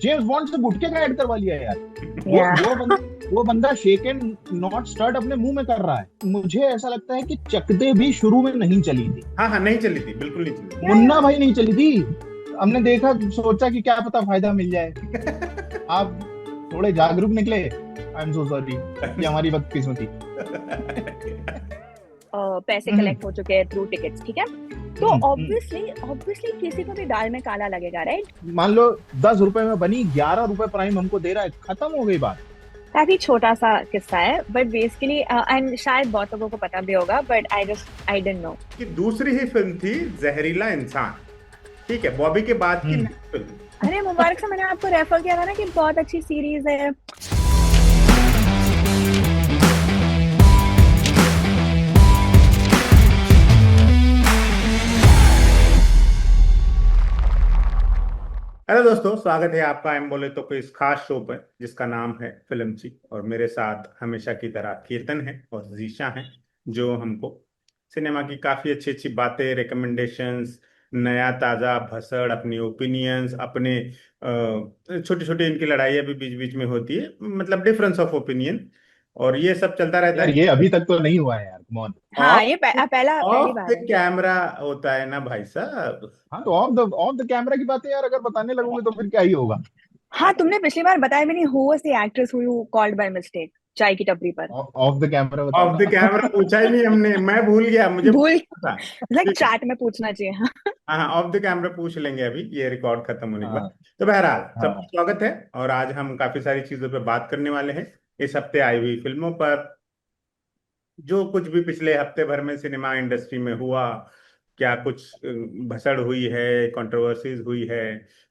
James bond से गुटके का ऐड करवा लिया यार। वो या वो बंदा वो बंदा शेक एंड नॉट स्टार्ट अपने मुंह में कर रहा है। मुझे ऐसा लगता है कि चकदे भी शुरू में नहीं चली थी। हाँ हाँ, नहीं चली थी, बिल्कुल नहीं चली मुन्ना भाई नहीं चली थी। हमने देखा, सोचा कि क्या पता फायदा मिल जाए। थी। आप थोड़े जागरूक निकले, आई एम सो सॉरी, ये हमारी बदकिस्मती। पैसे हम्म, कलेक्ट हो चुके हैं थ्रू टिकट्स, ठीक है। तो हम्म। ऑब्वियसली किसी को भी दाल में काला लगेगा, राइट। मान लो 10 रुपए में बनी, 11 रुपए प्राइम हमको दे रहा है, खत्म हो गई बात। काफी छोटा सा किस्सा है, बट बेसिकली एंड शायद बहुत लोगों को पता भी होगा, बट आई डिडंट नो। कि दूसरी ही फिल्म थी जहरीला इंसान, ठीक है, बॉबी के बाद की हम्म। Next film. अरे मुबारक, से मैंने आपको रेफर किया था ना कि बहुत अच्छी सीरीज है। हेलो दोस्तों, स्वागत है आपका एम बोले तो कोई इस खास शो पर जिसका नाम है फिल्मची। और मेरे साथ हमेशा की तरह कीर्तन है और जीशा है, जो हमको सिनेमा की काफी अच्छी अच्छी बातें, रिकमेंडेशंस, नया ताजा भसड़, अपनी ओपिनियंस, अपने छोटी छोटी इनकी लड़ाइयाँ भी बीच बीच में होती है, मतलब डिफरेंस ऑफ ओपिनियन, और ये सब चलता रहता यार है। ये अभी तक तो नहीं हुआ है यार, कम ऑन। हाँ, ऑफ ये पहली ऑफ बार द है। कैमरा होता है ना भाई साहब। हाँ तो ऑफ द कैमरा की बातें यार अगर बताने लगोगे तो फिर क्या ही होगा। हाँ, तुमने पिछली बार बताया भी नहीं, who was the actress who you called by mistake चाय की टपरी पर। ऑफ द कैमरा बताओ ऑफ द ना। कैमरा पूछा ही नहीं हमने, मैं भूल गया, मुझे भूल, पता था। लाइक ठीक है, चैट में पूछना चाहिए। हाँ। हाँ हाँ, ऑफ द कैमरा पूछ लेंगे अभी ये रिकॉर्ड खत्म होने के बाद। हाँ, तो बहरहाल सबका हाँ। स्वागत है, और आज हम काफी सारी चीजों पे बात करने वाले हैं, इस हफ्ते आई हुई फिल्मों पर, जो कुछ भी पिछले हफ्ते भर में सिनेमा इंडस्ट्री में हुआ, क्या कुछ भसड़ हुई है, कंट्रोवर्सीज हुई है,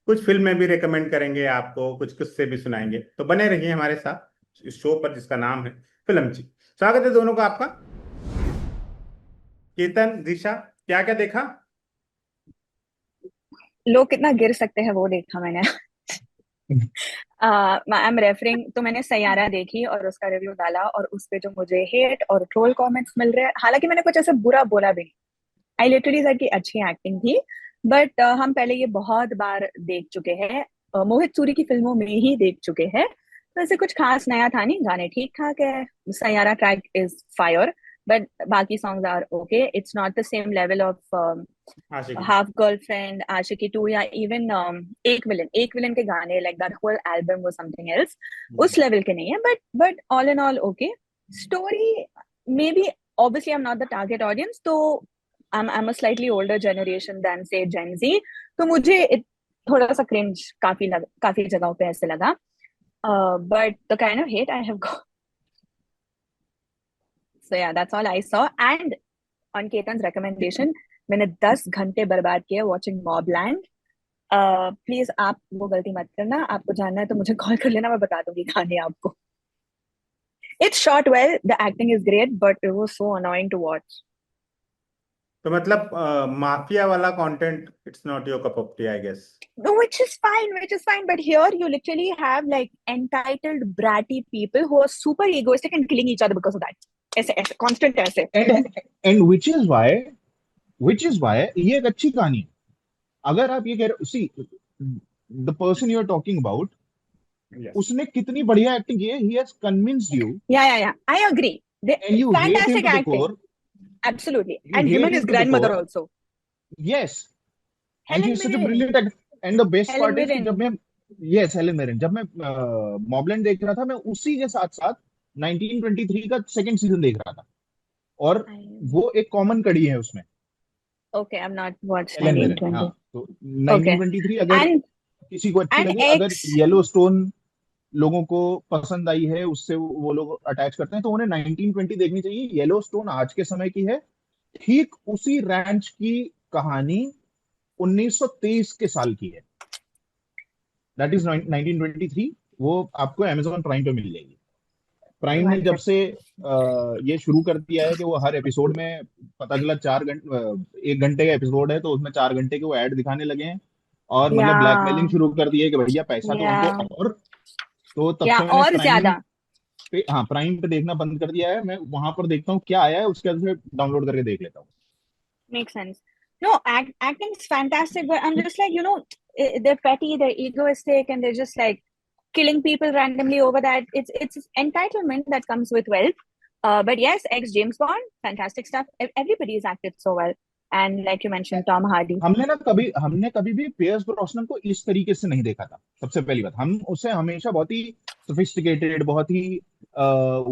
कुछ फिल्में भी रिकमेंड करेंगे आपको, कुछ किस्से भी सुनाएंगे। तो बने रहिए हमारे साथ इस शो पर जिसका नाम है फिल्मची। स्वागत है दोनों का आपका। कीर्तन, दिशा, क्या क्या देखा? लोग कितना गिर सकते हैं वो देखा मैंने। आई एम रेफरिंग, तो मैंने सैयारा देखी और उसका रिव्यू डाला, और उस पे जो मुझे हेट और ट्रोल कमेंट्स मिल रहे हैं, हालांकि मैंने कुछ ऐसे बुरा बोला भी नहीं। आई लिटरली सेड कि अच्छी एक्टिंग थी, बट हम पहले ये बहुत बार देख चुके हैं, मोहित सूरी की फिल्मों में ही देख चुके हैं, तो ऐसे कुछ खास नया था नहीं। गाने ठीक ठाक है, Saiyaara track is fire, but बाकी songs are okay. It's not the same level of Aashiqui. Half girlfriend, Aashiqui two, या इवन एक विलन के गाने, like that whole album was something else. उस लेवल के नहीं है, but all in all okay. Story may be, obviously I'm not the target audience, तो I'm a slightly older generation than say Gen Z, तो मुझे थोड़ा सा cringe काफी जगहों पे ऐसे लगा, but the kind of hate I have got, so yeah, that's all I saw. And on Ketan's recommendation, मैंने 10 घंटे बर्बाद किए watching Mobland. प्लीज आप वो गलती मत करना, आपको जानना है तो मुझे कॉल कर लेना, मैं बता दूंगी कहानी आपको। It's shot well, the acting is great, but it was so annoying to watch. तो मतलब माफिया वाला content, it's not your cup of tea I guess. No, which is fine, but here you literally have like entitled bratty people who are super egoistic and killing each other because of that. ऐसे constant ऐसे। And which is why ये एक अच्छी कहानी है। अगर आप ये कह रहे, see the person you are talking about, yes. उसने कितनी बढ़िया एक्टिंग की है। He has convinced you Yeah. I agree. And you hate him Fantastic to the acting. Core. Absolutely. You And him hate and him his to the grandmother core. also. Yes, and he Helen is such a Mirren. Brilliant actor. And the best Helen part is कि Mirren. Helen Mirren, जब मैं मॉबलैंड देख रहा था, मैं उसी के साथ साथ 1923 का सेकंड सीजन देख रहा था, और वो एक कॉमन कड़ी है उसमें, Okay, I've not watched Helen Mirren. हाँ 1920. तो Okay. 1923 अगर And किसी को अच्छी लगे, अगर X. येलो स्टोन लोगों को पसंद आई है, उससे वो लोग अटैच करते हैं, तो उन्हें 1920 देखनी चाहिए। येलो स्टोन आज के समय की है, ठीक उसी रैंच की कहानी 1923 के साल की है। That is 1923। वो आपको Amazon प्राइम पे मिल जाएगी। प्राइम ने One जब second. से ये शुरू कर दिया है कि वो हर एपिसोड में, पता चला 4 घंटे 1 घंटे का एपिसोड है तो उसमें 4 घंटे के वो ऐड दिखाने लगे हैं, और मतलब ब्लैकमेलिंग Yeah. शुरू कर दी है कि भैया पैसा दो हमको। Yeah. और तो तब या से मैंने और प्राइम ज्यादा। पे, हाँ प्राइम पे देखना बंद कर दिया है। मैं वहां पर देखता हूँ क्या आया है, उसके बाद फिर डाउनलोड करके देख लेता हूँ। Makes sense. No, acting is fantastic, but I'm just like, they're petty, they're egoistic, and they're just like killing people randomly over that. It's entitlement that comes with wealth. But yes, ex James Bond, fantastic stuff. Everybody's acted so well, and like you mentioned, Tom Hardy. हमने कभी भी Pierce Brosnan को इस तरीके से नहीं देखा था। सबसे पहली बात, हम उसे हमेशा बहुत ही सोफिस्टिकेटेड, बहुत ही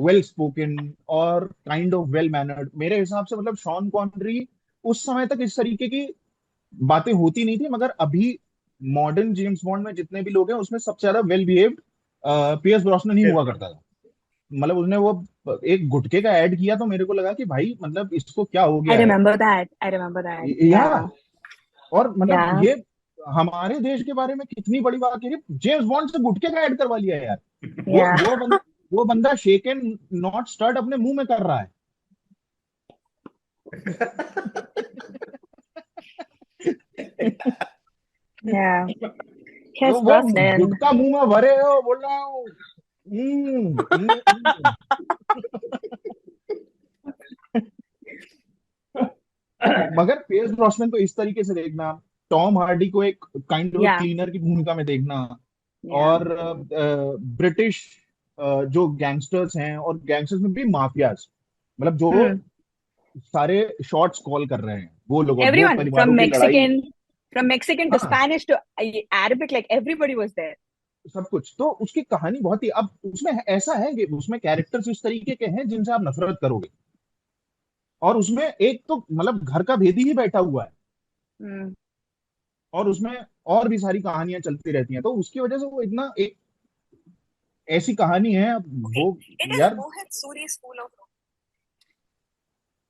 वेल स्पोकन और काइंड ऑफ वेल मैनर्ड, मेरे हिसाब से मतलब शॉन कॉनरी उस समय तक इस तरीके की बातें होती नहीं थी, मगर अभी मॉडर्न जेम्स बॉन्ड में जितने भी लोग हैं उसमें सबसे ज्यादा वेल बिहेव्ड पियर्स ब्रॉसनन ही हुआ करता था। मतलब उसने वो एक गुटखे का ऐड किया तो मेरे को लगा कि भाई मतलब इसको क्या हो I गया है। remember that. I remember that. या Yeah. और मतलब Yeah. ये हमारे देश के बारे में कितनी बड़ी बात है, जेम्स बॉन्ड से गुटखे का ऐड करवा लिया है यार। वो Yeah. वो बंदा वो बंदा शेक एंड नॉट स्टर्ट अपने मुंह में कर रहा है। Yeah. तो Pierce वो Brosnan. गुटखा मुंह में भरे हो, बोल रहा हूँ। मगर पियर्स ब्रॉसनन को इस तरीके से देखना, टॉम हार्डी को एक काइंड ऑफ Yeah. क्लीनर की भूमिका में देखना, Yeah. और ब्रिटिश जो गैंगस्टर्स हैं और गैंगस्टर्स में भी माफियाज, मतलब जो Hmm. सारे शॉट्स कॉल कर रहे हैं वो लोग, और दो Everyone परिवारों की लड़ाई। from Mexican to हाँ, Spanish to Arabic, like everybody was there. सब कुछ। तो उसकी कहानी बहुत ही, अब उसमें ऐसा है कि उसमें कैरेक्टर्स इस तरीके के हैं जिनसे आप नफरत करोगे, और उसमें एक तो मतलब घर का भेदी ही बैठा हुआ है, Hmm. और उसमें और भी सारी कहानियां चलती रहती हैं, तो उसकी वजह से वो इतना एक ऐसी कहानी है वो It is यार। Mohit Suri's school of.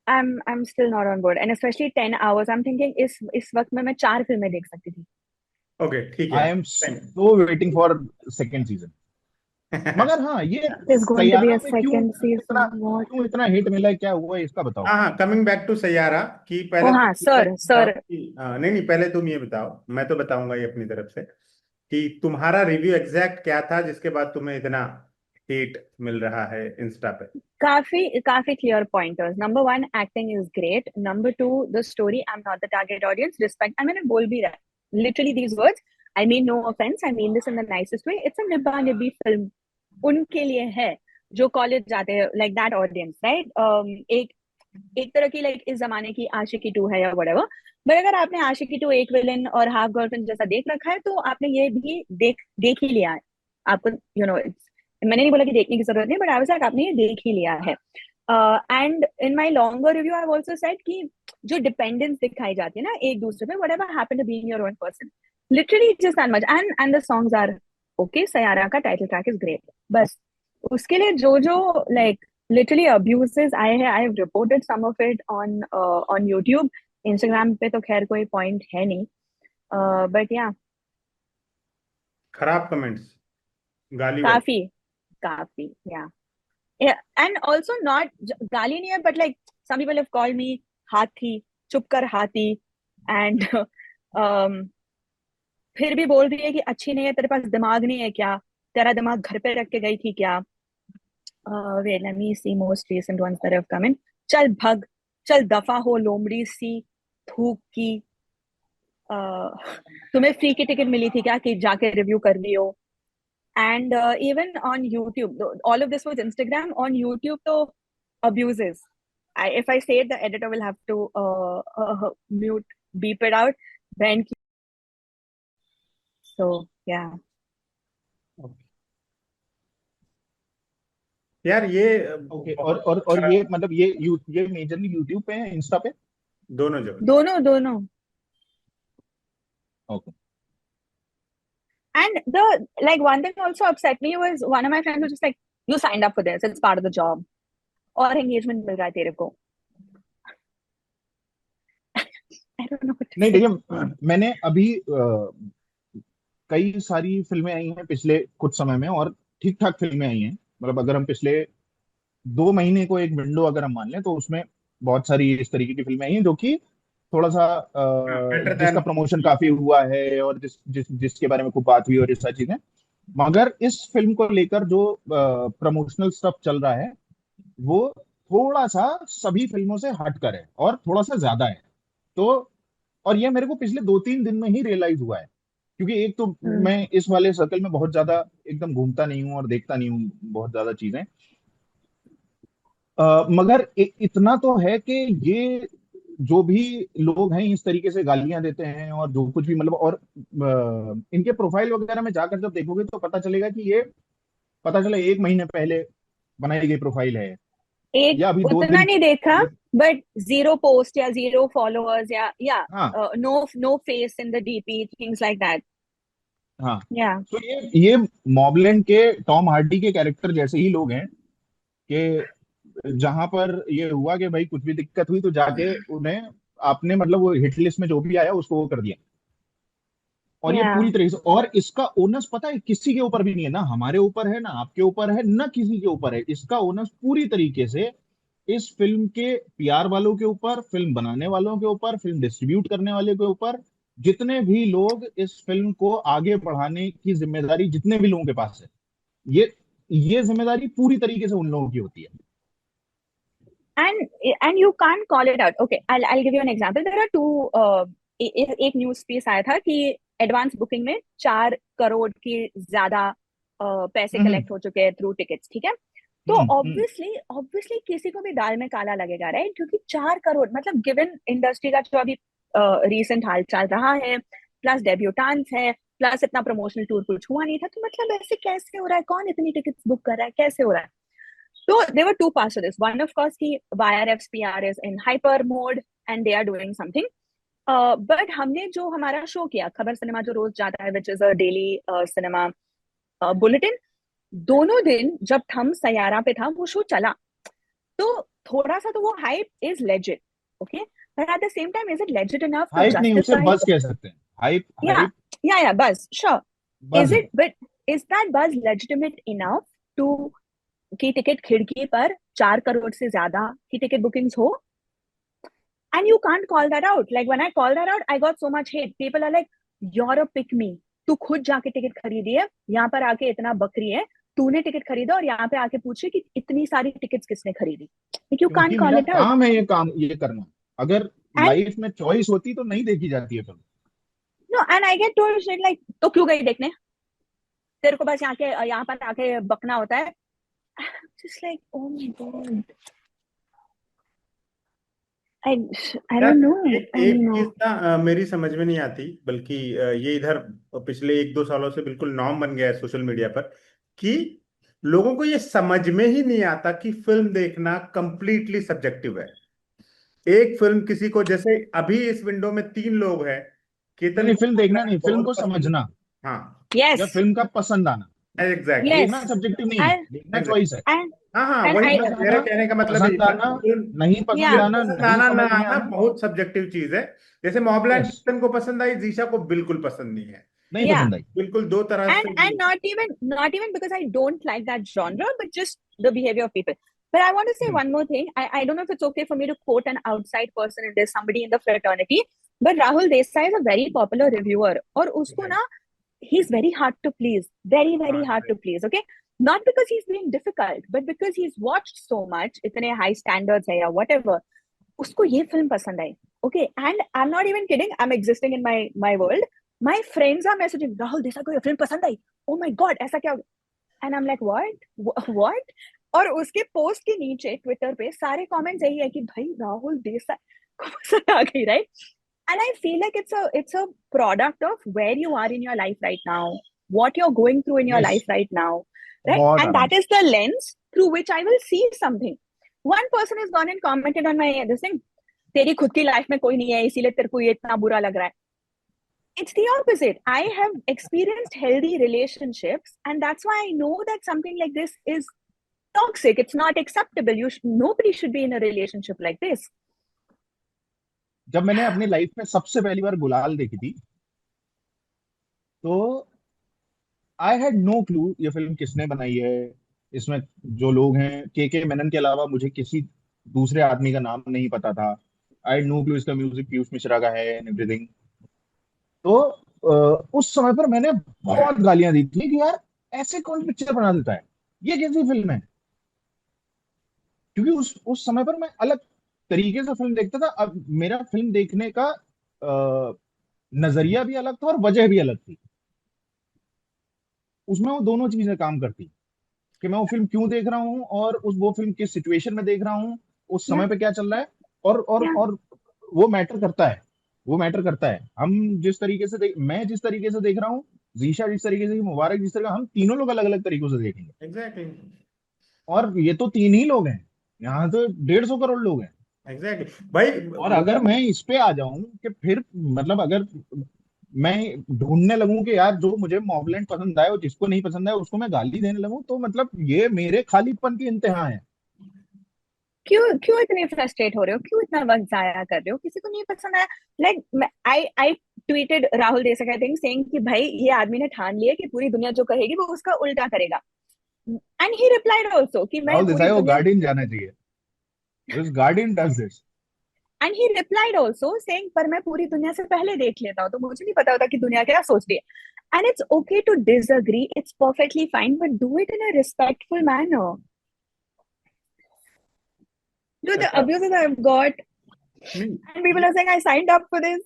I'm still not on board, and especially 10 hours. I'm thinking इस वक्त में मैं 4 फिल्में देख सकती थी. ओके ठीक है। I am so waiting for second season. मगर हाँ, ये There's going to be Saiyaara a पे second season. What? क्यों इतना हिट मिला है, क्या हुआ है इसका बताओ। हाँ हाँ, कमिंग बैक टू सैयारा की Oh पहले हाँ, तुम ये बताओ sir. कि नहीं नहीं, पहले तुम ये बताओ, मैं तो बताऊंगा ये अपनी तरफ से, कि तुम्हारा रिव्यू एग्जैक्ट क्या था जिसके बाद तुम्हें इतना हिट मिल रहा है इंस्टा पे। काफी clear pointers. Number one, acting is great. Number two, the story. I'm not the target audience. Respect. I मैंने बोल भी रहा है. Literally these words. I mean no offense. I mean this in the nicest way. It's a nibba nibbi film. उनके लिए है जो college जाते हैं, like that audience, right? एक तरह की like इस जमाने की आशिकी 2 है या whatever. बट अगर आपने आशिकी 2 एक विलन और हाफ गर्लफ्रेंड जैसा देख रखा है, तो आपने ये भी देख ही लिया है। आपको मैंने नहीं बोला कि देखने की जरूरत नहीं, बट आई वाज लाइक आपने ये देख ही लिया है। And in my longer review I also said कि जो डिपेंडेंस दिखाई जाती है ना एक दूसरे पे, whatever happened to being your own person, literally just that much, and the songs are okay. Saiyaara का टाइटल ट्रैक इज ग्रेट। बस उसके लिए जो जो लाइक लिटरली अब्यूजेस आए हैं, I have reported some of it on YouTube. Instagram पे तो खैर कोई पॉइंट है नहीं, बट या खराब कमेंट्स, गाली वाली। काफी काफी या एंड ऑल्सो नॉट गाली नहीं है, but like some people have called me हाथी, चुप कर हाथी, एंड फिर भी बोल रही है कि अच्छी नहीं है, तेरे पास दिमाग नहीं है क्या, तेरा दिमाग घर पे रख के गई थी क्या। Wait let me see most recent ones that have come in. चल भग, चल दफा हो लोमड़ी सी थूक की, तुम्हें फ्री की टिकट मिली थी क्या कि जाके रिव्यू कर रही हो। And even on YouTube, all of this was Instagram. On YouTube, though, abuses. If I say it, the editor will have to beep it out. Then, so yeah. यार ये ओके, और ये मतलब ये मेजरली यूट्यूब पे है, Insta पे, दोनों जगह। दोनों. Okay. And one thing also upset me was one of my friends was just like, "You signed up for this. It's part of the job." और engagement मिल रहा है तेरे को. I don't know what to नहीं say. देखिए, मैंने अभी कई सारी फिल्में आई हैं पिछले कुछ समय में, और ठीक ठाक फिल्में आई हैं। मतलब अगर हम पिछले 2 महीने को एक विंडो अगर हम मान लें, तो उसमें बहुत सारी इस तरीके की फिल्में आई हैं जो कि थोड़ा सा बेटर जिसका देन। प्रमोशन काफी हुआ है, और जिसके बारे में खूब बात हुई और ये सारी चीजें। मगर इस फिल्म को लेकर जो प्रमोशनल स्टफ चल रहा है, वो थोड़ा सा सभी फिल्मों से हटकर है और थोड़ा सा ज्यादा है। तो और ये मेरे को पिछले 2-3 दिन में ही रियलाइज हुआ है क्योंकि एक तो हम्म मैं इस वाले सर्कल में बहुत ज्यादा एकदम घूमता नहीं हूँ और देखता नहीं हूँ बहुत ज्यादा चीजें। मगर इतना तो है कि ये जो भी लोग हैं इस तरीके से गालियां देते हैं और जो कुछ भी मतलब, और इनके प्रोफाइल वगैरह में जाकर जब देखोगे तो पता चलेगा कि ये, पता चला 1 महीने पहले बनाई गई प्रोफाइल है, एक या अभी दो उतना दिन नहीं देखा, पहले। बट जीरो पोस्ट या जीरो फॉलोअर्स या हाँ no no face in the DP, things like that. हाँ। या तो ये मॉबलैंड के टॉम हार्डी के कैरेक्टर जैसे ही लोग हैं कि जहां पर ये हुआ कि भाई कुछ भी दिक्कत हुई तो जाके उन्हें आपने मतलब वो हिट लिस्ट में जो भी आया उसको वो कर दिया। और ये या पूरी तरीके से, और इसका ओनस पता है किसी के ऊपर भी नहीं है, ना हमारे ऊपर है, ना आपके ऊपर है, ना किसी के ऊपर है। इसका ओनस पूरी तरीके से इस फिल्म के पीआर वालों के ऊपर, फिल्म बनाने वालों के ऊपर, फिल्म डिस्ट्रीब्यूट करने वाले के ऊपर, जितने भी लोग इस फिल्म को आगे बढ़ाने की जिम्मेदारी जितने भी लोगों के पास है, ये ये जिम्मेदारी पूरी तरीके से उन लोगों की होती है। and and you can't call it out. Okay, I'll give you an example. There are two एक न्यूज पीस आया था कि एडवांस बुकिंग में 4 करोड़ की ज्यादा पैसे हम्म कलेक्ट हो चुके हैं थ्रू टिकट्स, ठीक है। तो हम्म हम्म ऑब्वियसली ऑब्वियसली किसी को भी दाल में काला लगेगा, राइट? क्योंकि 4 करोड़ मतलब गिवन इंडस्ट्री का जो अभी रीसेंट हाल चाल रहा है, प्लस डेब्यूटांस है, प्लस इतना प्रमोशनल टूर कुछ हुआ नहीं था, तो मतलब ऐसे कैसे हो रहा है? कौन इतनी टिकट्स बुक कर रहा है? कैसे हो रहा है? So there were two parts to this. One, of course, ki YRF's PR is in hyper mode and they are doing something. But हमने जो हमारा शो किया, खबर सिनेमा जो रोज जाता है, which is a daily cinema bulletin, दोनों दिन जब थम सयारा पे था वो शो चला, तो थोड़ा सा तो वो hype is legit, okay, but at the same time is it legit enough to hype नहीं, उसे जस्टिफाई? बस कह सकते हैं। हाइप या हाइप या बस श्योर। बस इज है। इट बट इज दैट बज लेजिटिमेट इनफ टू की टिकट खिड़की पर 4 करोड़ से ज्यादा की टिकट बुकिंग्स हो? And you can't call that out. Like when I call that out, I got so much hate. People are like, you're a pick me. तू खुद जाके टिकट खरीदी है, यहाँ पर आके इतना बकरी है, तूने टिकट खरीदा और यहाँ पे आके पूछे कि इतनी सारी टिकट्स किसने खरीदी? Like you क्योंकि can't call मेरा it out. काम है ये काम ये करना। अगर And लाइफ में चॉइस होती तो नहीं देखी जाती है film. no, and I get told shit like, तो क्यों गई देखने? तेरे को बस यहाँ पर आके बकना होता है। Just like, oh my god. I I यार don't know एक चीज anymore. ना मेरी समझ में नहीं आती, बल्कि ये इधर पिछले 1-2 सालों से बिल्कुल नॉर्म बन गया है सोशल मीडिया पर, कि लोगों को ये समझ में ही नहीं आता कि फिल्म देखना कंप्लीटली सब्जेक्टिव है। एक फिल्म किसी को, जैसे अभी इस विंडो में 3 लोग हैं, नहीं केतन नहीं, को फिल्म देखना नहीं, फिल्म बहुत को पसंद। समझना हाँ, या Yes, फिल्म का पसंद आना, एग्जैक्टली। देखना yes. सब्जेक्टिव नहीं है, And देखना एग्जैक्टली। चॉइस है। and हाँ हाँ, and वही I समझ मेरे आना, कहने का मतलब यही पसंद था आना, कि फिल्म नहीं पसंद yeah. फिल्म आना, पसंद नहीं आना ना समझ में आना आना। बहुत सब्जेक्टिव चीज है। जैसे मॉबलैंड यस, केतन को पसंद आई, जीशा को बिल्कुल पसंद नहीं है। नहीं Yeah. पसंद आई। बिल्कुल दो तरह से। And not even because I don't like that genre, but just the behavior of people. But I want to say hmm one more thing. I don't know if it's okay for me to quote an outside person if there's somebody in the fraternity, but Rahul Desai is a very popular reviewer. और उसको है। ना, he's very hard to please, very हाँ, very hard to please. Okay, not because he's being difficult, but because he's watched so much, इतने high standards है या whatever. उसको ये फिल्म पसंद आई, okay, and I'm not even kidding, I'm existing in my world. My friends are messaging, Rahul Desai को ये film पसंद आई, oh my god ऐसा क्या? And I'm like, what? और उसके पोस्ट के नीचे ट्विटर पे सारे कमेंट्स यही है कि भाई राहुल देसाई को पसंद आ गई, right? And I feel like it's a product of where you are in your life right now, what you're going through in your yes, life right now, right? बहुत And आराम that से। is the lens through which I will see something. One person has gone and commented on my this thing, तेरी खुद की life में कोई नहीं है इसीलिए तेरे को ये इतना बुरा लग रहा है. It's the opposite. I have experienced healthy relationships, and that's why I know that something like this is toxic. It's not acceptable. Nobody should be in a relationship like this. जब मैंने अपनी लाइफ में सबसे पहली बार गुलाल देखी थी तो आई हैड नो क्लू ये फिल्म किसने बनाई है। इसमें जो लोग हैं के मेनन के अलावा मुझे किसी दूसरे आदमी का नाम नहीं पता था। आई हैड नो क्लू इसका म्यूजिक पीयूष मिश्रा का है एंड एवरीथिंग। तो उस समय पर मैंने बहुत गालियां दी थी कि यार ऐसे कौन पिक्चर बना देता है, ये कैसी फिल्म है। क्योंकि उस समय पर मैं अलग तरीके से फिल्म देखता था। अब मेरा फिल्म देखने का नजरिया भी अलग था और वजह भी अलग थी। उसमें वो दोनों चीजें काम करती, कि मैं वो फिल्म क्यों देख रहा हूँ और वो फिल्म किस सिचुएशन में देख रहा हूँ, उस या समय पे क्या चल रहा है। और या और वो मैटर करता है, वो मैटर करता है। हम जिस तरीके से मैं जिस तरीके से देख रहा हूँ, जीशा जिस तरीके से, मुबारक जिस तरीके, हम तीनों लोग अलग अलग तरीकों से देखेंगे। एग्जैक्टली। और ये तो तीन ही लोग हैं, यहाँ तो 150 करोड़ लोग हैं। एग्जैक्टली भाई। और वो अगर मैं इस पे आ जाऊं कि फिर मतलब अगर मैं ढूंढने लगूं कि यार जो मुझे मॉबलैंड पसंद आए और जिसको नहीं पसंद आए उसको मैं गाली देने लगूं, तो मतलब ये मेरे खालीपन की इंतहा है। क्यों क्यों इतने फ्रस्ट्रेट हो रहे हो, क्यों इतना वक्त जाया कर रहे हो, किसी को नहीं पसंद आया। Like I I tweeted Rahul Desai I think saying कि भाई ये आदमी ने ठान लिया कि पूरी दुनिया जो कहेगी वो उसका उल्टा करेगा। एंड ही रिप्लाइड ऑल्सो कि मैं राहुल पूरी देसाई को दुनिया, गार्डियन जाना चाहिए, this guardian does this. And he replied also saying पर मैं पूरी दुनिया से पहले देख लेता हूँ तो मुझे नहीं पता होता कि दुनिया क्या सोचती है। And it's okay to disagree, it's perfectly fine, but do it in a respectful manner. Dude, the अच्छा। abuses I've got, नहीं, and people are saying I signed up for this.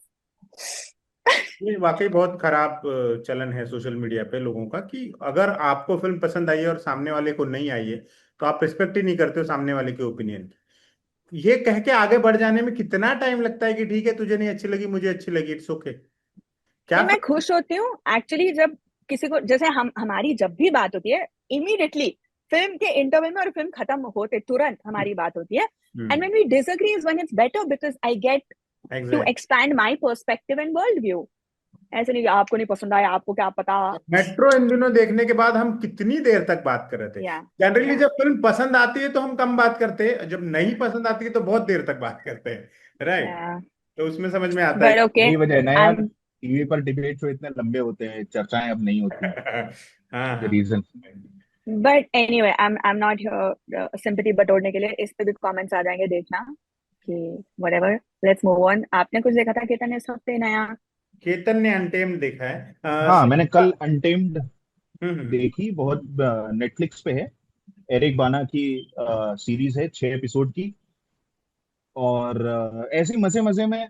ये वाकई बहुत खराब चलन है सोशल मीडिया पे लोगों का, कि अगर आपको फिल्म पसंद आई है और सामने वाले को नहीं आई है तो आप रिस्पेक्ट ही नहीं करते हो सामने वाले के ओपिनियन की। ये कह के आगे बढ़ जाने में कितना टाइम लगता है कि ठीक है तुझे नहीं अच्छी लगी, मुझे अच्छी लगी, इट्स ओके। क्या नहीं, मैं खुश होती हूँ एक्चुअली जब किसी को, जैसे हमारी जब भी बात होती है इमीडिएटली फिल्म के इंटरवल में और फिल्म खत्म होते तुरंत हमारी बात होती है। And when we disagree is when it's better because I get to exact. Expand my perspective and world view. ऐसे नहीं कि आपको नहीं पसंद आया, आपको क्या पता। मेट्रो इन दिनों देखने के बाद हम कितनी देर तक बात कर रहे थे। या जनरली या जब फिल्म पसंद आती है तो हम कम बात करते हैं, जब नहीं पसंद आती है तो बहुत देर तक बात करते हैं, राइट। या तो उसमें समझ में आता है बट ओके यही वजह है ना आई यार, एम, टीवी पर डिबेट शो इतने लंबे होते हैं, चर्चाएं अब नहीं होती। हाँ हाँ। Reason. But anyway I am not here sympathy बटोरने के लिए। इस पे भी कमेंट्स आ जाएंगे देखना कि व्हाटएवर। Let's move on. आपने कुछ देखा था केतन इस हफ्ते नया? केतन ने अनटेम्ड देखा है। हाँ, मैंने कल अनटेम्ड हम्म। देखी, बहुत नेटफ्लिक्स पे है। एरिक बाना की सीरीज है, 6 एपिसोड की। और ऐसे ही मजे मजे में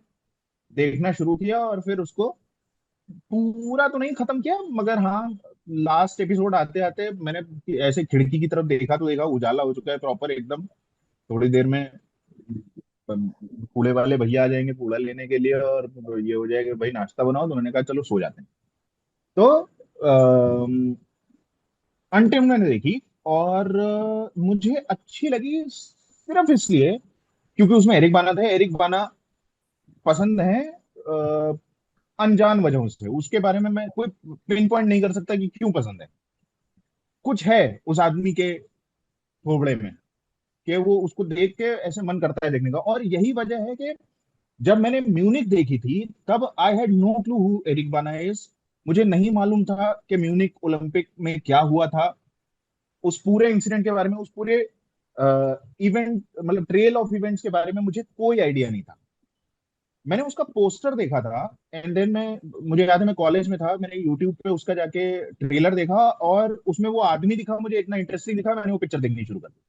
देखना शुरू किया और फिर उसको पूरा तो नहीं खत्म किया, मगर हाँ, लास्ट एपिसोड आते आते मैंने ऐसे खिड़की की तरफ देखा तो देखा उजाला हो चुका है प्रॉपर एकदम। थोड़ी देर में कूड़े वाले भैया आ जाएंगे कूड़ा लेने के लिए, और ये हो जाएगा भाई नाश्ता बनाओ, तो उन्होंने कहा चलो सो जाते हैं। तो अनटिम मैंने देखी, और मुझे अच्छी लगी सिर्फ इसलिए क्योंकि उसमें एरिक बाना था। एरिक बाना पसंद है अनजान वजहों से, उसके बारे में मैं कोई पिन पॉइंट नहीं कर सकता कि क्यों पसंद है। कुछ है उस आदमी के थोबड़े में कि वो उसको देख के ऐसे मन करता है देखने का। और यही वजह है कि जब मैंने म्यूनिक देखी थी तब I had no clue who Eric Bana is. मुझे नहीं मालूम था कि म्यूनिक ओलंपिक में क्या हुआ था, उस पूरे इंसिडेंट के बारे में, उस पूरे इवेंट मतलब ट्रेल ऑफ इवेंट्स के बारे में मुझे कोई आइडिया नहीं था। मैंने उसका पोस्टर देखा था, एंड देन मुझे याद है मैं कॉलेज में था, मैंने यूट्यूब पे उसका जाके ट्रेलर देखा और उसमें वो आदमी दिखा, मुझे इतना इंटरेस्टिंग दिखा, मैंने वो पिक्चर देखनी शुरू कर दी।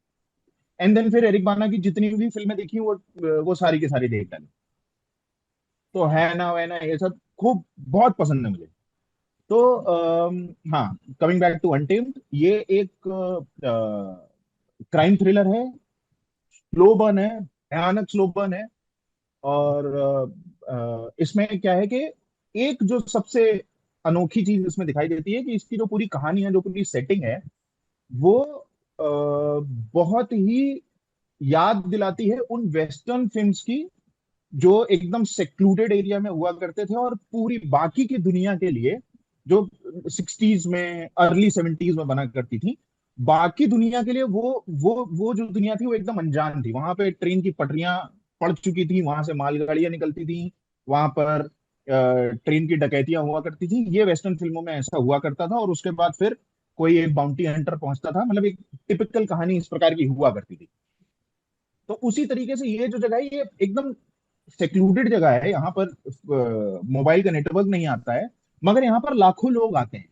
एंड देन फिर एरिक बाना की जितनी भी फिल्में देखी वो सारी की सारी देख डाली। तो है ना वैना ये सब खूब बहुत पसंद है मुझे। तो हाँ, कमिंग बैक टू अनटेम्ड, ये एक क्राइम थ्रिलर है, स्लो बर्न है, भयानक स्लो बर्न है। और इसमें क्या है कि एक जो सबसे अनोखी चीज इसमें दिखाई देती है कि इसकी जो पूरी कहानी है, जो पूरी सेटिंग है, वो बहुत ही याद दिलाती है उन वेस्टर्न फिल्म्स की जो एकदम सेक्लूडेड एरिया में हुआ करते थे, और पूरी बाकी की दुनिया के लिए जो 60s में अर्ली 70s में बना करती थी। बाकी दुनिया के लिए वो जो दुनिया थी वो एकदम अनजान थी। वहां पे ट्रेन की पटरियां पड़ चुकी थी, वहां से मालगाड़ियां निकलती थी, वहां पर ट्रेन की डकैतियां हुआ करती थी। ये वेस्टर्न फिल्मों में ऐसा हुआ करता था, और उसके बाद फिर कोई एक बाउंटी हंटर पहुंचता था, मतलब एक टिपिकल कहानी इस प्रकार की हुआ करती थी। तो उसी तरीके से ये जो जगह है, ये एकदम सेक्लूडेड जगह है। यहाँ पर मोबाइल का नेटवर्क नहीं आता है, मगर यहाँ पर लाखों लोग आते हैं,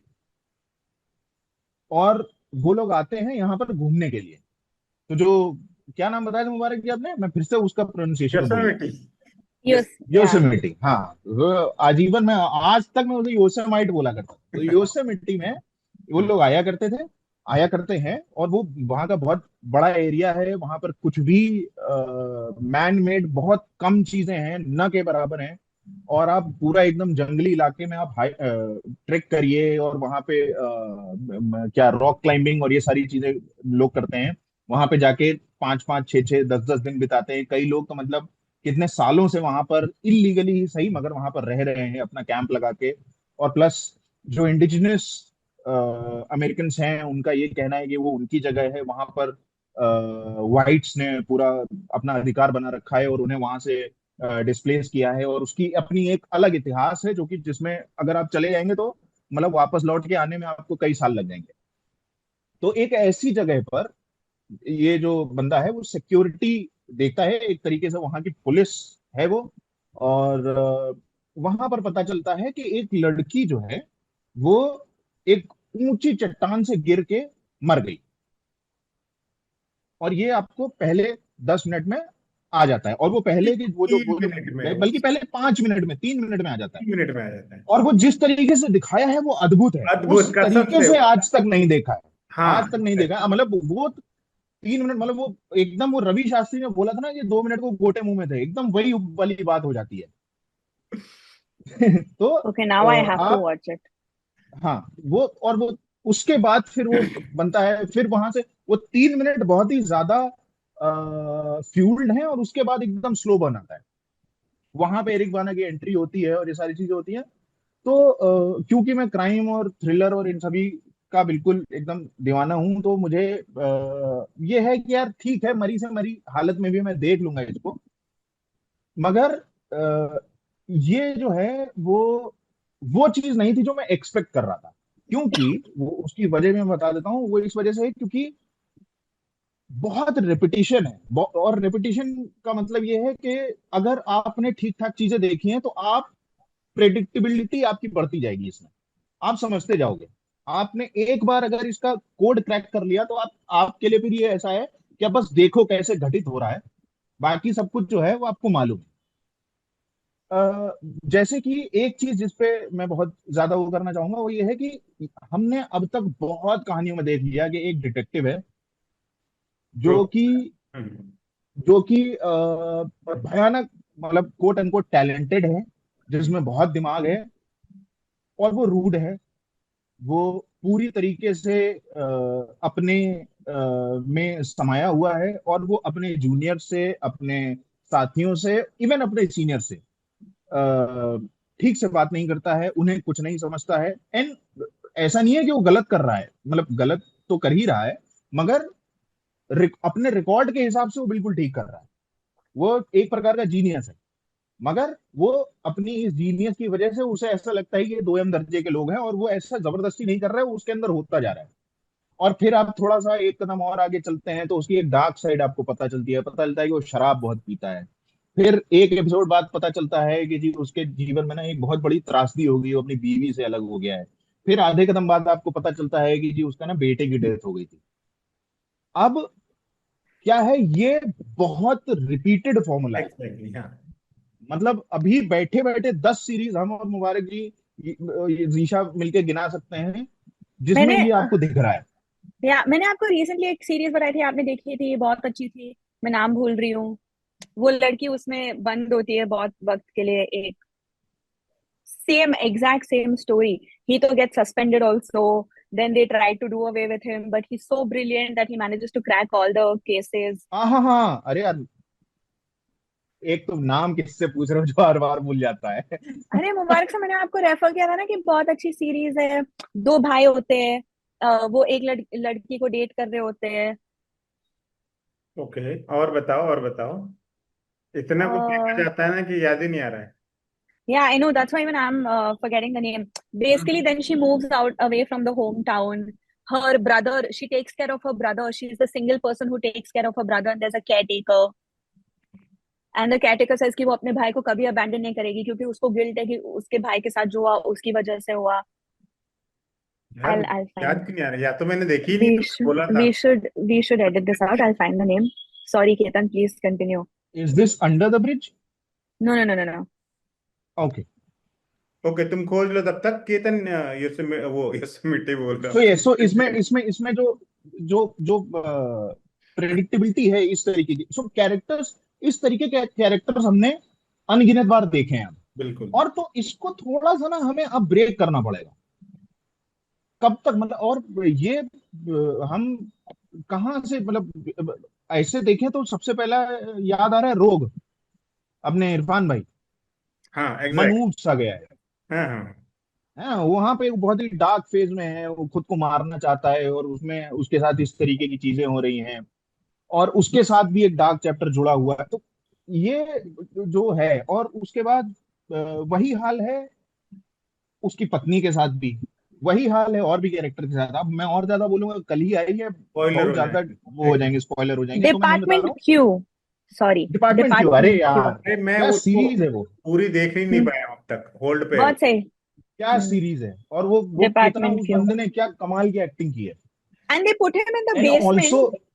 और वो लोग आते हैं यहाँ पर घूमने के लिए। तो जो क्या नाम बताया था मुबारक जी आपने, मैं फिर से उसका प्रोनाउंसिएशन भूल गया। योसेमिटी। यस या योसेमिटी, हाँ। वो आजीवन में आज तक मैं उसे योसेमाइट बोला करता था। तो योसेमिटी में वो लोग आया करते हैं, और वो वहां का बहुत बड़ा एरिया है, वहां पर कुछ भी मैन मेड बहुत कम चीजें हैं, न के बराबर हैं। और आप पूरा एकदम जंगली इलाके में आप ट्रेक करिए, और वहां पे क्या रॉक क्लाइंबिंग और ये सारी चीजें लोग करते हैं। वहां पे जाके 5 5 6 6 10 10 दिन बिताते हैं कई लोग, तो मतलब कितने सालों से वहां पर इलीगली ही सही, मगर वहां पर रह रहे हैं अपना कैंप लगा के। और प्लस जो इंडिजिनस अमेरिकन हैं, उनका ये कहना है कि वो उनकी जगह है वहां पर। वाइट्स ने पूरा अपना अधिकार बना रखा है और उन्हें वहां से डिस्प्लेस किया है, और उसकी अपनी एक अलग इतिहास है, जो कि जिसमें अगर आप चले जाएंगे तो मतलब वापस लौट के आने में आपको कई साल लग जाएंगे। तो एक ऐसी जगह पर ये जो बंदा है वो सिक्योरिटी देखता है, एक तरीके से वहां की पुलिस है वो। और वहां पर पता चलता है कि एक लड़की जो है वो एक ऊंची चट्टान से गिर के मर गई। और ये आपको पहले 10 मिनट में आ जाता है, और वो पहले की तीन वो जो मिनट में बल्कि पहले 5 मिनट में, 3 मिनट में आ जाता है। 3 मिनट में आ जाता है। और वो जिस तरीके से दिखाया है वो अद्भुत है, अद्भुत उस कसम तरीके से। से आज तक नहीं देखा है। हाँ। आज तक नहीं देखा है। मतलब वो 3 मिनट, मतलब वो एकदम, वो रवि शास्त्री ने बोला था ना कि 2 मिनट को गोटे मुंह में थे, एकदम वही वाली बात हो जाती है। तो Okay, now I have to आप, watch it. हाँ, वो और वो उसके बाद फिर वो बनता है, फिर वहां से वो 3 मिनट बहुत ही ज्यादा फ्यूल्ड है, और उसके बाद एकदम स्लो बन आता है। वहां पे एरिक बाना की एंट्री होती है और ये सारी चीजें होती हैं। तो क्योंकि मैं क्राइम और थ्रिलर और इन सभी का बिल्कुल एकदम दीवाना हूं, तो मुझे ये है कि यार ठीक है, मरी से मरी हालत में भी मैं देख लूंगा इसको। मगर ये जो है वो चीज नहीं थी जो मैं एक्सपेक्ट कर रहा था। क्योंकि वो, उसकी वजह मैं बता देता हूँ, वो इस वजह से है क्योंकि बहुत रिपीटिशन है। और रिपीटिशन का मतलब ये है कि अगर आपने ठीक ठाक चीजें देखी हैं तो आप, प्रेडिक्टेबिलिटी आपकी बढ़ती जाएगी इसमें, आप समझते जाओगे। आपने एक बार अगर इसका कोड क्रैक कर लिया तो आप, आपके लिए फिर ये ऐसा है कि आप बस देखो कैसे घटित हो रहा है, बाकी सब कुछ जो है वो आपको मालूम है। जैसे कि एक चीज जिसपे मैं बहुत ज्यादा वो करना चाहूंगा वो ये है कि हमने अब तक बहुत कहानियों में देख लिया कि एक डिटेक्टिव है जो कि हम्म। जो कि भयानक, मतलब कोट अनकोट टैलेंटेड है, जिसमें बहुत दिमाग है, और वो रूड है। वो पूरी तरीके से अपने में समाया हुआ है, और वो अपने जूनियर से, अपने साथियों से, इवन अपने सीनियर से ठीक से बात नहीं करता है, उन्हें कुछ नहीं समझता है। एंड ऐसा नहीं है कि वो गलत कर रहा है, मतलब गलत तो कर ही रहा है, मगर अपने रिकॉर्ड के हिसाब से वो बिल्कुल ठीक कर रहा है। वो एक प्रकार का जीनियस है, मगर वो अपनी इस जीनियस की वजह से उसे ऐसा लगता है कि ये 2M दर्जे के लोग हैं, और वो ऐसा जबरदस्ती नहीं कर रहा है, वो उसके अंदर होता जा रहा है। और फिर आप थोड़ा सा एक कदम और आगे चलते हैं तो उसकी एक डार्क साइड आपको पता चलती है, पता चलता है कि वो शराब बहुत पीता है। फिर एक एपिसोड बाद पता चलता है कि जी उसके जीवन में ना एक बहुत बड़ी त्रासदी हो गई, वो अपनी बीवी से अलग हो गया है। फिर आधे कदम बाद आपको पता चलता है कि जी उसका ना बेटे की डेथ हो गई थी। अब क्या है, ये बहुत रिपीटेड फॉर्मूला है। एग्जैक्टली, हाँ। मतलब अभी बैठे बैठे 10 सीरीज हम और मुबारक जी, ये जीशा मिलके गिना सकते हैं जिसमें मैंने ये आपको दिख रहा है। मैंने आपको रिसेंटली एक सीरीज बताई थी, आपने देखी थी, बहुत अच्छी थी। मैं नाम भूल रही हूँ। वो लड़की उसमें बंद होती है बहुत वक्त के लिए, एक same exact same story. He तो gets suspended also, then they try to do away with him, but he's so brilliant that he manages to crack all the cases. हाँ हाँ हाँ, अरे यार, एक तो नाम किससे पूछ रहे हो जो बार बार भूल जाता है। अरे मुबारक से मैंने आपको रेफर किया था ना कि बहुत अच्छी सीरीज है। दो भाई होते हैं, वो एक लड़की को डेट कर रहे होते हैं। ओके, और बताओ और बताओ। इतना कुछ देखा जाता है ना कि याद ही नहीं आ रहा है। Yeah, I know. That's why even I'm forgetting the name. Basically, then she moves out away from the hometown. Her brother, she takes care of her brother. She's the single person who takes care of her brother, and there's a caretaker. And the caretaker says कि वो अपने भाई को कभी abandon नहीं करेगी, क्योंकि उसको गिल्ट है कि उसके भाई के साथ जो हुआ उसकी वजह से हुआ। यार I'll याद find. क्यों नहीं आ रहा, या तो मैंने देखी ही नहीं We तो should बोला था। we should we should edit this out. I'll find the name. Sorry, Ketan. Please continue. Is this under the bridge? No, no, no, no, no. Okay. Okay, तुम खोज लो तब तक। केतन वो योसेमिटे बोल रहा सो ये सो इसमें हूँ। इसमें इसमें जो जो जो प्रेडिक्टेबिलिटी है इस तरीके की, सो कैरेक्टर्स, इस तरीके के कैरेक्टर्स हमने अनगिनत बार देखे हैं अब। बिल्कुल। और तो इसको थोड़ा सा ना हमें अब ब्रेक करना पड़ेगा। कब तक मतलब, और ये हम कहाँ से मतलब, ऐसे देखें तो सबसे पहला याद आ रहा है रोग, अपने इरफान भाई। हाँ एग्जैक्ट। मनहूस सा गया हाँ हाँ। है वहां पे, वो बहुत ही डार्क फेज में है, वो खुद को मारना चाहता है और उसमें उसके साथ इस तरीके की चीजें हो रही हैं। और उसके साथ भी एक डार्क चैप्टर जुड़ा हुआ है। तो ये जो है, और उसके बाद वही हाल है उसकी पत्नी के साथ भी, वही हाल है और भी कैरेक्टर के साथ। अब मैं और ज्यादा बोलूंगा, कल ही आई है, स्पॉइलर बहुत हो ज्यादा वो जाएगा। हो जाएंगे, स्पॉइलर हो जाएंगे, तो मैं नहीं बता रहा डिपार्टमेंट हूँ। क्यू, सॉरी, डिपार्टमेंट क्यों, अरे डिपार्टमेंट क्यू। यार अरे मैं क्या उसको सीरीज है वो, पूरी देख ही नहीं हम्म, पाया हूँ अब तक, होल्ड पे है वो। बहुत सही। क्या सीरीज है। और वो कितना, डिपार्टमेंट उस क्यू, बंदे ने क्या कमाल की एक्टिंग की है। And they put him in the end also, basement.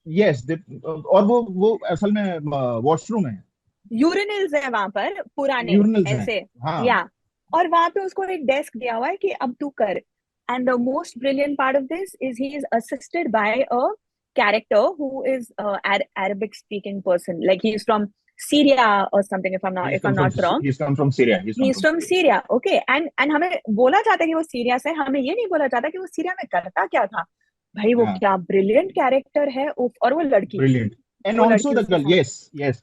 Yes, और वो असल में वॉशरूम है, यूरिनल्स है वहां पर पुराने, यूरिनल्स हैं। ऐसे, हाँ या, और वहां पे उसको एक डेस्क दिया हुआ है कि अब तू कर। And the most brilliant part of this is he is assisted by a character who is Arabic speaking person, like he is from Syria or something, if I'm not wrong. he's come from Syria, he's He come is from from Syria। Syria, okay, and हमें बोला जाता है कि वो Syria से, हमें ये नहीं बोला जाता कि वो सीरिया में करता क्या था। भाई वो हाँ, क्या ब्रिलियंट कैरेक्टर है, उफ, और वो लड़की, ब्रिलियंट। एंड वो ऑल्सो लड़की द उसके गर्ल, साथ यस यस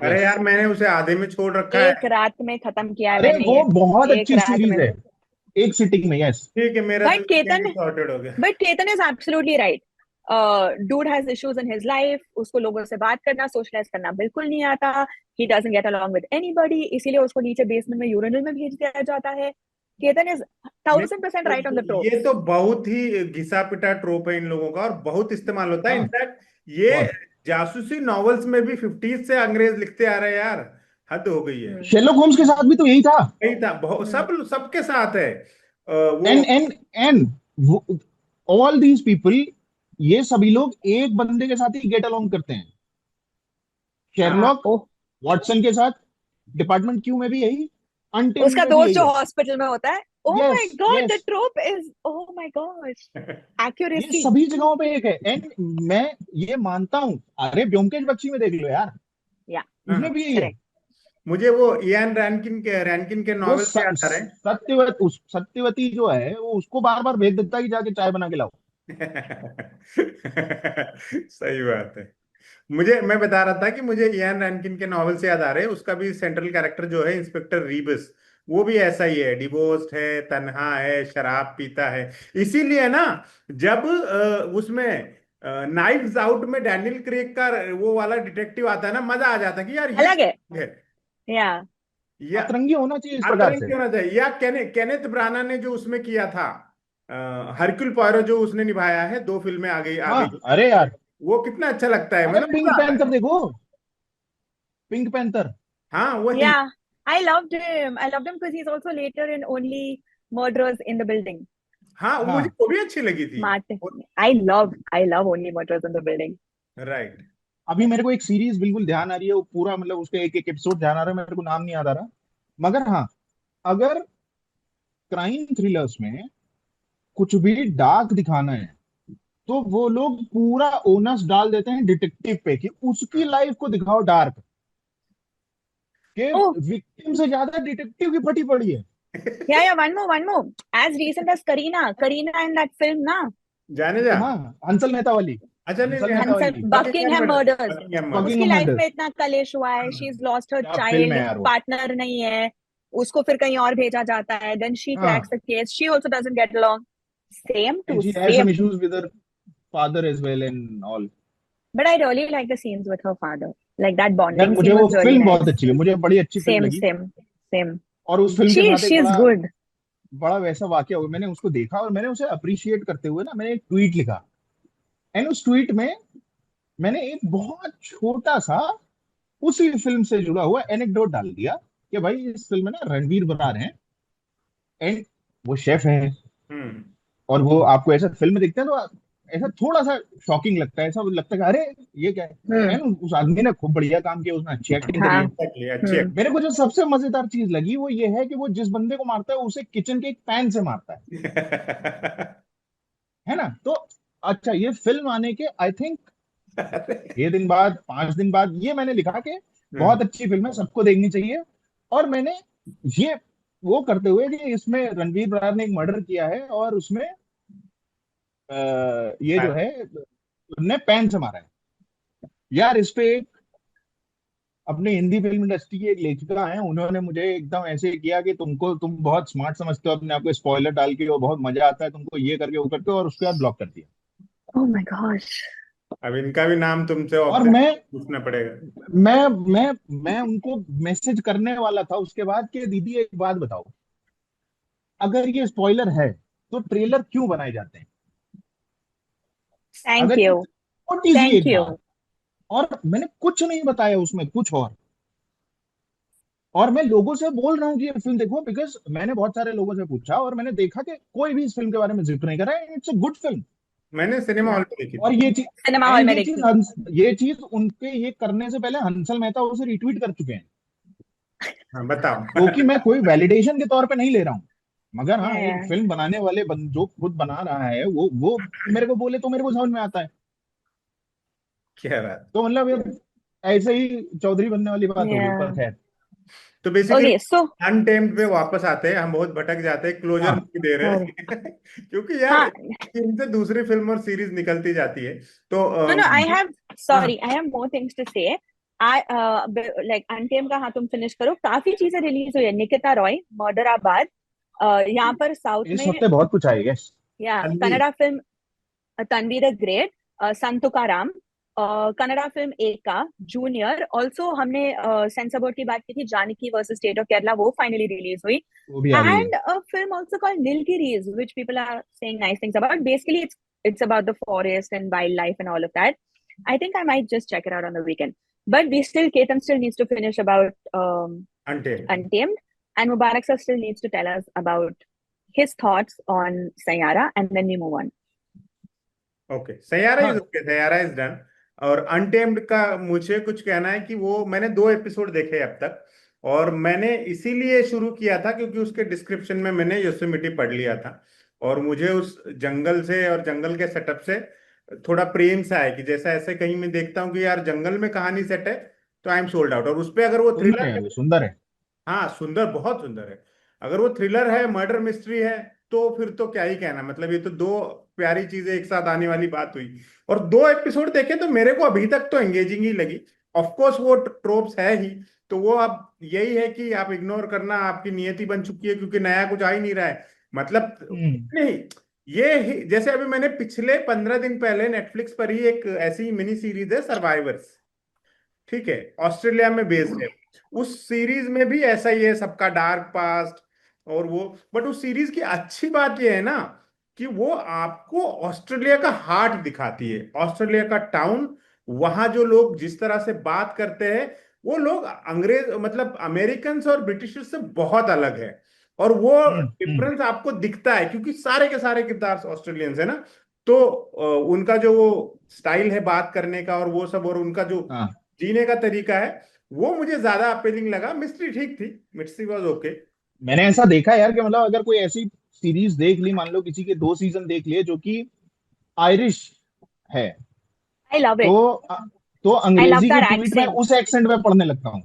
अरे यस। यार मैंने उसे आधे में छोड़ रखा एक है। रात में खत्म किया है अरे मैंने वो ये, बहुत एक अच्छी रात सीरीज में। है, एक सिटिंग में, यस। ठीक है, मेरा तो but weekend Ketan he sorted हो गया। But Ketan is absolutely right. Dude has issues in his life, उसको लोगों से बात करना, सोशलाइज करना बिल्कुल नहीं आता। He doesn't get along with anybody, इसीलिए उसको नीचे बेसमेंट में यूरिनल में भेज दिया जाता है। केतन इज नहीं, 1000% राइट ऑन द ट्रोप। ये तो बहुत ही घिसा पिटा ट्रोप है इन लोगों का, और बहुत इस्तेमाल होता है हाँ इनफैक्ट। ये बहुत। जासूसी नॉवेल्स में भी 50s से अंग्रेज लिखते आ रहे हैं यार। हद हो गई है। शेरलॉक होम्स के साथ भी तो यही था। नहीं था, बहुत सब सबके साथ है। वो and and and all these people, ये सभी लोग एक बंदे के साथ ही गेट अलोंग करते हैं। हाँ शेरलॉक ओह, वॉटसन के साथ, डिपार्टमेंट क्यू में भी यही, अनटेम्ड उसका में भी दोस्त यही जो है। हॉस्पिटल में होता है, oh my yes God, the yes, ट्रोप is, oh my God, ये एक्यूरेसी। सभी जगहों पे एक है। एंड मैं ये मानता हूं, अरे ब्योमकेश बख्शी में देख लो यार, या, हाँ उसमें हाँ। भी यही है। करेक्ट। मुझे वो इयान रैनकिन के वो नॉवेल से याद आ रहे हैं। सत्यवती जो है, वो उसको बार बार भेज देता है कि जाके चाय बना के लाओ। सही बात है। मुझे मैं बता रहा था कि मुझे इयान रैनकिन के नॉवल से याद आ रहे हैं, उसका भी सेंट्रल कैरेक्टर जो है इंस्पेक्टर रीबस, वो भी ऐसा ही है, डिवोर्स्ड है, तन्हा है, शराब पीता है। इसीलिए ना, जब उसमें नाइव्स आउट में डैनियल क्रेग का वो वाला डिटेक्टिव आता है ना, मजा आ जाता है कि यार ये अलग है, है। या। या अतरंगी होना चाहिए इस प्रकार से। अतरंगी होना चाहिए। या केनेथ ब्राना ने जो उसमें किया था, हरक्यूल पॉयरो जो उसने निभाया है, 2 फिल्में आ हाँ गई। अरे यार, वो कितना अच्छा लगता है, अरे मतलब पिंक मजा आता पैंथर है। देखो, पिंक पैंथर। हाँ वही। Yeah, I loved him. I loved him because he's also later in Only Murders in the Building. हाँ मुझे हाँ, वो भी अच्छी लगी थी। Martin. I love Only Murders in the Building. Right. अभी मेरे को एक सीरीज बिल्कुल ध्यान आ रही है, वो पूरा मतलब उसका एक एक एपिसोड ध्यान आ रहा है, मेरे को नाम नहीं याद आ रहा। मगर हाँ, अगर क्राइम थ्रिलर्स में कुछ भी डार्क दिखाना है, तो वो लोग पूरा ओनस डाल देते हैं डिटेक्टिव पे, कि उसकी लाइफ को दिखाओ डार्क, कि Oh, विक्टिम से ज्यादा डिटेक्टिव की फटी पड़ी है। yeah, one more. As recent as Karina in that film, na? जाने जा। हाँ, हंसल मेहता वाली, अच्छा नहीं हंसल नहीं, मेहता Hansel, वाली। Buckingham Buckingham murder, Murders. Buckingham murder. उसकी बकिंगम लाइफ मर्डर, में इतना कलेश हुआ है, शी इज लॉस्ट हर क्या फिल्म है चाइल्ड, यार वो। पार्टनर नहीं है, उसको फिर कहीं और भेजा जाता है, देन शी क्रैक्स हाँ, the case, she also doesn't get along, same and to she had some same. Issues with her father as well and all. But I really like the scenes with her father. Like that यार bonding मुझे scene वो was really film बहुत nice. अच्छी लगी, मुझे बड़ी अच्छी film Same, लगी। same, same. और उस फिल्म के She साथ एक she's बड़ा good. बड़ा वैसा वाकया हुआ, मैंने उसको देखा और मैंने उसे अप्रिशिएट करते हुए ना, मैंने एक ट्वीट लिखा। एंड उस ट्वीट में मैंने एक बहुत छोटा सा उसी फिल्म से जुड़ा हुआ एनेक्डोट डाल दिया, कि भाई इस फिल्म में ना रणवीर बरार हैं, एंड वो शेफ हैं। हम्म। और वो आपको ऐसा फिल्म में दिखते हैं तो ऐसा थोड़ा सा शॉकिंग लगता है, ऐसा लगता है कि अरे ये क्या है। हम्म। एंड उस आदमी ने खूब बढ़िया काम किया, उसने अच्छी एक्टिंग करी हाँ। है। Exactly, अच्छी हम्म। मेरे को जो सबसे मजेदार चीज लगी वो ये है कि वो जिस बंदे को मारता है उसे किचन के एक पैन से मारता है ना। तो अच्छा, ये फिल्म आने के आई थिंक अरे, 6 दिन बाद, 5 दिन बाद, ये मैंने लिखा कि हम्म, बहुत अच्छी फिल्म है, सबको देखनी चाहिए। और मैंने ये वो करते हुए कि इसमें रणवीर बरार ने एक मर्डर किया है और उसमें ये जो है ने पैन से मारा है। यार इस पे एक अपने हिंदी फिल्म इंडस्ट्री की एक लेखिका है, उन्होंने मुझे एकदम ऐसे किया कि तुम बहुत स्मार्ट समझते हो अपने आप को, स्पॉइलर डाल के, वो बहुत मजा आता है तुमको ये करके वो करके, और उसके बाद ब्लॉक कर दिया। Oh my gosh. अब इनका भी नाम तुमसे और ऑप्शन पूछना पड़ेगा। मैं मैं मैं उनको मैसेज करने वाला था उसके बाद कि दीदी एक बात बताओ, अगर ये स्पॉइलर है तो ट्रेलर क्यों बनाए जाते हैं? थैंक अगर ये यू। छोटी सी थैंक एक यू। बात, और मैंने कुछ नहीं बताया उसमें कुछ और मैं लोगों से बोल रहा हूँ कि ये फिल्म देखो, बिकॉज मैंने बहुत सारे लोगों से पूछा और मैंने देखा कि कोई भी इस फिल्म के बारे में जिक्र नहीं कर रहा है। It's a good film. मैंने सिनेमा या हॉल पे देखी और थी। ये चीज, सिनेमा हॉल एंड में देखी। ये चीज उनके ये करने से पहले हंसल मेहता उसे रिट्वीट कर चुके हैं। हाँ बताओ। जो कि मैं कोई वैलिडेशन के तौर पे नहीं ले रहा हूँ, मगर हाँ, या एक फिल्म बनाने वाले जो खुद बना रहा है वो मेरे को बोले तो मेरे को समझ में आता है। क्या बात। तो मतलब ये ऐसे ही चौधरी बनने वाली बात हो गई, पर या खैर। तो बेसिकली ओके सो अनटेम्ड पे वापस आते हैं, हम बहुत भटक जाते हैं, क्लोजर हाँ नहीं दे रहे सॉरी। हैं। क्योंकि यार हाँ। इनसे दूसरी फिल्म और सीरीज निकलती जाती है। तो नो नो आई हैव, हाँ, sorry, I have more things to say. I like अनटेम का, हाँ तुम फिनिश करो। काफी चीजें रिलीज हुई है, निकिता रॉय, मर्डराबाद, यहाँ पर साउथ इस में। हफ्ते बहुत कुछ आएगा। या Tanvi. Kannada film Tanvi the great, Sant Tukaram, Kannada film Ekka, junior. Also हमने सेंसर बोर्ड की बात की थी, Janaki versus state of Kerala, वो फाइनली रिलीज हुई। वो भी आ गई है। And a film also called Nilgiris, which people are saying nice things about. Basically it's about the forest and wildlife and all of that. I think I might just check it out on the weekend. But we still, Ketan still needs to finish about untamed. Untamed, and Mubarak sir still needs to tell us about his thoughts on Sayara, and then we move on. Okay, Saiyaara is हाँ। Okay, Saiyaara is done. और untamed का मुझे कुछ कहना है कि वो मैंने 2 एपिसोड देखे अब तक। और मैंने इसीलिए शुरू किया था क्योंकि उसके डिस्क्रिप्शन में मैंने योसेमिटी पढ़ लिया था। और मुझे उस जंगल से और जंगल के सेटअप से थोड़ा प्रेम सा है कि जैसा ऐसे कहीं मैं देखता हूँ कि यार जंगल में कहानी सेट है, तो आई एम सोल्ड आउट। और उस पे अगर वो सुंदर है, थ्रिलर, वो सुंदर है। हाँ सुंदर, बहुत सुंदर है। अगर वो थ्रिलर है, मर्डर मिस्ट्री है, तो फिर तो क्या ही कहना। मतलब ये तो दो प्यारी चीजें एक साथ आने वाली बात हुई। और 2 एपिसोड देखे तो मेरे को अभी तक तो एंगेजिंग ही लगी। ऑफ कोर्स वो ट्रोप्स है ही, तो वो अब यही है कि आप इग्नोर करना आपकी नियति बन चुकी है, क्योंकि नया कुछ आ ही नहीं रहा है। मतलब हम्म। नहीं, जैसे अभी मैंने पिछले 15 दिन पहले नेटफ्लिक्स पर ही एक ऐसी मिनी सीरीज है सर्वाइवर्स, ठीक है, ऑस्ट्रेलिया में बेस्ड है। उस सीरीज में भी ऐसा ही है, सबका डार्क पास्ट और वो। बट उस सीरीज की अच्छी बात ये है ना कि वो आपको ऑस्ट्रेलिया का हार्ट दिखाती है, ऑस्ट्रेलिया का टाउन। वहां जो लोग जिस तरह से बात करते हैं, वो लोग अंग्रेज मतलब अमेरिकन और ब्रिटिशर्स से बहुत अलग है। और वो हम्म। डिफरेंस आपको दिखता है क्योंकि सारे के सारे किरदार ऑस्ट्रेलियंस है ना। तो उनका जो वो स्टाइल है बात करने का और वो सब, और उनका जो हाँ, जीने का तरीका है, वो मुझे ज्यादा अपीलिंग लगा। मिस्ट्री ठीक थी, मिस्ट्री वॉज ओके। मैंने ऐसा देखा यार कि मतलब अगर कोई ऐसी सीरीज देख ली, मान लो किसी के 2 सीजन देख लिए जो कि आयरिश है, I love it. तो तो I love अंग्रेजी के that ट्वीट में accent. उस एक्सेंट में पढ़ने लगता हूँ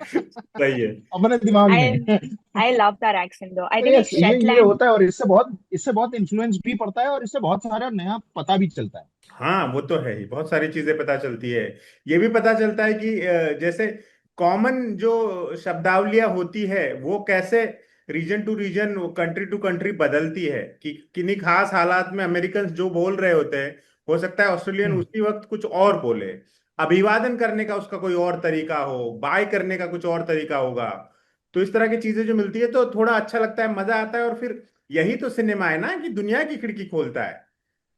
सही है। अपने दिमाग I में। I love that accent though. I तो think ये एक ये Shetland. होता है, और इससे बहुत इन्फ्लुएंस भी पड़ता है, और इससे बहुत सारा नया पता भी चलता है। हाँ वो तो है ही, बहुत सारी चीजें पता चलती है। ये भी पता चलता है कि जैसे कॉमन जो शब्दावलियां होती है वो कैसे reason to reason, country to country बदलती है। कि किन्हीं खास हालात में अमेरिकन जो बोल रहे होते हैं, हो सकता है ऑस्ट्रेलियन हम्म। उसी वक्त कुछ और बोले। अभिवादन करने का उसका कोई और तरीका हो, बाय करने का कुछ और तरीका होगा। तो इस तरह की चीजें जो मिलती है तो थोड़ा अच्छा लगता है, मजा आता है। और फिर यही तो सिनेमा है ना कि दुनिया की खिड़की खोलता है।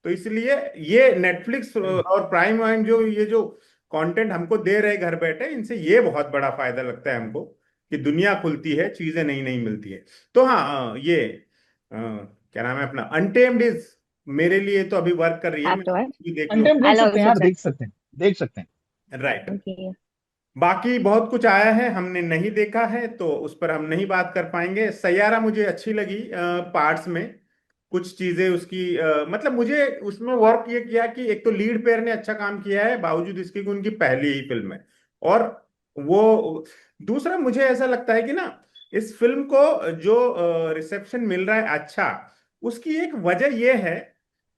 तो इसलिए ये नेटफ्लिक्स सही। और प्राइम वाइम जो ये जो कंटेंट हमको दे रहे घर बैठे, इनसे ये बहुत बड़ा फायदा लगता है हमको कि दुनिया खुलती है, चीजें नई नई मिलती है। तो हाँ, ये क्या नाम है अपना, अनटेम्ड इज मेरे लिए तो अभी वर्क कर रही है, मैं Afterwards, भी देख कंटेम्प लूंगा। देख I'll सकते हैं also यार, check. देख सकते हैं, देख सकते हैं। राइट। Okay. बाकी बहुत कुछ आया है हमने नहीं देखा है, तो उस पर हम नहीं बात कर पाएंगे। सैयारा मुझे अच्छी लगी पार्ट्स में, कुछ चीजें उसकी मतलब मुझे उसमें वर्क ये किया कि एक तो लीड पेयर ने अच्छा काम किया है, बावजूद इसके कि उनकी पहली ही फिल्म है। और वो दूसरा मुझे ऐसा लगता है कि ना, इस फिल्म को जो रिसेप्शन मिल रहा है अच्छा, उसकी एक वजह यह है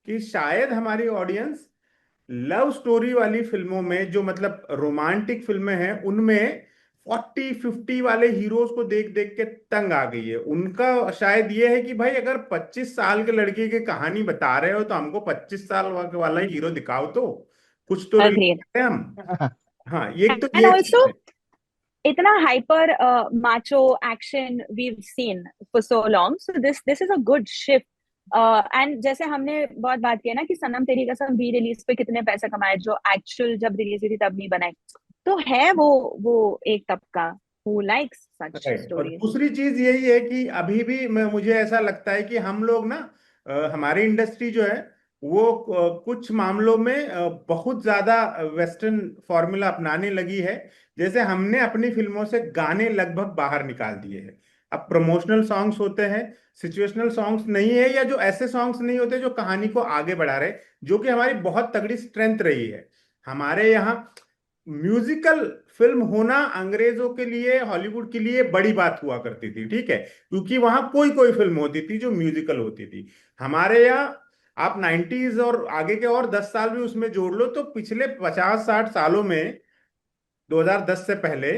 कि शायद हमारी ऑडियंस लव स्टोरी वाली फिल्मों में, जो मतलब रोमांटिक फिल्में हैं, उनमें 40-50 वाले हीरोज को देख देख के तंग आ गई है। उनका शायद ये है कि भाई अगर 25 साल के लड़के की कहानी बता रहे हो तो हमको 25 साल वाला हीरो दिखाओ, तो कुछ तो रिलेट Agreed. करें हम। हाँ, ये तो And ये also, चीज है। इतना hyper macho action we've seen for so long, so this is a good shift. And जैसे हमने बहुत बात की है ना कि सनम तेरी कसम री रिलीज पे कितने पैसे कमाए, जो एक्चुअल जब रिलीज हुई थी तब नहीं बनाई, तो है वो एक तबका who likes such राइट। और stories. दूसरी चीज यही है कि अभी भी मुझे ऐसा लगता है कि हम लोग ना, हमारी इंडस्ट्री जो है वो कुछ मामलों में बहुत ज्यादा वेस्टर्न फॉर्मूला अपनाने लगी है। जैसे हमने अपनी फिल्मों से गाने लगभग बाहर निकाल दिए हैं। अब प्रमोशनल सॉन्ग्स होते हैं, सिचुएशनल सॉन्ग्स नहीं है, या जो ऐसे सॉन्ग्स नहीं होते जो कहानी को आगे बढ़ा रहे, जो कि हमारी बहुत तगड़ी स्ट्रेंथ रही है। हमारे यहाँ म्यूजिकल फिल्म होना अंग्रेजों के लिए, हॉलीवुड के लिए बड़ी बात हुआ करती थी, ठीक है, क्योंकि वहां कोई कोई फिल्म होती थी जो म्यूजिकल होती थी। हमारे यहाँ आप 90s और आगे के और 10 साल भी उसमें जोड़ लो, तो पिछले 50-60 सालों में, 2010 से पहले,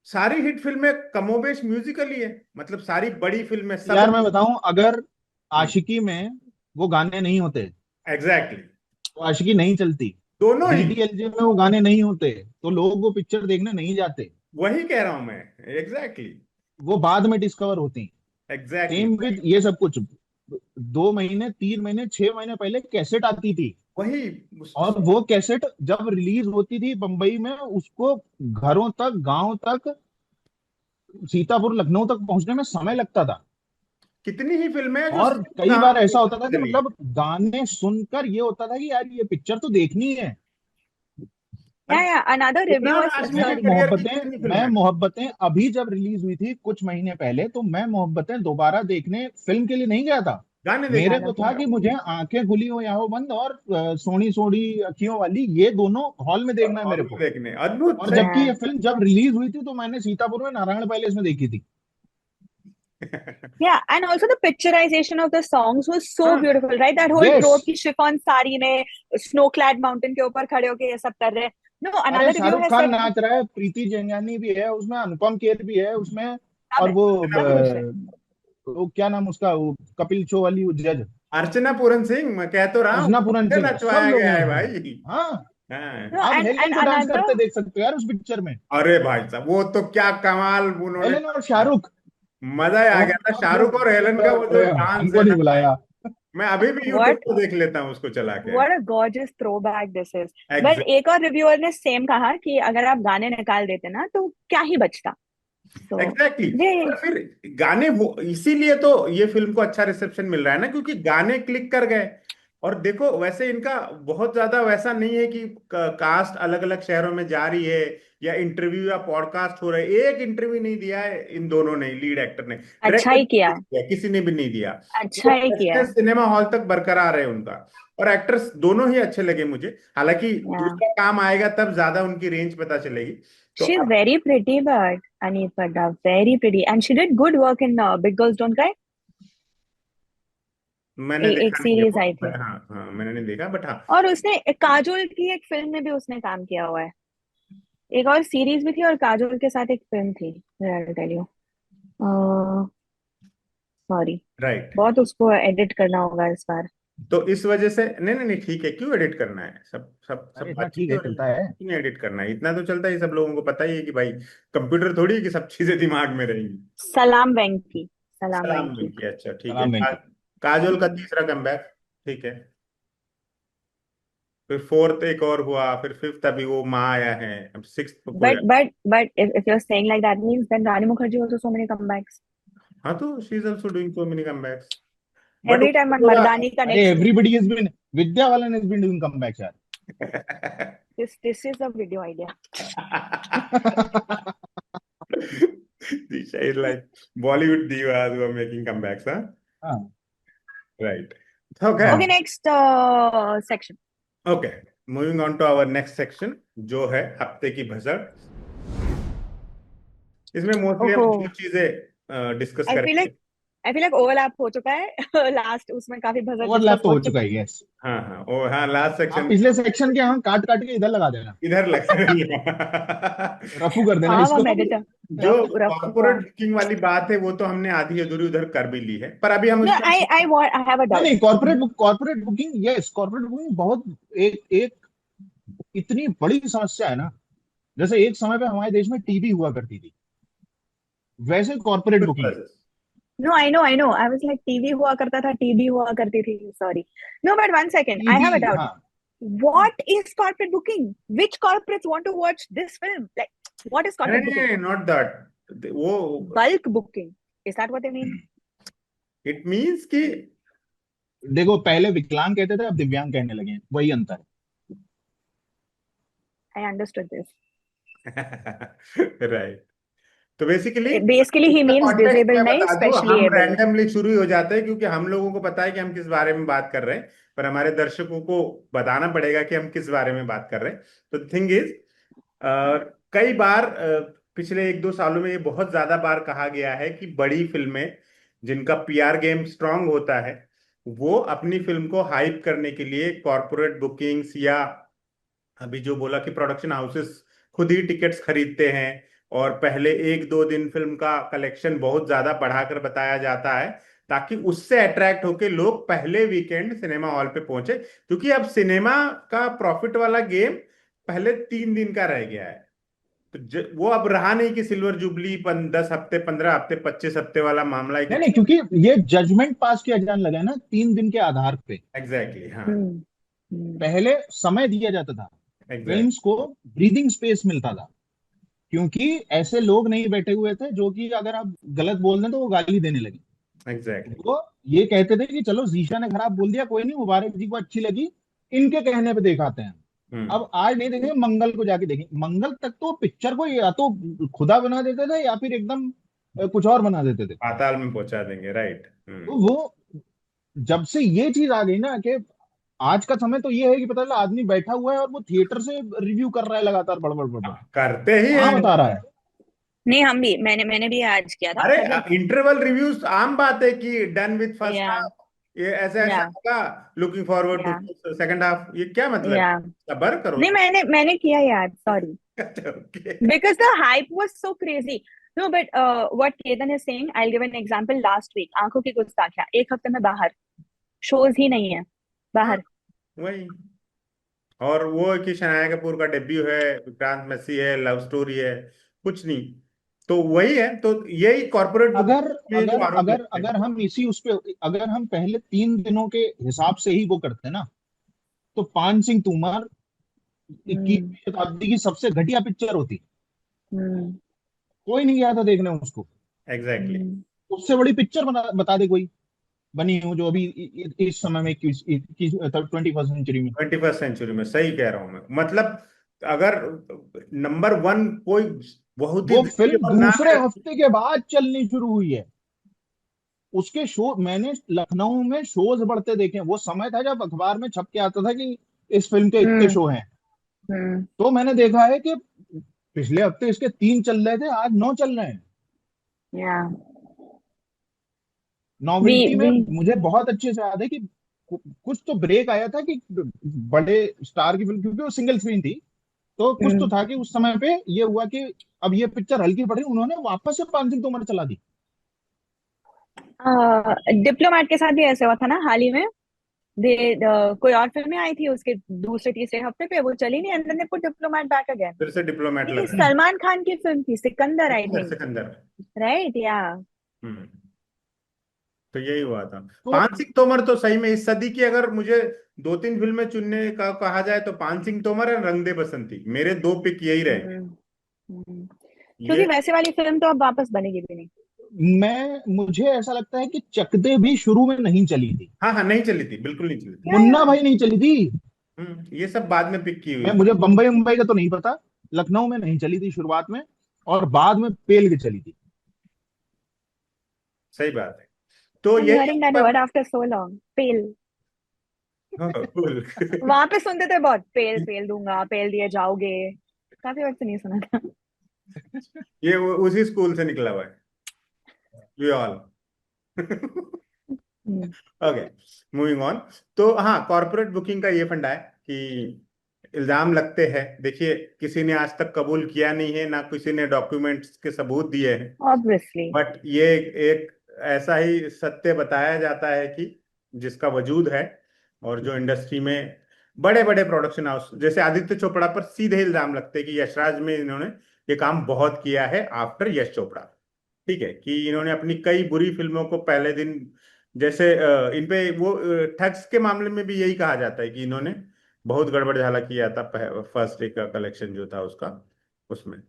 सारी हिट फिल्में कमोबेश म्यूजिकल ही है। मतलब सारी बड़ी फिल्में सब। यार मैं बताऊं, अगर हम्म, आशिकी में वो गाने नहीं होते एग्जैक्टली। तो आशिकी नहीं चलती। दोनों ही। डीडीएलजे में वो गाने नहीं होते तो लोग वो पिक्चर देखने नहीं जाते। वही कह रहा हूं मैं। एग्जैक्टली। वो बाद में डिस्कवर होती। एग्जैक्टली। सेम विद ये सब कुछ। 2 महीने, 3 महीने, 6 महीने पहले कैसेट आती थी। वही। और वो कैसेट जब रिलीज होती थी बंबई में, उसको घरों तक, गांव तक, सीतापुर, लखनऊ तक पहुंचने में समय लगता था। कितनी ही फिल्में हैं जो और सिर्फ कई बार गानों ऐसा होता था पे कि चली है। मतलब गाने सुनकर ये होता था कि यार ये पिक्चर तो देखनी है। Yeah, another reviewer Imran Hashmi मैं के said, करियर की मोहब्बतें कितनी मैं फिल्में हैं। मोहब्बतें अभी जब रिलीज हुई थी कुछ महीने पहले, तो मैं मोहब्बतें दोबारा देखने फिल्म के लिए नहीं गया था। गाने मेरे देखने गानों को के था लिए। कि मुझे आंखें खुली हो या हो बंद और सोनी सोनी अखियों वाली, ये दोनों हॉल में देखना है हॉल मेरे में को। देखने अद्भुत और सही। जबकि Yeah. ये फिल्म जब रिलीज हुई थी तो मैंने सीतापुर में नारायण पैलेस में देखी थी। Yeah, and also the picturization of the songs was so हाँ। beautiful, right? That whole yes. trope की शिफॉन साड़ी में snow-clad mountain के ऊपर खड़े होके ये सब कर रहे हैं. No, अरे another reviewer Shahrukh has Khan said नाच रहा है, प्रीति जिंटानी भी है उसमें, अनुपम खेर भी है उसमें। सब और है, अर्चना सब कुछ है. वो क्या नाम उसका, वो कपिल शो वाली जज, अर्चना पूरन सिंह, मैं कह तो रहा हूँ, अर्चना पूरन इसे सिंह, सब नचवाया लोग गया हैं है उसमें। भाई। हाँ। No, हाँ। आप and हेलेन से डांस another करते देख सकते हो यार उस पिक्चर में। अरे भाई साहब, वो तो क्या कमाल उन्होंने हेलेन और किया। शाहरुख। मजा ही आ ओ गया था बाप रे, शाहरुख और हेलन का वो जो डांस हमको है नहीं ना भाई। बुलाया। मैं अभी भी यूट्यूब what पे देख लेता हूँ उसको चला के। what a gorgeous throwback this is. But exact. एक और रिव्यूअर ने सेम कहा कि अगर आप गाने निकाल देते ना तो क्या ही बचता. So exactly. ये और फिर गाने वो, इसीलिए तो ये फिल्म को अच्छा रिसेप्शन मिल रहा है ना, क्योंकि गाने क्लिक कर गए। और देखो, वैसे इनका बहुत ज्यादा वैसा नहीं है कि कास्ट अलग अलग शहरों में जा रही है, या इंटरव्यू या पॉडकास्ट हो रहे हैं। एक इंटरव्यू नहीं दिया है इन दोनों ने, लीड एक्टर ने, अच्छा डायरेक्टर ही किया ने है, दिया, किसी ने भी नहीं दिया। अच्छा वो ही किया है. सिनेमा हॉल तक बरकरार है उनका। और एक्टर्स दोनों ही अच्छे लगे मुझे। हालांकि Yeah. दूसरा काम आएगा तब ज्यादा उनकी रेंज पता चलेगी। तो She's very pretty, but Aneet Padda, very pretty, and she did good work in Big Girls Don't Cry. मैंने एक देखा नहीं है सीरीज वो, आई थी. हाँ हाँ, मैंने नहीं देखा, बट हाँ। और उसने काजोल की एक फिल्म में भी उसने काम किया हुआ है. एक और सीरीज भी थी और काजोल के साथ एक फिल्म थी. I tell you. Sorry, right. बहुत उसको एडिट करना होगा इस बार. तो इस वजह से नहीं नहीं नहीं, ठीक है, क्यों एडिट करना है, सब सब अरे सब इतना अच्छी ठीक है, हो रही है, चलता है। क्यों एडिट करना है, इतना तो चलता ही, सब लोगों को पता ही है कि भाई कंप्यूटर थोड़ी है कि सब चीजें दिमाग में रहेंगी। सलाम वेंकी, सलाम सलाम वेंकी. मिलती है, अच्छा ठीक है। सलाम वेंकी। काजोल का तीसरा कमबैक, ठीक है। फिर फोर्थ एक और हुआ, फिर फिफ्थ अभी वो माँ आया है, अब सिक्स पे कोई But if you're saying like that means then Rani Mukherjee also so many comebacks. हाँ, तो she is also doing so many comebacks. But every time थोड़ा मर्दानी का अरे next. Everybody is been, Vidya Balan is been doing comeback यार। This is a video idea. Disha is like Bollywood divas who are making comebacks, huh? हाँ Right. Okay. Okay हाँ। Next section. Okay. Moving on to our next section, जो है हफ्ते की भसड़। इसमें mostly ओहो, हम दो चीजें डिस्कस आई फील करेंगे। लाइक ओवरलैप हो चुका है। लास्ट उसमें काफी भसड़ ओवरलैप डिस्कस तो हो हो चुका चुकी है, यस। हाँ हाँ, ओ हाँ, लास्ट आप सेक्शन पिछले सेक्शन के यहाँ काट काट के इधर लगा देना, इधर लग रफू कर देना हाँ वो इसको। मेडिटर जो रफ रफ कॉर्पोरेट बुकिंग वाली बात है वो तो हमने आधी अधूरी उधर कर भी ली है, पर अभी हम नो उसको I want I have a नहीं डाउट। नहीं, corporate booking, yes, corporate booking बहुत एक एक इतनी बड़ी समस्या है ना। जैसे एक समय पे हमारे देश में टीबी हुआ करती थी, वैसे कॉर्पोरेट बुकिंग है। No I know I was like TV हुआ करता था, टीवी हुआ करती थी, sorry. No but one second, I TB, have a doubt. हाँ। What is corporate booking? Which corporates want to watch this film? Like, what is corporate booking? नहीं, not that, वो Bulk booking. Is that what they mean? It means कि देखो, पहले विकलांग कहते थे, अब दिव्यांग कहने लगे हैं, वही अंतर है। I understood this. राइट। तो बेसिकली Basically, he इसका means कॉन्टेक्स्ट disabled, मैं नहीं बता दूं, specially हम able. रैंडमली शुरू ही हो जाते हैं क्योंकि हम लोगों को पता है कि हम किस बारे में बात कर रहे हैं, पर हमारे दर्शकों को बताना पड़ेगा कि हम किस बारे में बात कर रहे हैं। तो थिंग इज, कई बार पिछले एक दो सालों में ये बहुत ज्यादा बार कहा गया है कि बड़ी फिल्में जिनका पीआर गेम स्ट्रांग होता है वो अपनी फिल्म को हाइप करने के लिए कॉर्पोरेट बुकिंग्स या अभी जो बोला कि प्रोडक्शन हाउसेस खुद ही टिकट्स खरीदते हैं और पहले एक दो दिन फिल्म का कलेक्शन बहुत ज्यादा बढ़ाकर बताया जाता है ताकि उससे अट्रैक्ट होके लोग पहले वीकेंड सिनेमा हॉल पे पहुंचे, क्योंकि अब सिनेमा का प्रॉफिट वाला गेम पहले 3 दिन का रह गया है। तो वो अब रहा नहीं कि सिल्वर जुबली 10 हफ्ते, 15 हफ्ते, 25 हफ्ते वाला मामला है कि नहीं नहीं, क्योंकि ये जजमेंट पास किया जाने लगा है ना 3 दिन के आधार पे। एग्जैक्टली, हाँ, Hmm. Hmm. पहले समय दिया जाता था, एग्जैक्ट फिल्म्स को ब्रीदिंग स्पेस मिलता था, क्योंकि ऐसे लोग नहीं बैठे हुए थे जो कि अगर आप गलत बोल दें तो वो गाली देने लगे। एग्जैक्टली। वो ये कहते थे कि चलो जीशा ने खराब बोल दिया, कोई नहीं, मुबारक जी को अच्छी लगी, इनके कहने पे दिखाते हैं। हम्म। अब आज नहीं देखेंगे, मंगल को जाके देखेंगे। मंगल तक तो पिक्चर को या तो खुदा बना देते थे या फिर एकदम कुछ और बना देते थे। पाताल में पहुंचा देंगे, राइट। तो वो जब से ये चीज आ गई ना कि आज का समय तो ये है कि पता चला आदमी बैठा हुआ है और वो थिएटर से रिव्यू कर रहा है लगातार, बड़बड़ बड़बड़ करते ही कहाँ हैं। बता रहा है। नहीं हम भी, मैंने भी आज किया था अरे मतलब। इंटरवल रिव्यूज आम बात है कि डन विद फर्स्ट या हाफ, ये ऐसा ऐसा या होगा, लुकिंग फॉरवर्ड या टू सेकंड हाफ, ये क्या मतलब या है? सबर करो नहीं, मैंने किया यार, sorry. Okay. Because the hype was so crazy. No, but what Ketan is saying, I'll give an example. Last week, आंखों की गुस्ताखियां, एक हफ्ते में बाहर, शोज ही नहीं है हाँ, बाहर। वही। और वो कि शनाया कपूर का डेब्यू है, विक्रांत मैसी है, लव स्टोरी है, कुछ नहीं। तो वही है, तो यही कॉर्पोरेट बुक अगर में जो अगर आरोप अगर लगते हैं। अगर हम इसी उस पे, अगर हम पहले 3 दिनों के हिसाब से ही वो करते ना, तो पान सिंह तोमर हम्म 21वीं शताब्दी की सबसे घटिया पिक्चर होती। हम्म कोई नहीं गया था देखने उसको। एग्जैक्टली। हम्म उससे बड़ी पिक्चर बता दे कोई बनी हो जो अभी इस समय में 21st सेंचुरी में। 21st सेंचुरी में, सही कह रहा हूं मैं, मतलब अगर नंबर वन कोई बहुत ही वो दिल्ली फिल्म और नाम दूसरे है। हफ्ते के बाद चलनी शुरू हुई है। उसके शो मैंने लखनऊ में शोज बढ़ते देखे हैं। वो समय था जब अखबार में छप के आता था कि इस फिल्म के इतने हम्म शो हैं। हम्म तो मैंने देखा है कि पिछले हफ्ते इसके 3 चल रहे थे, आज 9 चल रहे हैं। या वी नॉवेल्टी में वी मुझे बहुत अच्छे से याद है कि कुछ तो ब्रेक आया था कि बड़े स्टार की फिल्म, क्योंकि वो सिंगल स्क्रीन थी, तो कुछ तो हम्म था कि उस समय पे ये हुआ कि अब ये पिक्चर हल्की पड़ रही, उन्होंने वापस से पान सिंह तोमर चला दी। डिप्लोमेट के साथ भी ऐसे हुआ था ना हाल ही में। दे कोई और फिल्में आई थी उसके दूसरे तीसरे हफ्ते पे, वो चली नहीं, and then they put diplomat back again. फिर से डिप्लोमेट ये लग गई। सलमान खान की फिल्म थी, सिकंदर आई सिकंदर, थिंक, सिकंदर। राइट या। हम्म। तो यही हुआ था। तो पान सिंह तोमर तो सही में इस सदी की अगर मुझे दो तीन फिल्में चुनने का कहा जाए तो पान सिंह तोमर और रंग दे बसंती, मेरे दो पिक यही रहे। हम्म, हम्म। ये क्योंकि वैसे वाली फिल्म तो अब वापस बनेगी भी नहीं। मुझे ऐसा लगता है कि चक दे भी शुरू में नहीं चली थी। हाँ हाँ, नहीं चली थी, बिल्कुल नहीं चली थी। मुन्ना भाई नहीं चली थी। ये सब बाद में पिक की हुई मुझे थी। बम्बई मुंबई का तो नहीं पता। लखनऊ में नहीं चली थी शुरुआत में, और बाद में पेल के चली थी। सही बात है। तो I'm यही hearing that पर word after so long. Pale. हाँ, cool। वहां पे सुनते थे बहुत, पेल पेल दूंगा, पेल दिए जाओगे। काफी वक्त से नहीं सुना था। ये उसी स्कूल से निकला हुआ है, we all. Hmm. Okay, moving on. तो हाँ, कॉर्पोरेट बुकिंग का ये फंडा है कि इल्जाम लगते हैं। देखिए, किसी ने आज तक कबूल किया नहीं है, ना किसी ने डॉक्यूमेंट्स के सबूत दिए हैं, Obviously. बट ये एक ऐसा ही सत्य बताया जाता है कि जिसका वजूद है। और जो इंडस्ट्री में बड़े बड़े प्रोडक्शन हाउस, जैसे आदित्य चोपड़ा पर सीधे इल्जाम लगते हैं कि यशराज में इन्होंने ये काम बहुत किया है आफ्टर यश चोपड़ा। ठीक है, कि इन्होंने अपनी कई बुरी फिल्मों को पहले दिन, जैसे इन पे वो ठग्स के मामले में भी यही कहा जाता है कि इन्होंने बहुत गड़बड़ झाला किया था फर्स्ट डे का कलेक्शन जो था उसका, उसमें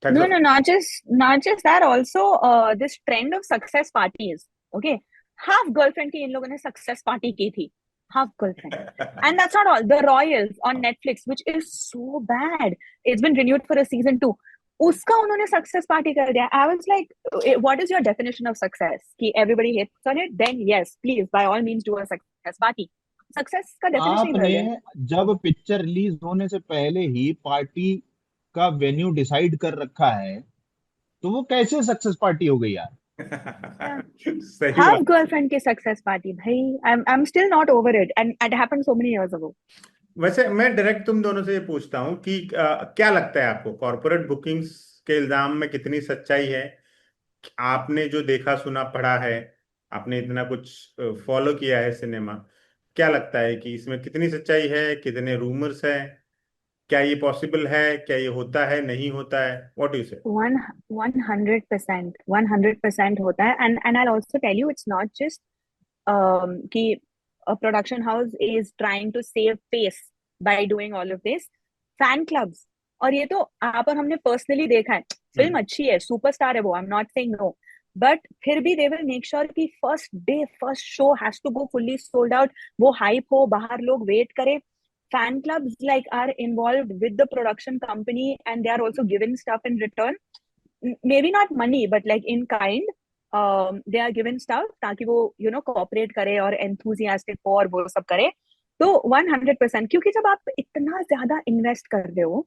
thugs No, of. no, not just that. Also, this trend of success parties. Okay, half girlfriend की इन लोगों ने success party की थी. Half girlfriend. And that's not all. The Royals on Netflix, which is so bad. It's been renewed for a season 2. उसका उन्होंने success party कर दिया. I was like, what is your definition of success? कि everybody hates on it, then yes, please, by all means do a success party. Success का definition ही आपने बदल गया. जब पिक्चर रिलीज होने से पहले ही पार्टी का वेन्यू डिसाइड कर रखा है, तो वो कैसे सक्सेस पार्टी हो गई यार? Yeah. सही Half बात। girlfriend की success party, भाई. I'm still not over it, and it happened so many years ago. वैसे मैं डायरेक्ट तुम दोनों से ये पूछता हूँ कि क्या लगता है आपको, कॉर्पोरेट बुकिंग्स के इल्जाम में कितनी सच्चाई है? आपने जो देखा सुना पढ़ा है, आपने इतना कुछ फॉलो किया है सिनेमा, क्या लगता है कि इसमें कितनी सच्चाई है, कितने रूमर्स हैं? क्या ये पॉसिबल है, क्या ये होता है, नहीं होता है? व्हाट यू से? One 100% होता है, and I'll also tell you, it's not just कि a production house is trying to save face by doing all of this. Fan clubs, और ये तो आप और हमने पर्सनली देखा है. फिल्म अच्छी है, सुपरस्टार है वो, I am not saying no, but फिर भी दे विल मेक श्योर कि first day first show has to go fully sold out. वो हाइप हो, बाहर लोग वेट करें. Fan clubs like are involved with the production company, and they are also given stuff in return. Maybe not money, but like in kind. They are given stuff ताकि वो cooperate करे और enthusiastic हो और वो सब करे. तो 100%, क्योंकि जब आप इतना ज्यादा इन्वेस्ट कर रहे हो,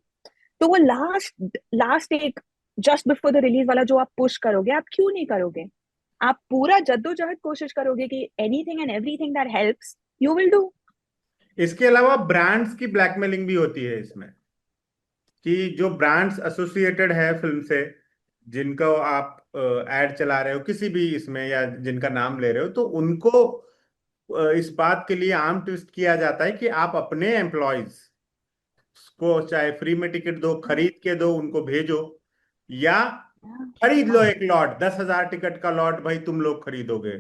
तो वो लास्ट लास्ट एक जस्ट बिफोर द रिलीज वाला जो आप पुश करोगे, आप क्यों नहीं करोगे? आप पूरा जद्दोजहद कोशिश करोगे कि anything and everything that helps you will do. इसके अलावा ब्रांड्स की ब्लैकमेलिंग भी होती है इसमें, कि जो ब्रांड्स एसोसिएटेड है फिल्म से, जिनको आप एड चला रहे हो किसी भी इसमें, या जिनका नाम ले रहे हो, तो उनको इस बात के लिए आर्म ट्विस्ट किया जाता है कि आप अपने एम्प्लॉयज को चाहे फ्री में टिकट दो, खरीद के दो, उनको भेजो, या खरीद लो एक लॉट, 10,000 टिकट का लॉट भाई तुम लोग खरीदोगे,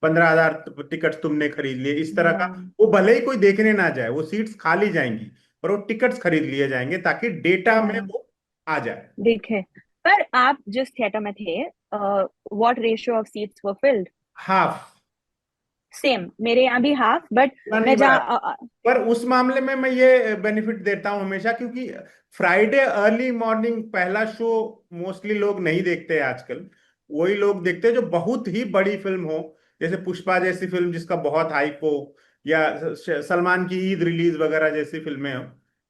15,000 टिकट तुमने खरीद लिए, इस तरह का। वो भले ही कोई देखने ना जाए, वो सीट्स खाली जाएंगी, पर वो टिकट्स खरीद लिए जाएंगे ताकि डेटा में वो आ जाए। देखे, पर आप जिस थिएटर में थे, what ratio of seats were field? Half. Same, मेरे यहाँ भी हाफ, बट इतना नहीं मैं बड़ा, जहाँ पर उस मामले में मैं ये बेनिफिट देता हूं हमेशा, क्योंकि फ्राइडे अर्ली मॉर्निंग पहला शो मोस्टली लोग नहीं देखते आजकल। वही लोग देखते हैं जो बहुत ही बड़ी फिल्म हो, जैसे पुष्पा जैसी फिल्म जिसका बहुत हाइप हो, या सलमान की ईद रिलीज वगैरह जैसी फिल्में हो,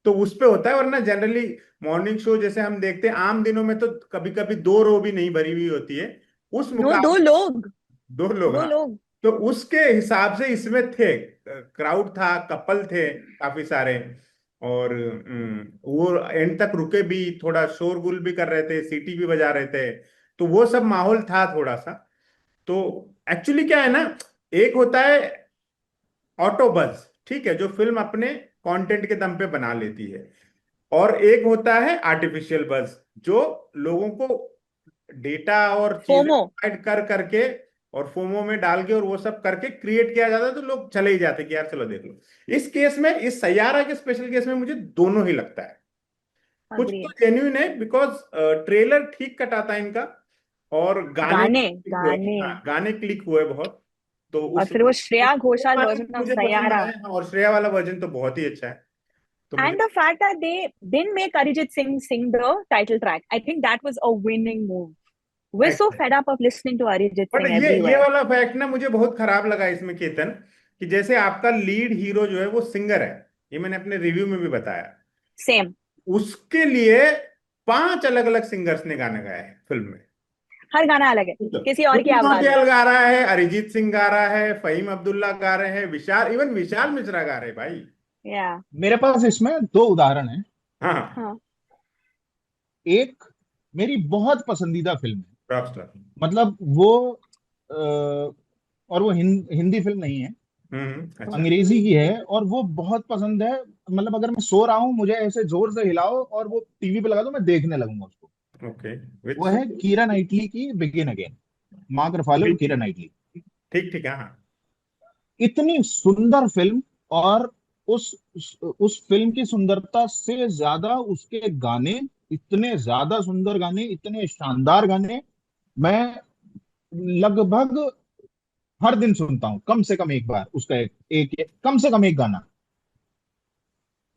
तो उस पे होता है। वरना जनरली मॉर्निंग शो जैसे हम देखते हैं आम दिनों में, तो कभी कभी दो रो भी नहीं भरी हुई होती है उस नो, दो मुकाबले। लोग, दो लोग, दो हाँ। लोग. तो उसके हिसाब से इसमें थे, क्राउड था, कपल थे काफी सारे, और वो एंड तक रुके भी, थोड़ा शोरगुल भी कर रहे थे, सीटी भी बजा रहे थे, तो वो सब माहौल था थोड़ा सा। तो एक्चुअली क्या है ना, एक होता है ऑटो बज, ठीक है, जो फिल्म अपने कंटेंट के दम पे बना लेती है, और एक होता है आर्टिफिशियल बज, जो लोगों को डेटा और चीजें फोमो. प्रोवाइड कर करके और फोमो में डाल के और वो सब करके क्रिएट किया जाता है, तो लोग चले ही जाते कि यार चलो देख लो। इस केस में, इस सैयारा के स्पेशल केस में मुझे दोनों ही लगता है। कुछ तो अग्रीड. जेन्युइन है, बिकॉज ट्रेलर ठीक कटा था इनका, और गाने गाने क्लिक हुए। गाने। हाँ, गाने क्लिक हुए बहुत। तो और उस फिर वो श्रेया वो घोषाल वाला वर्जन ऑफ मुझे पसंद सैयारा। आया। हाँ, और श्रेया वाला वर्जन तो बहुत ही अच्छा है। तो मुझे And the fact that they didn't make Arijit sing the title track, I think that was a winning move. We're so fed up of listening to Arijit but Singh ये everywhere. वाला fact ना मुझे बहुत खराब लगा इसमें केतन, कि जैसे आपका लीड हीरो जो है वो सिंगर है, ये मैंने अपने रिव्यू में भी बताया। Same. उसके लिए 5 अलग अलग सिंगर्स ने गाने गाए हैं फिल्म में। हर गाना अलग है, किसी और की कुलदीप आवाज में। नौटियाल गा रहा है, अरिजीत सिंह गा रहा है, फहीम अब्दुल्ला गा रहे हैं, विशाल, इवन विशाल मिश्रा गा रहे हैं भाई। Yeah. मेरे पास इसमें दो उदाहरण हैं। हाँ। हाँ। एक मेरी बहुत पसंदीदा फिल्म है, रॉकस्टार। मतलब वो और वो हिंदी फिल्म नहीं है, अच्छा। अंग्रेजी की है, और वो बहुत पसंद है। मतलब अगर मैं सो रहा हूँ, मुझे ऐसे जोर से हिलाओ और वो टीवी पे लगा दो, मैं देखने लगूंगा उसको। ओके। वो विच। है कीरा नाइटली की बिगिन अगेन। मार्क रफालो और ठीक कीरा ठीक। नाइटली। ठीक ठीक, हाँ हाँ। इतनी सुंदर फिल्म, और उस उस फिल्म की सुंदरता से ज्यादा उसके गाने, इतने ज्यादा सुंदर गाने, इतने शानदार गाने। मैं लगभग हर दिन सुनता हूँ कम से कम एक बार उसका कम से कम एक गाना।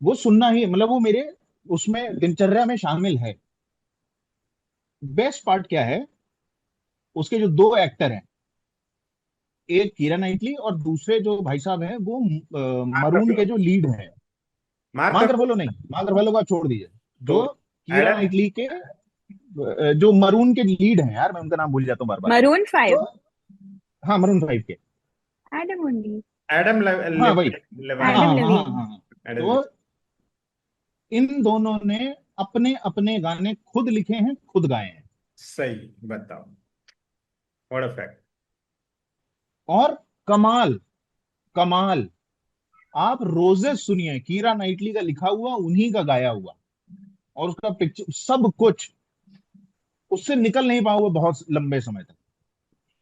वो सुनना ही, मतलब वो मेरे उसमें दिनचर्या में शामिल है। बेस्ट पार्ट क्या है, उसके जो दो एक्टर हैं, एक कीरा नाइटली और दूसरे जो भाई साहब हैं वो मार्क मरून रफेलो। के जो लीड हैं। Mark Mark Ruffalo. रफेलो नहीं, मार्क रफेलो का छोड़ दीजिए। तो जो कीरा एडम। नाइटली के जो मरून के लीड हैं, यार मैं उनका नाम भूल जाता हूँ बार बार। Maroon तो 5. हाँ, मरून फाइव के। Adam only. एडम हाँ भाई। हाँ Adam लेवाइन। हाँ हाँ हाँ Levine. हाँ। एडम। तो इन दोनों ने अपने अपने गाने खुद लिखे हैं, खुद गाए हैं। सही बताओ। What a fact. और कमाल, कमाल। आप रोजेस सुनिए, कीरा नाइटली का लिखा हुआ, उन्हीं का गाया हुआ, और उसका पिक्चर सब कुछ उससे निकल नहीं पाया हुआ बहुत लंबे समय तक।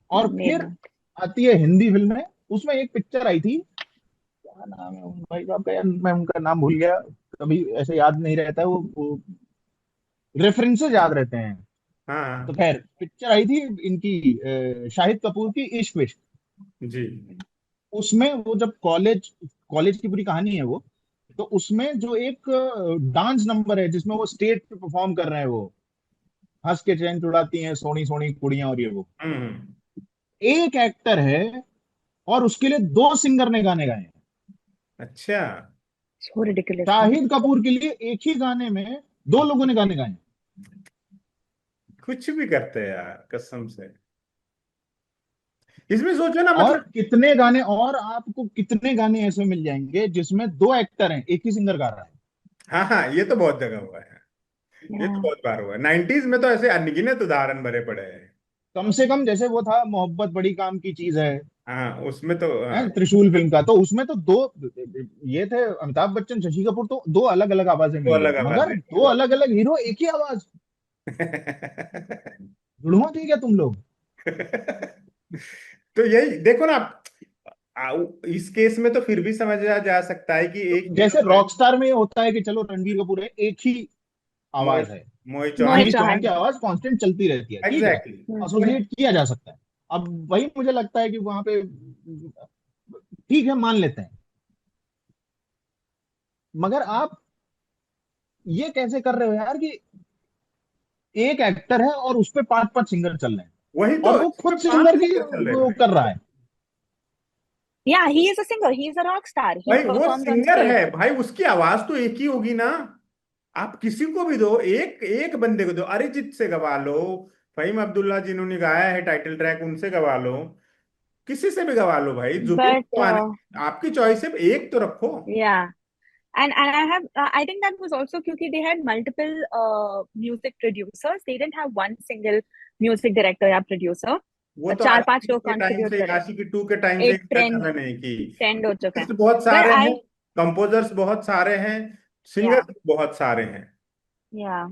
और फिर Name. आती है हिंदी फिल्म में, उसमें एक पिक्चर आई थी, क्या नाम है उन भाई साहब का यार, मैं उनका नाम भूल गया। कभी ऐसे याद नहीं रहता है, वो रेफरेंसेस याद रहते हैं। तो हाँ खैर, पिक्चर आई थी इनकी, शाहिद कपूर की इश्क विश्क। जी। उसमें वो जब कॉलेज कॉलेज की पूरी कहानी है वो। तो उसमें जो एक डांस नंबर है जिसमें वो स्टेज पे परफॉर्म कर रहे हैं, वो हंस के चैन चुड़ाती हैं सोनी सोनी कुड़ियां, और ये वो हम्म। एक एक्टर है, और उसके लिए दो सिंगर ने गाने गाए हैं। अच्छा। So ridiculous. शाहिद कपूर के लिए एक ही गाने में दो लोगों ने गाने गाए हैं। कुछ भी करते हैं यार कसम से। इसमें सोचो ना, और मतलब। कितने गाने, और आपको कितने गाने ऐसे मिल जाएंगे जिसमें दो एक्टर हैं, एक ही सिंगर गा रहा है। हाँ हाँ, ये तो बहुत जगह हुआ है। ये तो Yeah. बहुत बार हुआ है, 90s में तो ऐसे अनगिनत उदाहरण भरे पड़े हैं। कम से कम जैसे वो था मोहब्बत बड़ी काम की चीज हाँ, उसमें तो है त्रिशूल फिल्म का, तो उसमें तो दो ये थे, अमिताभ बच्चन, शशि कपूर, तो दो अलग अलग आवाजें तो मिल अलग गई, आवाज मगर दो अलग अलग हीरो एक ही आवाज। है। जुड़वा थी क्या तुम लोग? तो यही देखो ना आप, इस केस में तो फिर भी समझा जा सकता है कि तो एक हीरो जैसे है। रॉकस्टार में ये होता है कि चलो रणबीर कपूर है, एक ही आवाज मोहित है, मोहित चौहान। Mohit Mohit Chauhan Chauhan. की आवाज कांस्टेंट चलती रहती है, ठीक है, एग्जैक्टली। Hmm. एसोसिएट किया जा सकता है। अब वही मुझे लगता है कि वहां पे ठीक है, मान लेते हैं। मगर आप ये कैसे कर रहे हो यार कि एक एक्टर है और उस पे पांच पांच सिंगर चल रहे हैं, वही और तो, वो इसमें खुद 5 सिंगर की सिंगर चल रहे हैं वो भाई। कर रहा है। Yeah, he is a singer. He is a rock star. He भाई वो performs on सिंगर stage. है भाई, उसकी आवाज तो एक ही होगी ना। आप किसी को भी दो, एक एक बंदे को दो, अरिजीत से गवा लो, फहीम अब्दुल्ला जिन्होंने गाया है टाइटल ट्रैक उनसे गवा लो, किसी से भी गवा लो भाई, जुबिन But को आने। आपकी चॉइस है, एक तो रखो। yeah. And I have I think that was also because they had multiple music producers. They didn't have one single music director या producer. वो तो चार पांच आशिकी लोग के टाइम कंट्रीब्यूट से, करे. आशिकी 2 के टाइम से एक इतना ट्रेंड चलन है कि ट्रेंड हो चुका है. artist बहुत But सारे हैं, I कंपोजर्स बहुत सारे हैं, yeah, सिंगर बहुत सारे हैं। yeah.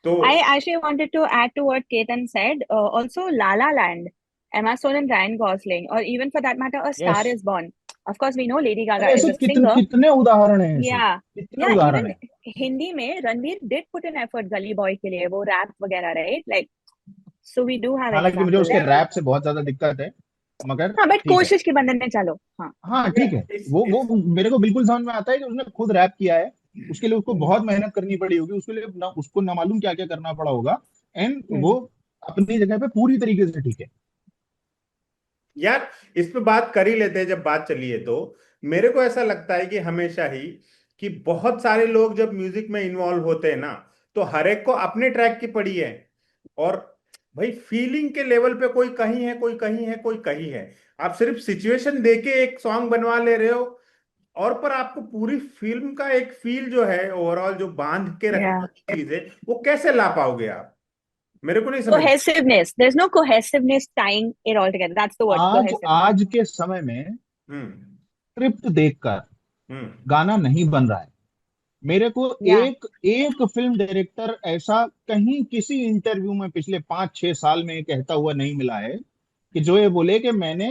तो I actually wanted to add to what Ketan said. Also, La La Land, Emma Stone and Ryan Gosling, or even for that matter, A yes. Star Is Born. Of course, we know Lady अरे Gaga is ऐसे a कितने singer. कितने उदाहरण हैं, ऐसे Yeah, कितने yeah. उदाहरण Even हैं। Hindi में Ranveer did put an effort गली बॉय के लिए, वो रैप वगैरह, right? Like So we do have हालांकि मुझे examples उसके of रैप that. से बहुत ज्यादा दिक्कत है, मगर हाँ बट ठीक है। कोशिश की बंधन में चलो. हाँ. हाँ ठीक है, वो मेरे को बिल्कुल समझ में आता है कि उसने खुद रैप किया है, उसके लिए उसको बहुत मेहनत करनी पड़ी होगी, उसके लिए ना, उसको ना मालूम क्या क्या करना पड़ा होगा, एंड वो हम्म. अपनी जगह पे पूरी तरीके से ठीक है। यार इस पे बात कर ही लेते हैं, जब बात चली है तो मेरे को ऐसा लगता है कि हमेशा ही कि बहुत सारे लोग जब म्यूजिक में इन्वॉल्व होते हैं ना, तो हर एक को अपने ट्रैक की पड़ी है। और भाई फीलिंग के लेवल पे कोई कहीं है, कोई कहीं है, कोई कहीं है। आप सिर्फ सिचुएशन देके एक सॉन्ग बनवा ले रहे हो, और पर आपको पूरी फिल्म का एक फील जो है ओवरऑल जो बांध के रखने Yeah. वाली चीज है, वो कैसे ला पाओगे आप? मेरे को नहीं समझ। Cohesiveness. There's no cohesiveness tying it all together. That's the word, आज cohesiveness. आज के समय में हम्म। स्क्रिप्ट देखकर हम्म। गाना नहीं बन रहा है। मेरे को Yeah. एक एक फिल्म डायरेक्टर ऐसा कहीं किसी इंटरव्यू में पिछले 5-6 साल में कहता हुआ नहीं मिला है कि जो ये बोले कि मैंने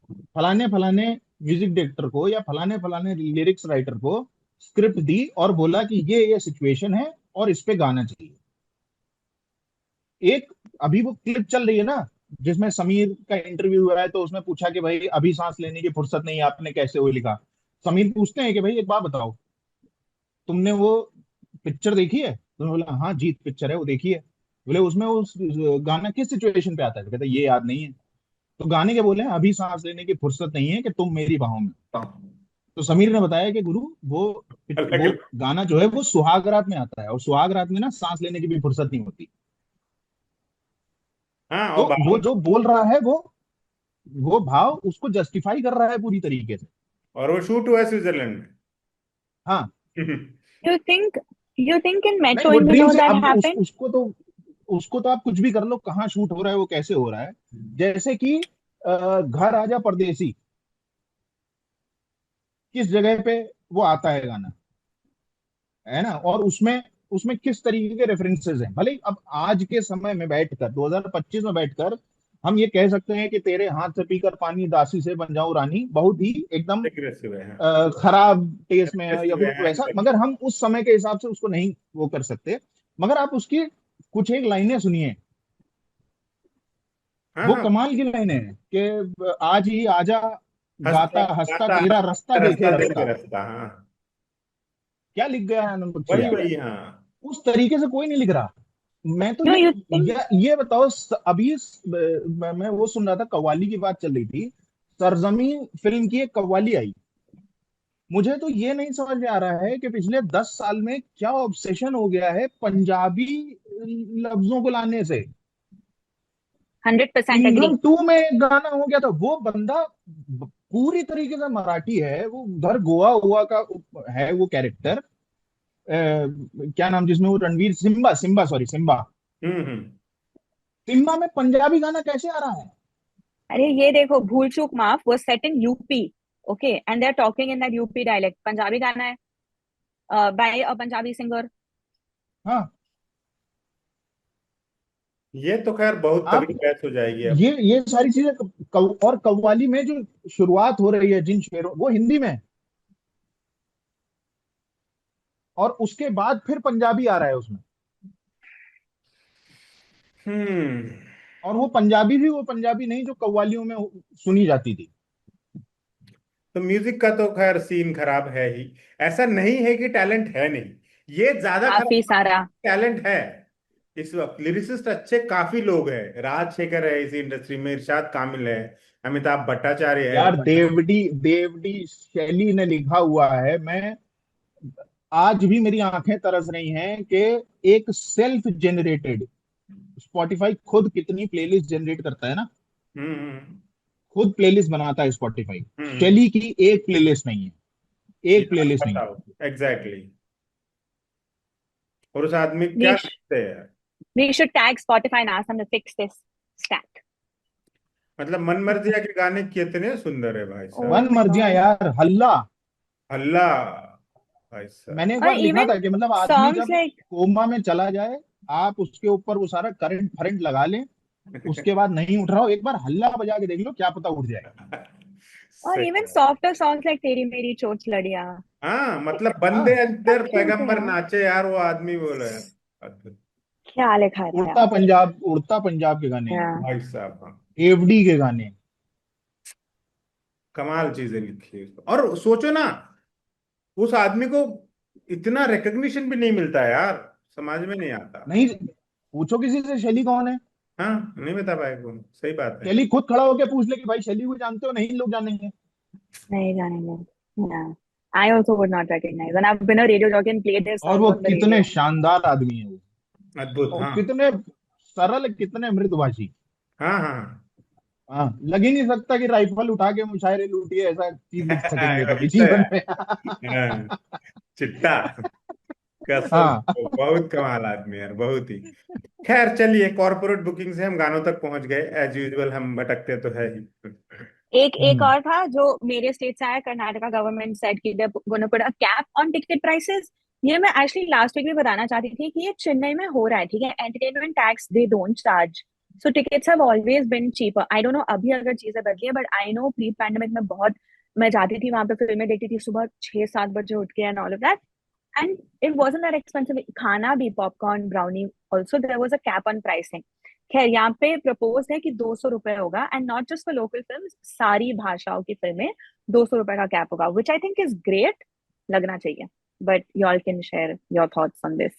फलाने फलाने म्यूजिक डायरेक्टर को या फलाने फलाने लिरिक्स राइटर को स्क्रिप्ट दी और बोला कि ये सिचुएशन है और इस पे गाना चाहिए। एक अभी वो क्लिप चल रही है ना, जिसमें समीर का इंटरव्यू हुआ है, तो उसमें पूछा कि भाई अभी सांस लेने की फुर्सत नहीं है, आपने कैसे वो लिखा। समीर पूछते हैं कि भाई एक बात बताओ, तुमने वो पिक्चर देखी है? तुमने बोला हाँ जीत पिक्चर है वो देखी है। बोले उसमें उस गाना किस सिचुएशन पे आता है? तो कहता ये याद नहीं है। तो गाने के बोले अभी सांस लेने की फुर्सत नहीं है कि तुम मेरी बाहों में। तो समीर ने बताया कि गुरु अलग वो अलग। गाना जो है वो सुहाग रात में आता है, और सुहाग रात में ना सांस लेने की भी फुर्सत नहीं होती। हाँ, तो और वो बात, जो बोल रहा है वो भाव उसको जस्टिफाई कर रहा है पूरी तरीके से। और वो शूट हुआ है स्विट्जरलैंड हाँ। में। You think you think in नहीं Metro वो Indian ड्रीम know से that अब happened? उसको तो आप कुछ भी कर लो, कहाँ शूट हो रहा है वो कैसे हो रहा है। जैसे कि घर आजा परदेसी, किस जगह पे वो आता है गाना, है ना, और उसमें उसमें किस तरीके के रेफरेंसेस हैं। भले ही अब आज के समय में बैठकर 2025 में बैठकर हम ये कह सकते हैं कि तेरे हाथ से पीकर पानी दासी से बन जाऊं रानी बहुत ही एकदम एग्रेसिव है, हाँ। खराब टेस्ट में है या एग्रेसिव फिर है, हाँ, वैसा, exactly। मगर हम उस समय के हिसाब से उसको नहीं वो कर सकते। मगर आप उसकी कुछ एक लाइनें सुनिए, हाँ वो हाँ। कमाल की लाइनें हैं कि आज ही आजा, हंसता गाता हंसता गाता तेरा रास्ता देखे रास्ता देखे रास्ता। रास्ता, हाँ। क्या लिख गया है आनंद बख्शी वही यार, वही, हाँ। उस तरीके से कोई नहीं लिख रहा। मैं तो No, you think ये बताओ अभी मैं वो सुन रहा था, कव्वाली की बात चल रही थी, सरजमी फिल्म की एक कव्वाली आई। मुझे तो ये नहीं समझ में आ रहा है कि पिछले 10 साल में क्या ऑब्सेशन हो गया है पंजाबी लफ्जों को लाने से। 100% सिंघम agree. 2 में एक गाना हो गया था, वो बंदा पूरी तरीके से मराठी है, वो उधर गोवा हुआ का है वो कैरेक्टर, क्या नाम जिसमें वो रणवीर, सिम्बा सिम्बा सॉरी सिम्बा। हम्म। सिम्बा में पंजाबी गाना कैसे आ रहा है? अरे ये देखो भूल चूक माफ was set in UP. Okay, and they're talking in that UP dialect. Punjabi गाना है by a पंजाबी सिंगर. हाँ। ये तो खैर बहुत आप तगड़ी बहस हो जाएगी अब। ये सारी चीजें और कव्वाली में जो शुरुआत हो रही है जिन शेरों, वो हिंदी में है, और उसके बाद फिर पंजाबी आ रहा है उसमें। हम्म। और वो पंजाबी भी वो पंजाबी नहीं जो कव्वालियों में सुनी जाती थी। तो म्यूजिक का तो खैर सीन खराब है ही। ऐसा नहीं है कि टैलेंट है नहीं, ये ज्यादा काफी खराब। सारा. टैलेंट है। इस वक्त लिरिसिस्ट अच्छे काफी लोग हैं, राजशेखर है इसी इंडस्ट्री में, इरशाद कामिल है, अमिताभ भट्टाचार्य है। यार देवडी देवडी शैली ने लिखा हुआ है, मैं आज भी मेरी आंखें तरस रही हैं कि एक सेल्फ जेनरेटेड, स्पॉटिफाई खुद कितनी प्लेलिस्ट जनरेट करता है ना, हम्म। खुद प्लेलिस्ट बनाता है स्पॉटिफाई। हम्म। शैली की एक प्लेलिस्ट नहीं है, एक यार प्लेलिस्ट नहीं है। बताओ। एग्जैक्टली। और उस आदमी क्या we sh- करते हैं? we should tag Spotify and ask them to fix this stat. मतलब मन मर्जिया के गाने कितने सुंदर है भाई Oh साहब। मन my मर्जियां god. यार, हल्ला। अल्लाह। भाई साहब। मैंने एक और बार लिखा even था कि मतलब आदमी songs जब like कोमा में चला जाए, आप उसके ऊपर वो सारा करंट फरंट लगा लें, उसके बाद नहीं उठ रहा हो, एक बार हल्ला बजा के देख लो, क्या पता उठ जाए। और सही even है। softer songs like तेरी मेरी चोंच लड़िया. हाँ, Like मतलब बंदे हाँ कितना अंदर क्यूट है पैगंबर यार. नाचे यार, वो आदमी बोले अद्भुत। क्या लिखा है उड़ता यार। पंजाब, उड़ता पंजाब के गाने, हाँ। भाई साहब, हाँ, एफडी के गाने। कमाल चीजें लिखी है और सोचो ना, उस आदमी को इतना रिकग्निशन भी नहीं मिलता है यार, समाज में नहीं आता। नहीं, पूछो किसी से शैली कौन है। हाँ, नहीं बता पाएगा, सही बात है। शैली खुद खड़ा होकर पूछ ले कि भाई शैली को जानते हो, नहीं लोग जानेंगे। नहीं जानेंगे। Yeah. I also would not recognize. And I've been a radio jockey and played their और songs वो on the कितने radio. शानदार आदमी है वो, अद्भुत, और हाँ। कितने सरल, कितने मृदुभाषी। हाँ, हाँ। हाँ, लग ही नहीं सकता कि राइफल उठा के मुशायरे लूटिए, ऐसा चीज लिख सकेंगे कभी वही तो जीवन यार। में। हाँ, चिट्टा, कसम, हाँ। बहुत कमाल आदमी यार, बहुत ही। खैर चलिए, कॉर्पोरेट बुकिंग से हम गानों तक पहुंच गए, एज यूजुअल हम भटकते तो है ही। एक एक हम्म। और था जो मेरे स्टेट से आया। कर्नाटका गवर्नमेंट सेड कि they're gonna put a cap on ticket prices. ये मैं एक्चुअली लास्ट वीक भी बताना चाहती थी कि ये चेन्नई में हो रहा है, ठीक है। Entertainment tax they don't charge, so tickets have always been cheaper. I don't know अभी अगर चीजें बदली है, but I know pre pandemic में बहुत मैं जाती थी वहां पे, फिल्में देखती थी सुबह 6-7 बजे उठ के and all of that. And it wasn't that expensive, खाना भी, popcorn, brownie, also there was a cap on pricing. खैर यहाँ पे प्रपोज है कि 200 रुपए होगा, and not just for local film, सारी भाषाओं की फिल्में 200 रुपए का कैप होगा, which I think is great, लगना चाहिए। But you all can share your thoughts on this.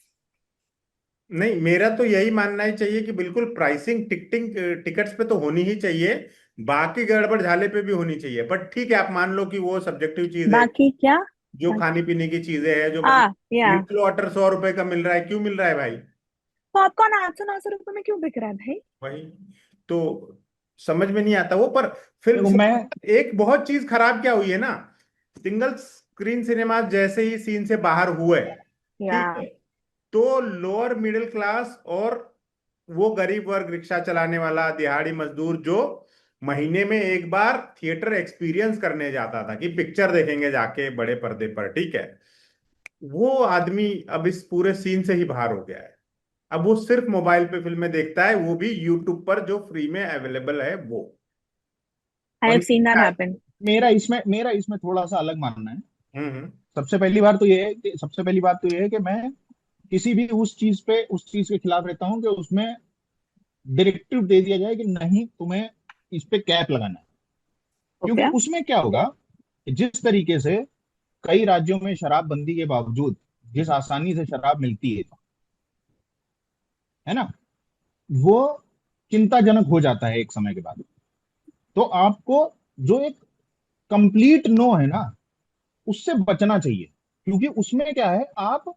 नहीं, मेरा तो यही मानना ही चाहिए कि बिल्कुल प्राइसिंग टिकटिंग टिकट्स पे तो होनी ही चाहिए, बाकी गड़बड़ झाले पे भी होनी चाहिए। पर ठीक है, आप मान लो कि वो सब्जेक्टिव चीज है, बाकी क्या। जो खाने पीने की चीजें हैं, जो मतलब हाँ या मिनरल वाटर 100 रुपए का मिल रहा है, क्यों मिल रहा है भाई? पॉपकॉर्न 800-900 रुपए में क्यों बिक रहा है भाई। वही तो समझ में नहीं आता वो। पर फिर देखो मैं, एक बहुत चीज खराब क्या हुई है ना, सिंगल स्क्रीन सिनेमा जैसे ही सीन से बाहर हुए, या ठीक है, तो लोअर मिडिल क्लास और वो गरीब वर्ग, रिक्शा चलाने वाला, दिहाड़ी मजदूर, जो महीने में एक बार थिएटर एक्सपीरियंस करने जाता था कि पिक्चर देखेंगे जाके बड़े पर्दे पर, ठीक है, वो आदमी अब इस पूरे सीन से ही बाहर हो गया है। अब वो सिर्फ मोबाइल पे फिल्में देखता है, वो भी यूट्यूब पर जो फ्री में अवेलेबल है वो। आई और हैव सीन दैट हैपन। मेरा इसमें थोड़ा सा अलग मानना है। हम्म। सबसे पहली बात तो ये है कि मैं किसी भी उस चीज के खिलाफ रहता हूं कि उसमें डायरेक्टिव दे दिया जाए कि नहीं तुम्हें इस पे कैप लगाना है। क्योंकि ओके। उसमें क्या होगा कि जिस तरीके से कई राज्यों में शराबबंदी के बावजूद जिस आसानी से शराब मिलती है ना, वो चिंताजनक हो जाता है एक समय के बाद। तो आपको जो एक कंप्लीट नो है ना, उससे बचना चाहिए। क्योंकि उसमें क्या है, आप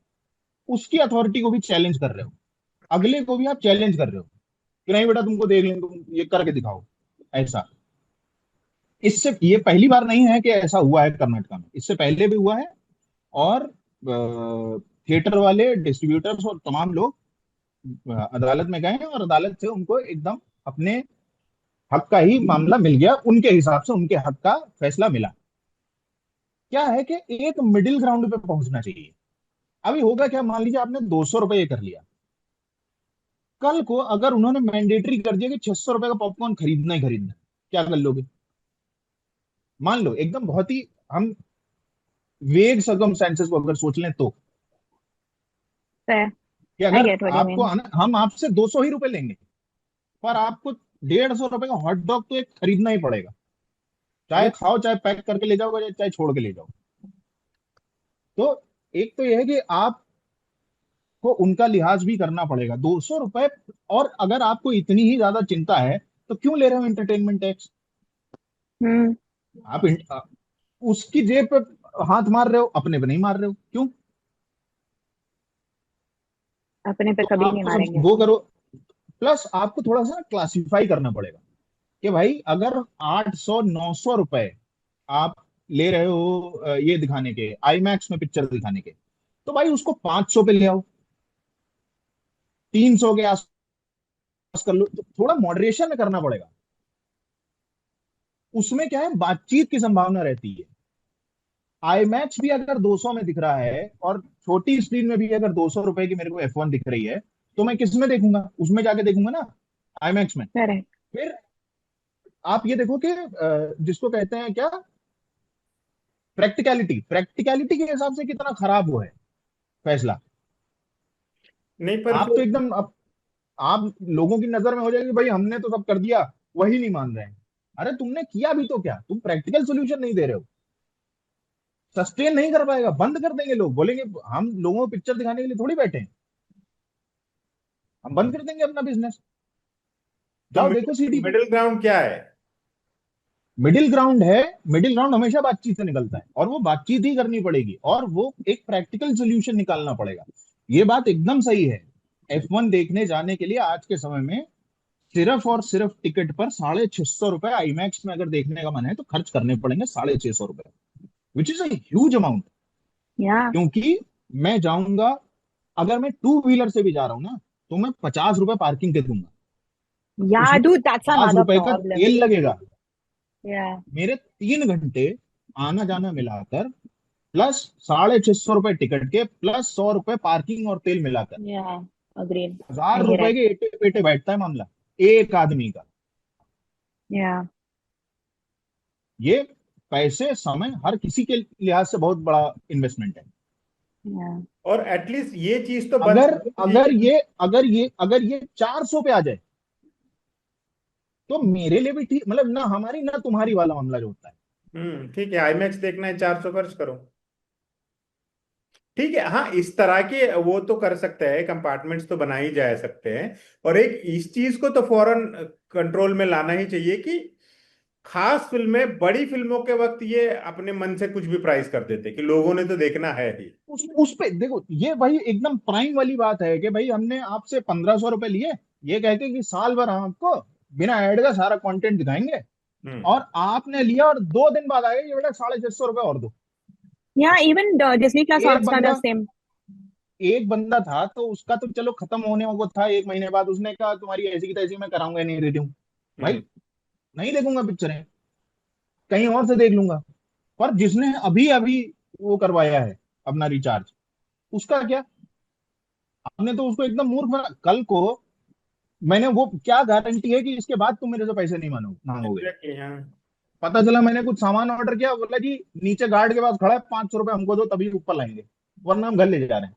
उसकी अथॉरिटी को भी चैलेंज कर रहे हो, अगले को भी आप चैलेंज कर रहे हो कि नहीं बेटा तुमको देख लेंगे, तुम ये करके दिखाओ ऐसा। इससे ये पहली बार नहीं है कि ऐसा हुआ है कर्नाटक में, इससे पहले भी हुआ है। और थिएटर वाले, डिस्ट्रीब्यूटर्स और तमाम लोग अदालत में गए हैं, और अदालत से उनको एकदम अपने हक का ही मामला मिल गया, उनके हिसाब से उनके हक का फैसला मिला। क्या है कि एक मिडिल ग्राउंड पे पहुंचना चाहिए। अभी होगा क्या, मान लीजिए आपने 200 रुपये कर लिया, कल को अगर उन्होंने मैंडेटरी कर दिया कि 600 रुपये का पॉपकॉर्न खरीदना ही खरीदना है, क्या कर लोगे? मान लो एकदम बहुत ही हम वेग सर्कमस्टेंसेस को अगर सोच लें तो, कि आई अगर गेट व्हाट यू आपको मीन। हम आपसे 200 ही रुपए लेंगे, पर आपको 150 रुपए का हॉट डॉग तो एक खरीदना ही पड़ेगा, चाहे खाओ, चाहे पैक करके ले जाओ, चाहे छोड़ के ले जाओ। तो एक तो यह है कि आपको उनका लिहाज भी करना पड़ेगा। 200 रुपए, और अगर आपको इतनी ही ज्यादा चिंता है तो क्यों ले रहे हो एंटरटेनमेंट टैक्स? हम्म। आप उसकी जेब पे हाथ मार रहे हो, अपने पे नहीं मार रहे हो, क्यों? अपने पे तो कभी नहीं आपको सब मारेंगे। वो करो। प्लस आपको थोड़ा सा क्लासिफाई करना पड़ेगा कि भाई अगर 800-900 रुपए आप ले रहे हो ये दिखाने के, आई मैक्स में पिक्चर दिखाने के, तो भाई उसको 500 पे ले आओ, 300 के आसपास कर लो। तो थोड़ा मॉडरेशन में करना पड़ेगा। उसमें क्या है, बातचीत की संभावना रहती है। आई मैक्स भी अगर 200 में दिख रहा है, और छोटी स्क्रीन में भी अगर 200 रुपए की मेरे को F1 दिख रही है, तो मैं किस में देखूंगा? उसमें जाके देखूंगा ना, आई मैक्स में। करेक्ट। फिर आप ये देखो कि जिसको कहते हैं क्या, प्रैक्टिकलिटी के हिसाब से कितना खराब हुआ है फैसला। नहीं, पर आप तो फिर एकदम आप लोगों की नजर में हो जाएगी भाई हमने तो सब कर दिया, वही नहीं मान रहे हैं। अरे तुमने किया भी तो क्या, तुम प्रैक्टिकल सोल्यूशन नहीं दे रहे हो। सस्टेन नहीं कर पाएगा, बंद कर देंगे लोग, बोलेंगे हम लोगों को पिक्चर दिखाने के लिए थोड़ी बैठे हैं, हम बंद कर देंगे अपना बिजनेस। तो जाओ देखो सीडी पे। मिडिल ग्राउंड क्या है? मिडिल ग्राउंड है। मिडिल ग्राउंड हमेशा बातचीत से निकलता है, और वो बातचीत ही करनी पड़ेगी, और वो एक प्रैक्टिकल सोल्यूशन निकालना पड़ेगा। ये बात एकदम सही है। F1 देखने जाने के लिए आज के समय में सिर्फ और सिर्फ टिकट पर 650 रुपए, आईमैक्स में अगर देखने का मन है तो खर्च करने पड़ेंगे 650 रुपए, which is a huge amount. या क्योंकि मैं जाऊंगा, अगर मैं टू व्हीलर से भी जा रहा हूँ ना, तो मैं 50 रुपए पार्किंग के दूंगा, या उसमें डूड, दैट्स पचास अनदर रुपए का प्रॉब्लम। तेल लगेगा। या मेरे 3 घंटे आना जाना मिलाकर, प्लस 650 रुपए टिकट के, प्लस 100 रुपए पार्किंग और तेल मिलाकर, या अग्रीड, 1000 रुपए आई के एटे पेटे बैठता है मामला, एक आदमी का। या ये पैसे समय हर किसी के लिहाज से बहुत बड़ा इन्वेस्टमेंट है। या और एटलीस्ट ये चीज तो बन अगर सकती है अगर कि ये अगर ये अगर ये 400 पे आ जाए तो मेरे लिए भी ठीक, मतलब ना हमारी ना तुम्हारी वाला मामला जो होता है। ठीक है, आईमैक्स देखना है 400 खर्च करो। ठीक है, हाँ, इस तरह के वो तो कर सकते हैं, कंपार्टमेंट्स तो बना ही जा सकते हैं। और एक इस चीज को तो फौरन कंट्रोल में लाना ही चाहिए कि खास फिल्में, बड़ी फिल्मों के वक्त ये अपने मन से कुछ भी प्राइस कर देते कि लोगों ने तो देखना है ही। उस पे देखो, ये भाई एकदम प्राइम वाली बात है कि भाई हमने आपसे 1500 रुपए लिए, ये कह के कि साल भर हम आपको बिना एड का सारा कंटेंट दिखाएंगे, हम्म। और आपने लिया और 2 दिन बाद आएगा ये बेटा 650 रुपए और दो। या इवन डिज्नी प्लस एक हॉटस्टार बंदा द सेम। एक बंदा था तो उसका तो चलो खत्म होने को था, 1 महीने बाद उसने कहा तुम्हारी ऐसी की तैसी मैं कराऊंगा नहीं रेटिंग, हम्म। भाई नहीं देखूंगा पिक्चरें, कहीं और से देख लूंगा। पर जिसने अभी अभी वो करवाया है अपना रिचार्ज, उसका क्या? हमने तो उसको एकदम मूर्ख बना, कल को मैंने वो क्या गारंटी है कि इसके बाद तुम मेरे से पैसे नहीं मांगोगे। एग्जैक्टली, हाँ। पता चला मैंने कुछ सामान ऑर्डर किया, बोला जी नीचे गार्ड के पास खड़ा है, 500 रुपए हमको दो तभी ऊपर लाएंगे, वरना हम घर ले जा रहे हैं।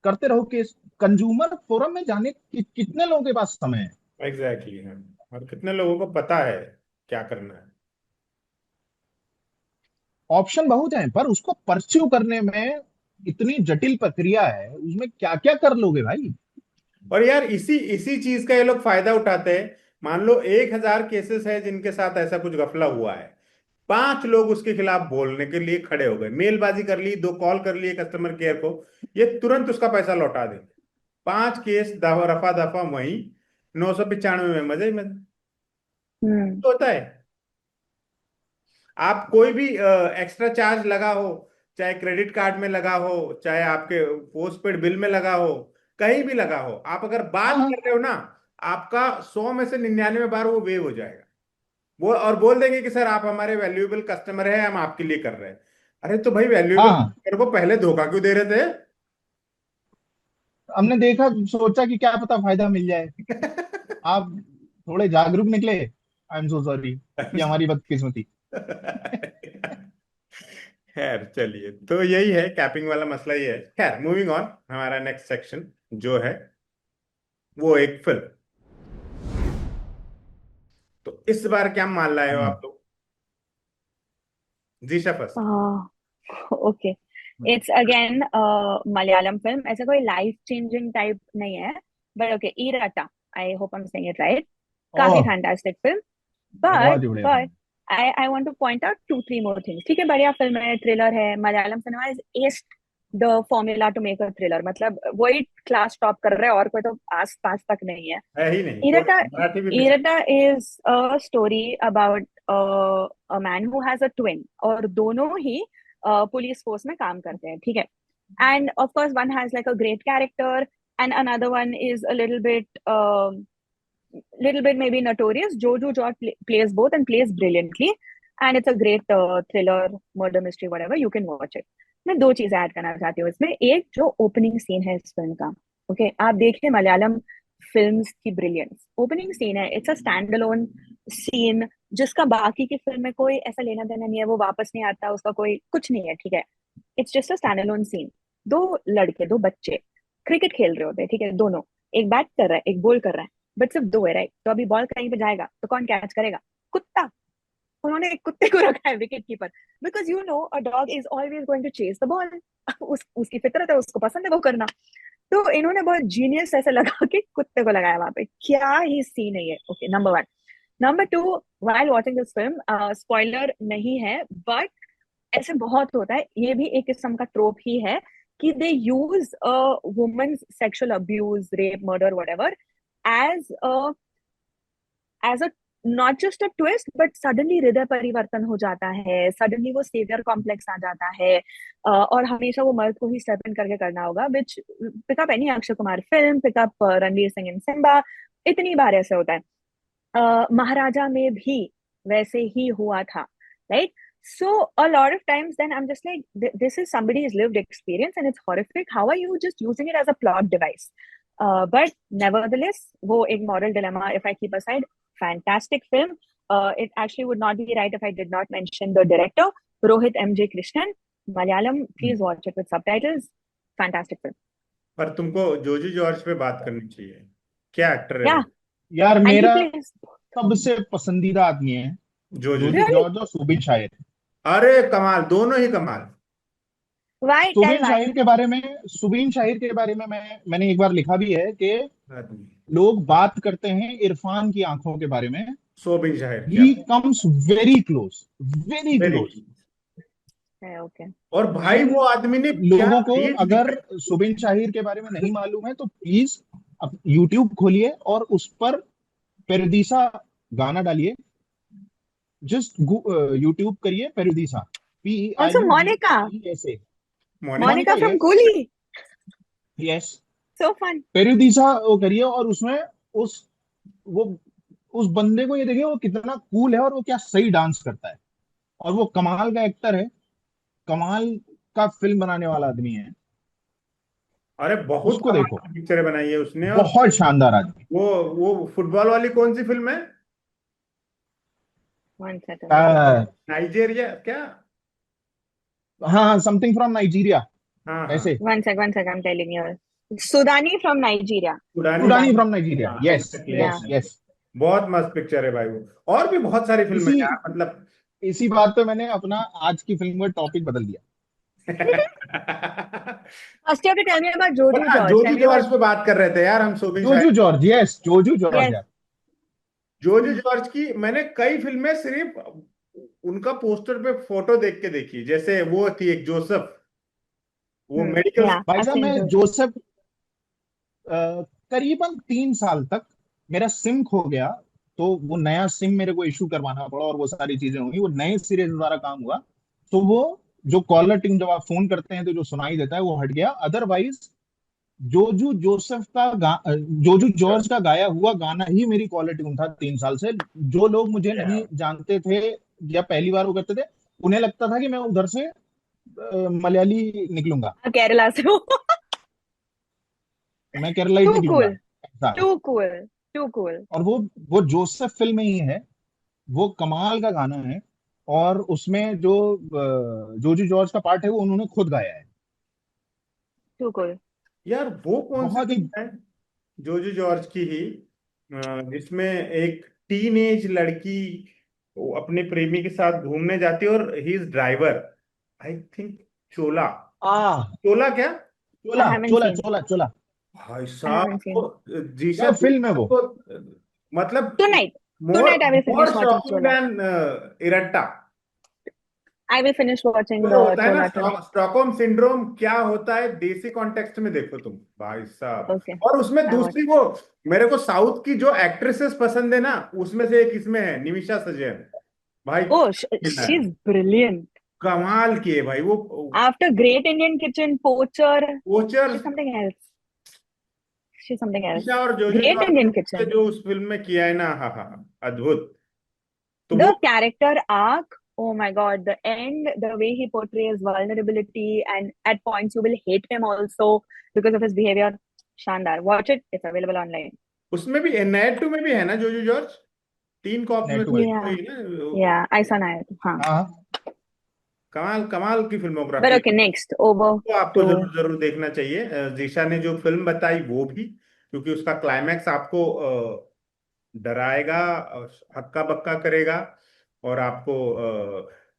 करते रहो केस। कंज्यूमर फोरम में जाने कितने लोगों के पास समय है? एग्जैक्टली, हाँ। और कितने लोगों को पता है क्या करना है। ऑप्शन बहुत हैं, पर उसको परस्यू करने में इतनी जटिल प्रक्रिया है, उसमें क्या क्या कर लोगे भाई। और यार इसी इसी चीज का ये लोग फायदा उठाते हैं। मान लो 1,000 केसेस है जिनके साथ ऐसा कुछ घपला हुआ है, 5 लोग उसके खिलाफ बोलने के लिए खड़े हो गए, मेलबाजी कर ली, 2 कॉल कर लिए कस्टमर केयर को, ये तुरंत उसका पैसा लौटा देंगे। 5 केस दफा रफा दफा वहीं, 995 में मजे ही मजे। हम्म। तो होता है, आप कोई भी एक्स्ट्रा चार्ज लगा हो, चाहे क्रेडिट कार्ड में लगा हो, चाहे आपके पोस्ट पेड बिल में लगा हो, कहीं भी लगा हो, आप अगर हाँ बात हाँ कर रहे हो ना, आपका 100 में से 99 बार वो वेव हो जाएगा। वो और बोल देंगे कि सर आप हमारे वैल्यूएबल कस्टमर हैं, हम आपके लिए कर रहे हैं। अरे तो भाई हाँ वैल्यूएबल हाँ। कस्टमर को पहले धोखा क्यों दे रहे हमने देखा सोचा कि क्या पता फायदा मिल जाए, थे? आप थोड़े जागरूक निकले, आई एम सो सॉरी, ये हमारी बदकिस्मती। खैर चलिए, तो यही है, कैपिंग वाला मसला ही है। खैर, मूविंग ऑन, हमारा नेक्स्ट सेक्शन जो है वो एक फिल्म। तो इस बार क्या मान लाए हो आप लोग? जीशा first. Okay, it's again Malayalam film, ऐसा कोई लाइफ चेंजिंग टाइप नहीं है, but okay, Iratta, I hope I am saying it right. काफी ओह, फैंटास्टिक फिल्म, बट बहुत ही बढ़िया but film. I want to point out two three more things. ठीक है, बढ़िया फिल्म है, थ्रिलर है, Malayalam cinema is aced the formula to make a thriller, मतलब वही क्लास टॉप कर रहे हैं, और कोई तो आस पास तक नहीं है। है ही नहीं कोई, इराटा, मराठी भी पिछड़। IRATA is a story about a man who has a twin, और दोनों ही पुलिस फोर्स में काम करते हैं, ठीक है। And of course one has like a great character, and another one is a little bit maybe notorious. Jojo Jot plays both and plays brilliantly, and it's a great thriller, murder mystery, whatever, you can watch it. मैं दो चीजें add करना चाहती हूँ इसमें। एक, जो opening scene है इस फिल्म का, ओके, आप देखिए मलयालम फिल्म्स की ब्रिलियंस, ओपनिंग सीन है, it's a stand alone scene, जिसका बाकी की फिल्म में कोई ऐसा लेना देना नहीं है, वो वापस नहीं आता, उसका कोई कुछ नहीं है, ठीक है। It's just a stand alone scene. दो लड़के, दो बच्चे क्रिकेट खेल रहे होते हैं, ठीक है, दोनों, एक बैट कर रहा है, एक बॉल कर रहा है, बट सिर्फ दो है, राइट? तो अभी बॉल कहीं पे जाएगा तो कौन कैच करेगा? कुत्ता। उन्होंने एक कुत्ते को रखा है wicket keeper, because you know a dog is always going to chase the ball. उसकी फितरत है, उसको पसंद है वो करना। तो इन्होंने बहुत जीनियस ऐसे लगा के कुत्ते को लगाया वहां पे। क्या ही सीन है ये। Okay, number one. Number two, while watching this film, spoiler नहीं है, बट ऐसे बहुत होता है, ये भी एक किस्म का ट्रोप ही है कि they use women's sexual abuse, rape, murder, whatever as as a not just a twist, but suddenly हृदय परिवर्तन हो जाता है, सडनली वो सेवियर कॉम्प्लेक्स आ जाता है, और हमेशा वो मर्द को ही स्टेप इन करके करना होगा, which pickup any Akshay Kumar film, pickup Ranveer Singh in Simmba, इतनी बार ऐसे होता है। महाराजा में भी वैसे ही हुआ था, right? So a lot of times then I'm just like, this is somebody's lived experience and it's horrific. How are you just using it as a plot device? But nevertheless, वो एक moral dilemma, if I keep aside, fantastic film. It actually would not be right if I did not mention the director, Rohit M.J. Krishnan, Malayalam. Please watch it with subtitles. Fantastic film. पर तुमको Joji George पे बात करनी चाहिए, क्या actor है वो। Yeah, यार and he मेरा plays. सबसे पसंदीदा आदमी है जोजी, जोजी Really? जॉर्ज और सुबिन शाहिर। अरे कमाल, दोनों ही कमाल। Why? Tell Subin why. Shahir के बारे में सुबिन शाहिर के बारे में मैंने एक बार लिखा भी है कि आदमी लोग बात करते हैं इरफान की आंखों के बारे में। सोबिन शाहिर क्या, he comes very close, very very. Close. Okay. और भाई जिन वो आदमी ने क्या लोगों को रेंज अगर दिखाई। सुबिन शाहिर के बारे में नहीं मालूम है तो प्लीज अब यूट्यूब खोलिए और उस पर पेरदीसा गाना डालिए। जस्ट यूट्यूब करिए पेरदीसा, Also, Monica. PIUDIESA। Monica. Monica Monica, from yes Coolie. Yes. So fun. पेरुदीसा वो करिए और उसमें उस वो उस बंदे को ये देखिए वो कितना कूल है और वो क्या सही डांस करता है। और वो कमाल का एक्टर है, कमाल का फिल्म बनाने वाला आदमी है। अरे बहुत उसको कमाल देखो, की पिक्चरें बनाई है उसने। और बहुत शानदार आदमी। वो वो फुटबॉल वाली कौन सी फिल्म है, One second. आ, नाइजीरिया क्या। हाँ, समथिंग फ्रॉम नाइजीरिया हाँ हाँ, ऐसे। One sec. I'm telling you. Sudani from Nigeria. पुरानी। सुडानी Sudani. फ्रॉम नाइजीरिया, हाँ yes exactly Yeah. Yes exactly. Yes. बहुत मस्त पिक्चर है भाई वो। और भी बहुत सारी फिल्में इसी हैं यार, मतलब। इसी बात पे मैंने अपना आज की फिल्म का टॉपिक बदल दिया। First, you have to tell me about Joju हाँ, George. Tell Joju me George about. पे बात कर रहे थे यार हम, Sobin Joju Shahir. George, yes Joju George Yes. यार। जोजू जॉर्ज की मैंने कई फिल्में सिर्फ उनका पोस्टर पे फोटो देख के देखी, जैसे वो थी एक जोसेफ, वो मेडिकल। Yeah, भाई I've साहब seen मैं Joju. जोसेफ करीबन 3 साल तक मेरा सिम खो गया, तो वो नया सिम मेरे को इशू करवाना पड़ा और वो सारी चीजें हुई, वो नए सिरे से सारा काम हुआ। तो वो जो कॉलर ट्यून जब आप फोन करते हैं तो जो सुनाई देता है वो हट गया। अदरवाइज जोजू जॉर्ज का गाया हुआ गाना ही मेरी कॉलर ट्यून था 3 साल से। जो लोग मुझे नहीं जानते थे या पहली बार वो करते थे, उन्हें लगता था कि मैं उधर से मलयाली निकलूंगा, Kerala से हो. मैं केरलाइट Too निकलूंगा, cool. ऐसा। Too cool. Too cool. और वो जोसेफ फिल्म में ही है, वो कमाल का गाना है। और उसमें जो जोजी जॉर्ज का पार्ट है वो उन्होंने खुद गाया है। Too cool. यार वो कौन सी बहुत ही। फिल्म है जोजू जॉर्ज की ही, जिसमें एक टीनेज लड़की वो अपने प्रेमी के साथ घूमने जाती है और he is driver, I think. Chola. आ चोला क्या। I Chola haven't Chola seen. चोला चोला। भाई I साहब haven't seen. वो जीशा क्या फिल्म है वो। को, मतलब Tonight. More Tonight I will more finish watching shocking Chola. Then Iratta. I will finish watching जो होता है ना Chola tonight. स्टॉकहोम सिंड्रोम, क्या होता है देसी कॉन्टेक्स्ट में देखो तुम भाई साहब। Okay. और उसमें I watch. दूसरी वो, मेरे को साउथ की जो एक्ट्रेसेस पसंद है ना, उसमें से एक इसमें है निमिषा सजयन। भाई Oh, है, she's brilliant. कमाल की है भाई वो। After Great Indian Kitchen, Poacher, voucher, she's something else. She's something else. निशा और जोजो Great जॉर्ज Indian ने Kitchen. जो उस फिल्म में किया है ना, हाँ हाँ हाँ, अद्भुत। तो वो The character arc, oh my God, the end, the way he portrays vulnerability, and at points you will hate him also because of his behavior. Shandar. Watch it. It's available online. उसमें भी net to में भी है ना जोजो George, tin corp में नेटू से में। Yeah. कोई ना। Yeah, I saw it. Huh. हाँ। कमाल कमाल की But filmography, okay, next. Over तो आपको to. जरूर जरूर देखना चाहिए। जीशा ने जो फिल्म बताई वो भी, क्योंकि उसका क्लाइमैक्स आपको डराएगा, हक्का बक्का करेगा, और आपको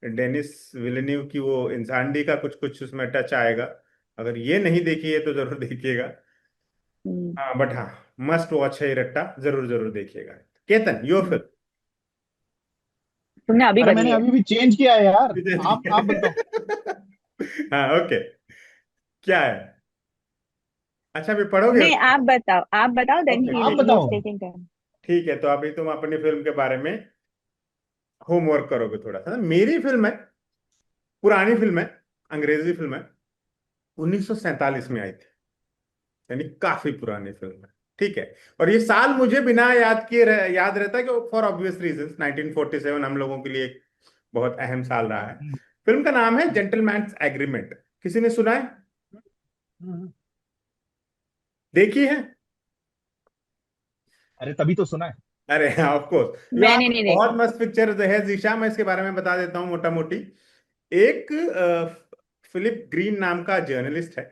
डेनिस विलेन्यू की वो इंसानिटी का कुछ कुछ उसमें टच आएगा। अगर ये नहीं देखी है तो जरूर देखिएगा। हम्म। हाँ बट हाँ, मस्ट वॉच है ये रट्टा, जरूर जरूर देखिएगा। Ketan, your hmm. फिल्म। तुमने अभी अरे बदली मैंने है। अभी भी चेंज किया है यार। आप बताओ। हाँ ओके, क्या है? अच्छा अभी पढ़ोगे नहीं, उसको? आप बताओ, देन ओके ही आप ही इज बताओ। Taking time. ठीक है, तो अभी तुम अपनी फिल्म के बारे में होमवर्क करोगे थोड़ा सा। मेरी फिल्म है, पुरानी फिल्म है, अंग्रेजी फिल्म है, 1947 में आई थी, यानी काफी पुरानी फिल्म है। ठीक है, और ये साल मुझे बिना याद किए याद रहता है कि फॉर ऑब्वियस रीजंस 1947 हम लोगों के लिए एक बहुत अहम साल रहा है। हम्म, फिल्म का नाम है जेंटलमैन्स एग्रीमेंट। किसी ने सुना है? हम्म। देखी है? अरे तभी तो सुना है। अरे ऑफ कोर्स यार, मैंने नहीं बहुत देखा। मस्त पिक्चर है जीशा। मैं इसके बारे में बता देता हूँ मोटा मोटी। एक फिलिप ग्रीन नाम का जर्नलिस्ट है,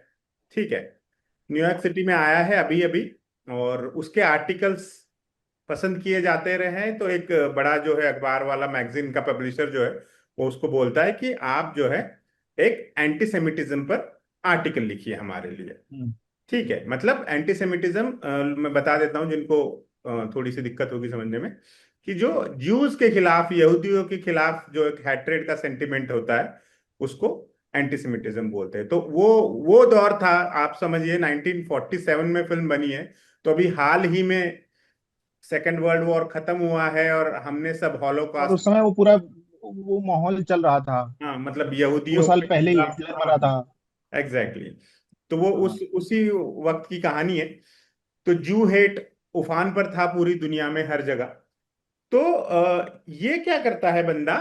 ठीक है, न्यूयॉर्क सिटी में आया है अभी अभी, और उसके आर्टिकल्स पसंद किए जाते रहे हैं। तो एक बड़ा जो है अखबार वाला, मैगजीन का पब्लिशर जो है, वो उसको बोलता है कि आप जो है एक एंटीसेमिटिज्म पर आर्टिकल लिखिए हमारे लिए। हम्म, ठीक है, मतलब एंटीसेमिटिज्म मैं बता देता हूँ जिनको थोड़ी सी दिक्कत होगी समझने में, कि जो ज्यूज के खिलाफ, यहूदियों के खिलाफ जो एक हैट्रेड का सेंटिमेंट होता है, उसको एंटीसेमिटिज्म बोलते हैं। तो वो दौर था, आप समझिए 1947 में फिल्म बनी है। तो अभी हाल ही में सेकेंड वर्ल्ड वॉर खत्म हुआ है, और हमने सब और हॉलोकॉस्ट, उस समय वो पूरा वो माहौल चल रहा था। हाँ मतलब 2 यहूदियों साल के पहले ही खिलाफ, हिटलर हाँ मरा था। Exactly exactly। तो वो हाँ। उसी वक्त की कहानी है। तो जू हेट उफान पर था पूरी दुनिया में, हर जगह। तो ये क्या करता है बंदा,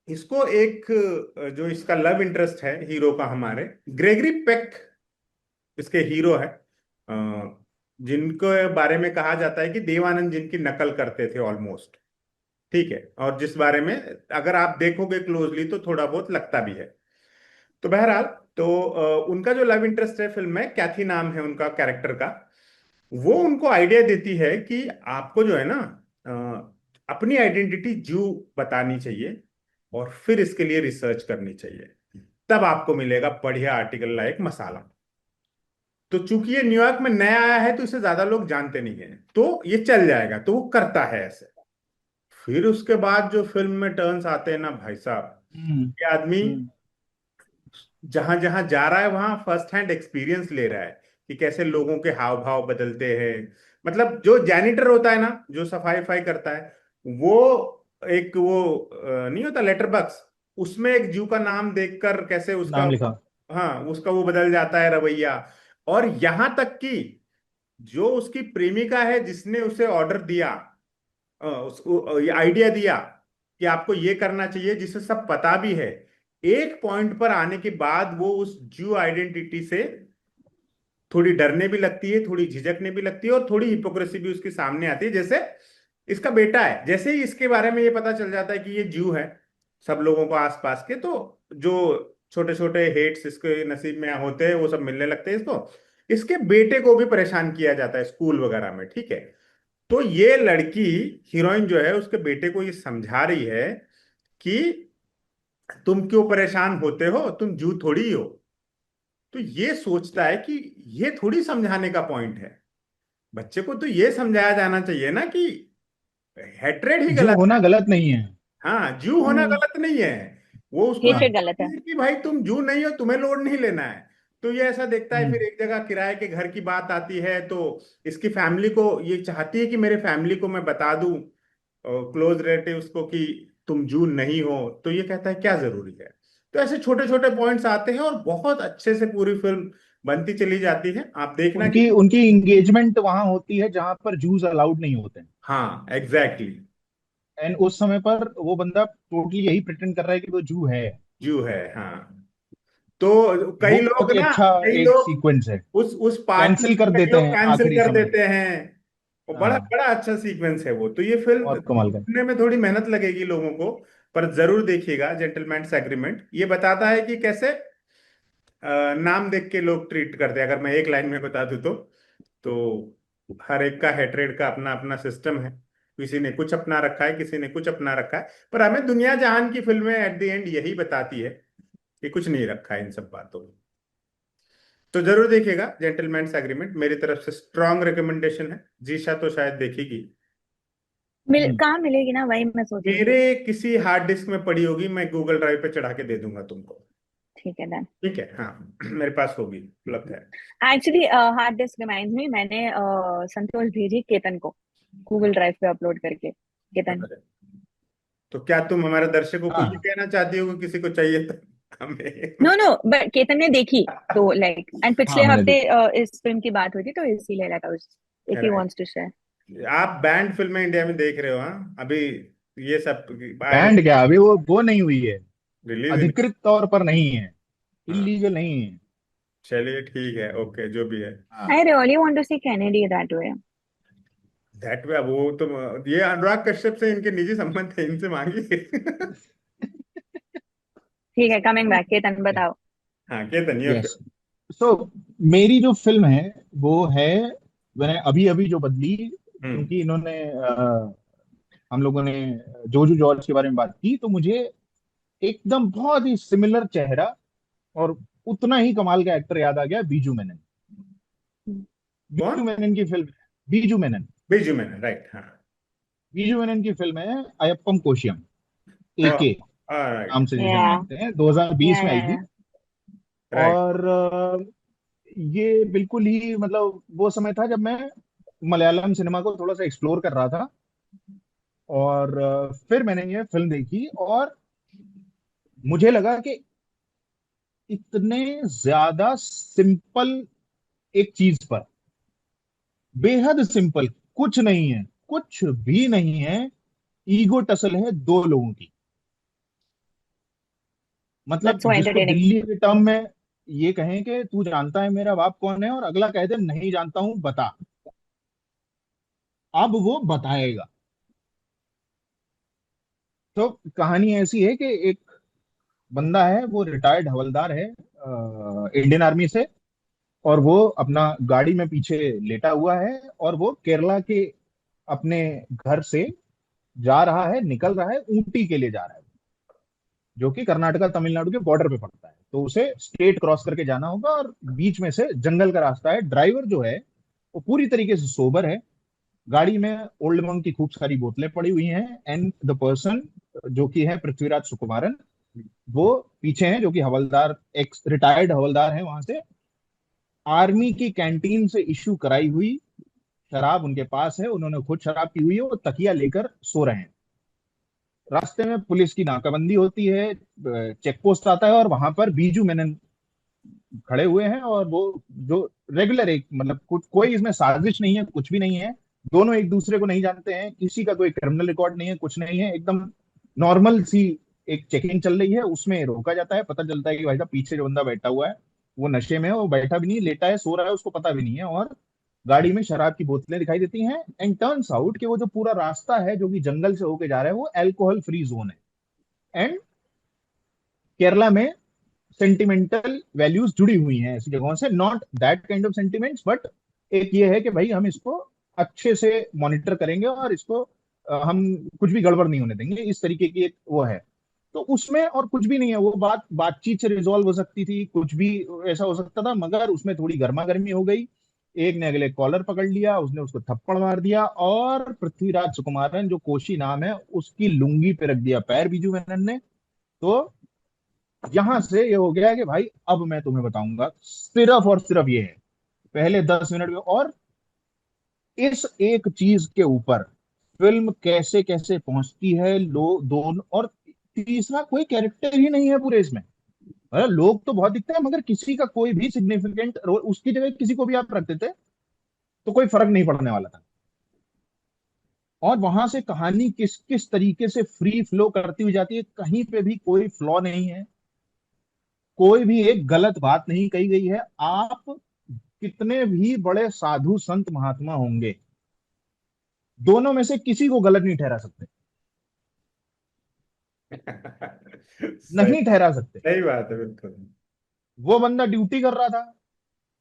इसको एक जो इसका लव इंटरेस्ट है हीरो का, हमारे ग्रेगरी पेक इसके हीरो है, जिनको बारे में कहा जाता है कि देवानंद जिनकी नकल करते थे ऑलमोस्ट। ठीक है, और जिस बारे में अगर आप देखोगे क्लोजली तो थोड़ा बहुत लगता भी है। तो बहरहाल, तो उनका जो लव इंटरेस्ट है फिल्म में, कैथी नाम है उनका कैरेक्टर का, वो उनको आइडिया देती है कि आपको जो है ना अपनी आइडेंटिटी ज्यू बतानी चाहिए, और फिर इसके लिए रिसर्च करनी चाहिए, तब आपको मिलेगा बढ़िया आर्टिकल लाइक मसाला। तो चूंकि ये न्यूयॉर्क में नया आया है तो इसे ज्यादा लोग जानते नहीं है, तो ये चल जाएगा, तो वो करता है ऐसे। फिर उसके बाद जो फिल्म में टर्न्स आते हैं ना भाई साहब, हम्म, ये आदमी हम्म। जहां जहां जा रहा है वहां फर्स्ट हैंड एक्सपीरियंस ले रहा है कि कैसे लोगों के हाव भाव बदलते हैं। मतलब जो जैनिटर होता है ना, जो सफाई वफाई करता है, वो एक वो नहीं होता लेटर बॉक्स, उसमें एक जू का नाम देखकर कैसे उसका, नाम लिखा। हाँ उसका वो बदल जाता है रवैया। और यहां तक कि जो उसकी प्रेमिका है जिसने उसे ऑर्डर दिया, उसको ये आइडिया दिया कि आपको ये करना चाहिए, जिसे सब पता भी है, एक पॉइंट पर आने के बाद वो उस ज्यू आइडेंटिटी से थोड़ी डरने भी लगती है, थोड़ी झिझकने भी लगती है, और थोड़ी हिपोक्रेसी भी उसके सामने आती है। जैसे इसका बेटा है, जैसे ही इसके बारे में ये पता चल जाता है कि ये ज्यू है, सब लोगों को आसपास के, तो जो छोटे छोटे हेट्स इसके नसीब में होते हैं वो सब मिलने लगते हैं इसको। इसके बेटे को भी परेशान किया जाता है स्कूल वगैरह में, ठीक है। तो ये लड़की, हीरोइन जो है, उसके बेटे को ये समझा रही है कि तुम क्यों परेशान होते हो, तुम जू थोड़ी ही हो। तो ये सोचता है कि ये थोड़ी समझाने का पॉइंट है, बच्चे को तो ये समझाया जाना चाहिए ना कि हेट्रेड ही जो गलत है। होना गलत नहीं है। हाँ, जू होना हम्म। गलत नहीं है। वो उसको हाँ। हेट्रेड गलत समझाती है। है कि भाई तुम जू नहीं हो, तुम्हें लोड नहीं लेना है। तो ये ऐसा देखता है। हम्म, फिर एक जगह किराए के घर की बात आती है, तो इसकी फैमिली को ये चाहती है कि मेरे फैमिली को मैं बता दूं, क्लोज रिलेटिव्स को, कि तुम जू नहीं हो। तो ये कहता है क्या जरूरी है। तो ऐसे छोटे छोटे पॉइंट्स आते हैं, और बहुत अच्छे से पूरी फिल्म बनती चली जाती है। आप देखना कि, उनकी उनकी एंगेजमेंट वहां होती है जहां पर जूस अलाउड नहीं होते हैं। हाँ एग्जैक्टली exactly, एंड उस समय पर वो बंदा टोटली यही प्रिटेंड कर रहा है कि वो जू है। जू है हाँ। तो वो कई बहुत लोग ही ना, अच्छा कई एक लोग सीक्वेंस है। उस पार्टी कैंसिल में कर कई देते लोग हैं कैंसिल आखिरी कर समय। देते हैं। वो बड़ा हाँ। बड़ा अच्छा सीक्वेंस है वो। तो ये फिल्म बहुत कमाल का। देखने में थोड़ी मेहनत लगेगी लोगों को, पर जरूर देखिएगा। जेंटलमैन्स एग्रीमेंट ये बताता है कि कैसे नाम देख के लोग ट्रीट करते हैं, अगर मैं एक लाइन में बता दूं तो। तो हर एक का हेट्रेड का अपना अपना सिस्टम है। किसी ने कुछ अपना रखा है, किसी ने कुछ अपना रखा है, पर हमें दुनिया जहान की फिल्में एट द एंड यही बताती है कि कुछ नहीं रखा है इन सब बातों में। तो जरूर देखिएगा जेंटलमैन्स एग्रीमेंट, मेरी तरफ से स्ट्रांग रिकमेंडेशन है। जीशा तो शायद देखेगी। हम्म। कहाँ मिलेगी ना, वही मैं सोच रही मेरे थी। किसी हार्ड डिस्क में पड़ी होगी, मैं गूगल ड्राइव पे चढ़ा के दे दूंगा तुमको। ठीक है, डन। ठीक है, हाँ। मेरे पास होगी, उपलब्ध है। Actually hard disk remind me, मैंने संतोष भेजी केतन को गूगल ड्राइव पे अपलोड करके। केतन। अरे, तो क्या तुम हमारे दर्शकों को ये हाँ कहना चाहती हो कि किसी को चाहिए तो हमें? नो नो, बट केतन ने देखी तो लाइक, एंड पिछले हाँ मैंने हफ्ते देखी। इस फिल्म की बात हुई थी तो इसीलिए लगा उस, if he right. Wants to share. आप बैंड फिल्में इंडिया में देख रहे हो, हाँ अभी ये सब बैंड क्या, अभी वो नहीं हुई है, रिलीज? अधिकृत तौर पर नहीं है, हाँ, इलीगल नहीं है। चलिए ठीक है, ओके, जो भी है। हाँ I really want to see Kennedy that way. That way, वो तो ये अनुराग कश्यप से इनके निजी संबंध है, इनसे मांगिए। ठीक है, कमिंग बैक, केतन बताओ। हाँ, केतन योर यस। सो मेरी जो फिल्म है वो है, मैंने अभी अभी जो बदली, हम्म। क्योंकि इन्होंने हम लोगों ने जोजू जॉर्ज के बारे में बात की, तो मुझे एकदम बहुत ही सिमिलर चेहरा और उतना ही कमाल का एक्टर याद आ गया, बीजू मेनन। कौन? बीजू मेनन की फिल्म है, बीजू मेनन। बिजू मैन, राइट, हाँ। बीजू मेनन की फिल्म है अयप्पम कोशियम, एके राइट। नाम से जिसे हम या जानते हैं, या 2020 में आई या थी। राइट। और ये बिल्कुल ही मतलब वो समय था जब मैं मलयालम सिनेमा को थोड़ा सा एक्सप्लोर कर रहा था। और फिर मैंने ये फिल्म देखी और मुझे लगा कि इतने ज्यादा सिंपल एक चीज पर, बेहद सिंपल, कुछ नहीं है, कुछ भी नहीं है, ईगो टसल है दो लोगों की। मतलब दैट्स सो जिसको एंटरटेनिंग। दिल्ली के टर्म में ये कहें कि तू जानता है मेरा बाप कौन है, और अगला कह दे नहीं जानता हूं बता, अब वो बताएगा। तो कहानी ऐसी है कि एक बंदा है, वो रिटायर्ड हवलदार है इंडियन आर्मी से, और वो अपना गाड़ी में पीछे लेटा हुआ है, और वो केरला के अपने घर से जा रहा है, निकल रहा है, ऊटी के लिए जा रहा है, जो कि कर्नाटका तमिलनाडु के बॉर्डर पे पड़ता है। तो उसे स्टेट क्रॉस करके जाना होगा, और बीच में से जंगल का रास्ता है। ड्राइवर जो है वो पूरी तरीके से सोबर है, गाड़ी में ओल्ड मंक की खूब सारी बोतलें पड़ी हुई हैं, एंड द पर्सन जो कि है पृथ्वीराज सुकुमारन, वो पीछे हैं, जो कि हवलदार, एक्स रिटायर्ड हवलदार है वहां से। आर्मी की कैंटीन से इश्यू कराई हुई शराब उनके पास है, उन्होंने खुद शराब पी हुई है, वो तकिया लेकर सो रहे हैं। रास्ते में पुलिस की नाकाबंदी होती है, चेक पोस्ट आता है, और वहां पर बीजू मेनन खड़े हुए हैं। और वो जो रेगुलर एक मतलब कुछ कोई इसमें साजिश नहीं है, कुछ भी नहीं है, दोनों एक दूसरे को नहीं जानते हैं, किसी का कोई क्रिमिनल रिकॉर्ड नहीं है, कुछ नहीं है, एकदम नॉर्मल सी एक चेकिंग चल रही है। उसमें रोका जाता है, पता चलता है कि भाई साहब पीछे जो बंदा बैठा हुआ है वो नशे में है, वो बैठा भी नहीं, लेटा है, सो रहा है, उसको पता भी नहीं है, और गाड़ी में शराब की बोतलें दिखाई देती हैं। एंड टर्न्स आउट कि वो जो पूरा रास्ता है जो कि जंगल से होके जा रहा है वो अल्कोहल फ्री जोन है। एंड केरला में सेंटिमेंटल वैल्यूज जुड़ी हुई हैं ऐसी जगहों से, not that kind of sentiments, but एक ये है कि भाई हम इसको अच्छे से मॉनिटर करेंगे, और इसको हम कुछ भी गड़बड़ नहीं होने देंगे, इस तरीके की एक वो है। तो उसमें और कुछ भी नहीं है, वो बातचीत से रिजॉल्व हो सकती थी, कुछ भी ऐसा हो सकता था, मगर उसमें थोड़ी गर्मा गर्मी हो गई। एक ने अगले कॉलर पकड़ लिया, उसने उसको थप्पड़ मार दिया, और पृथ्वीराज सुकुमारन जो कोशी नाम है उसकी लुंगी पे रख दिया पैर बीजू मेनन ने। तो यहां से ये हो गया कि भाई अब मैं तुम्हें बताऊंगा, सिर्फ और सिर्फ ये है पहले 10 मिनट में, और इस एक चीज के ऊपर फिल्म कैसे कैसे पहुंचती है, लोग दोनों, और तीसरा कोई कैरेक्टर ही नहीं है पूरे इसमें। मतलब लोग तो बहुत दिखते हैं, मगर किसी का कोई भी सिग्निफिकेंट रोल, उसकी जगह किसी को भी आप रख देते तो कोई फर्क नहीं पड़ने वाला था। और वहां से कहानी किस किस तरीके से फ्री फ्लो करती हुई जाती है, कहीं पे भी कोई फ्लॉ नहीं है, कोई भी एक गलत बात नहीं कही गई है। आप कितने भी बड़े साधु संत महात्मा होंगे, दोनों में से किसी को गलत नहीं ठहरा सकते, सही। नहीं ठहरा सकते। सही बात है, बिल्कुल। वो बंदा ड्यूटी कर रहा था,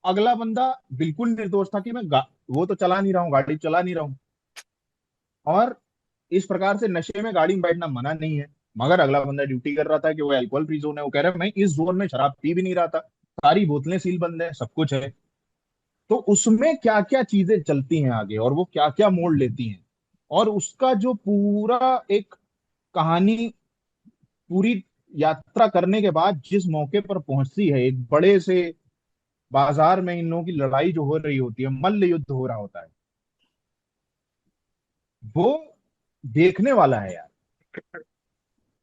अगला बंदा बिल्कुल निर्दोष था कि वो तो चला नहीं रहा हूँ, गाड़ी चला नहीं रहा हूँ, और इस प्रकार से नशे में गाड़ी में बैठना मना नहीं है, मगर अगला बंदा ड्यूटी कर रहा था कि वो अल्कोहल फ्री जोन है, वो कह रहा है मैं इस जोन में शराब पी भी नहीं रहा था, सारी बोतलें सील बंद है, सब कुछ है। तो उसमें क्या क्या चीजें चलती हैं आगे, और वो क्या क्या मोड़ लेती हैं, और उसका जो पूरा एक कहानी, पूरी यात्रा करने के बाद जिस मौके पर पहुंचती है, एक बड़े से बाजार में इन लोगों की लड़ाई जो हो रही होती है, मल्ल युद्ध हो रहा होता है, वो देखने वाला है यार।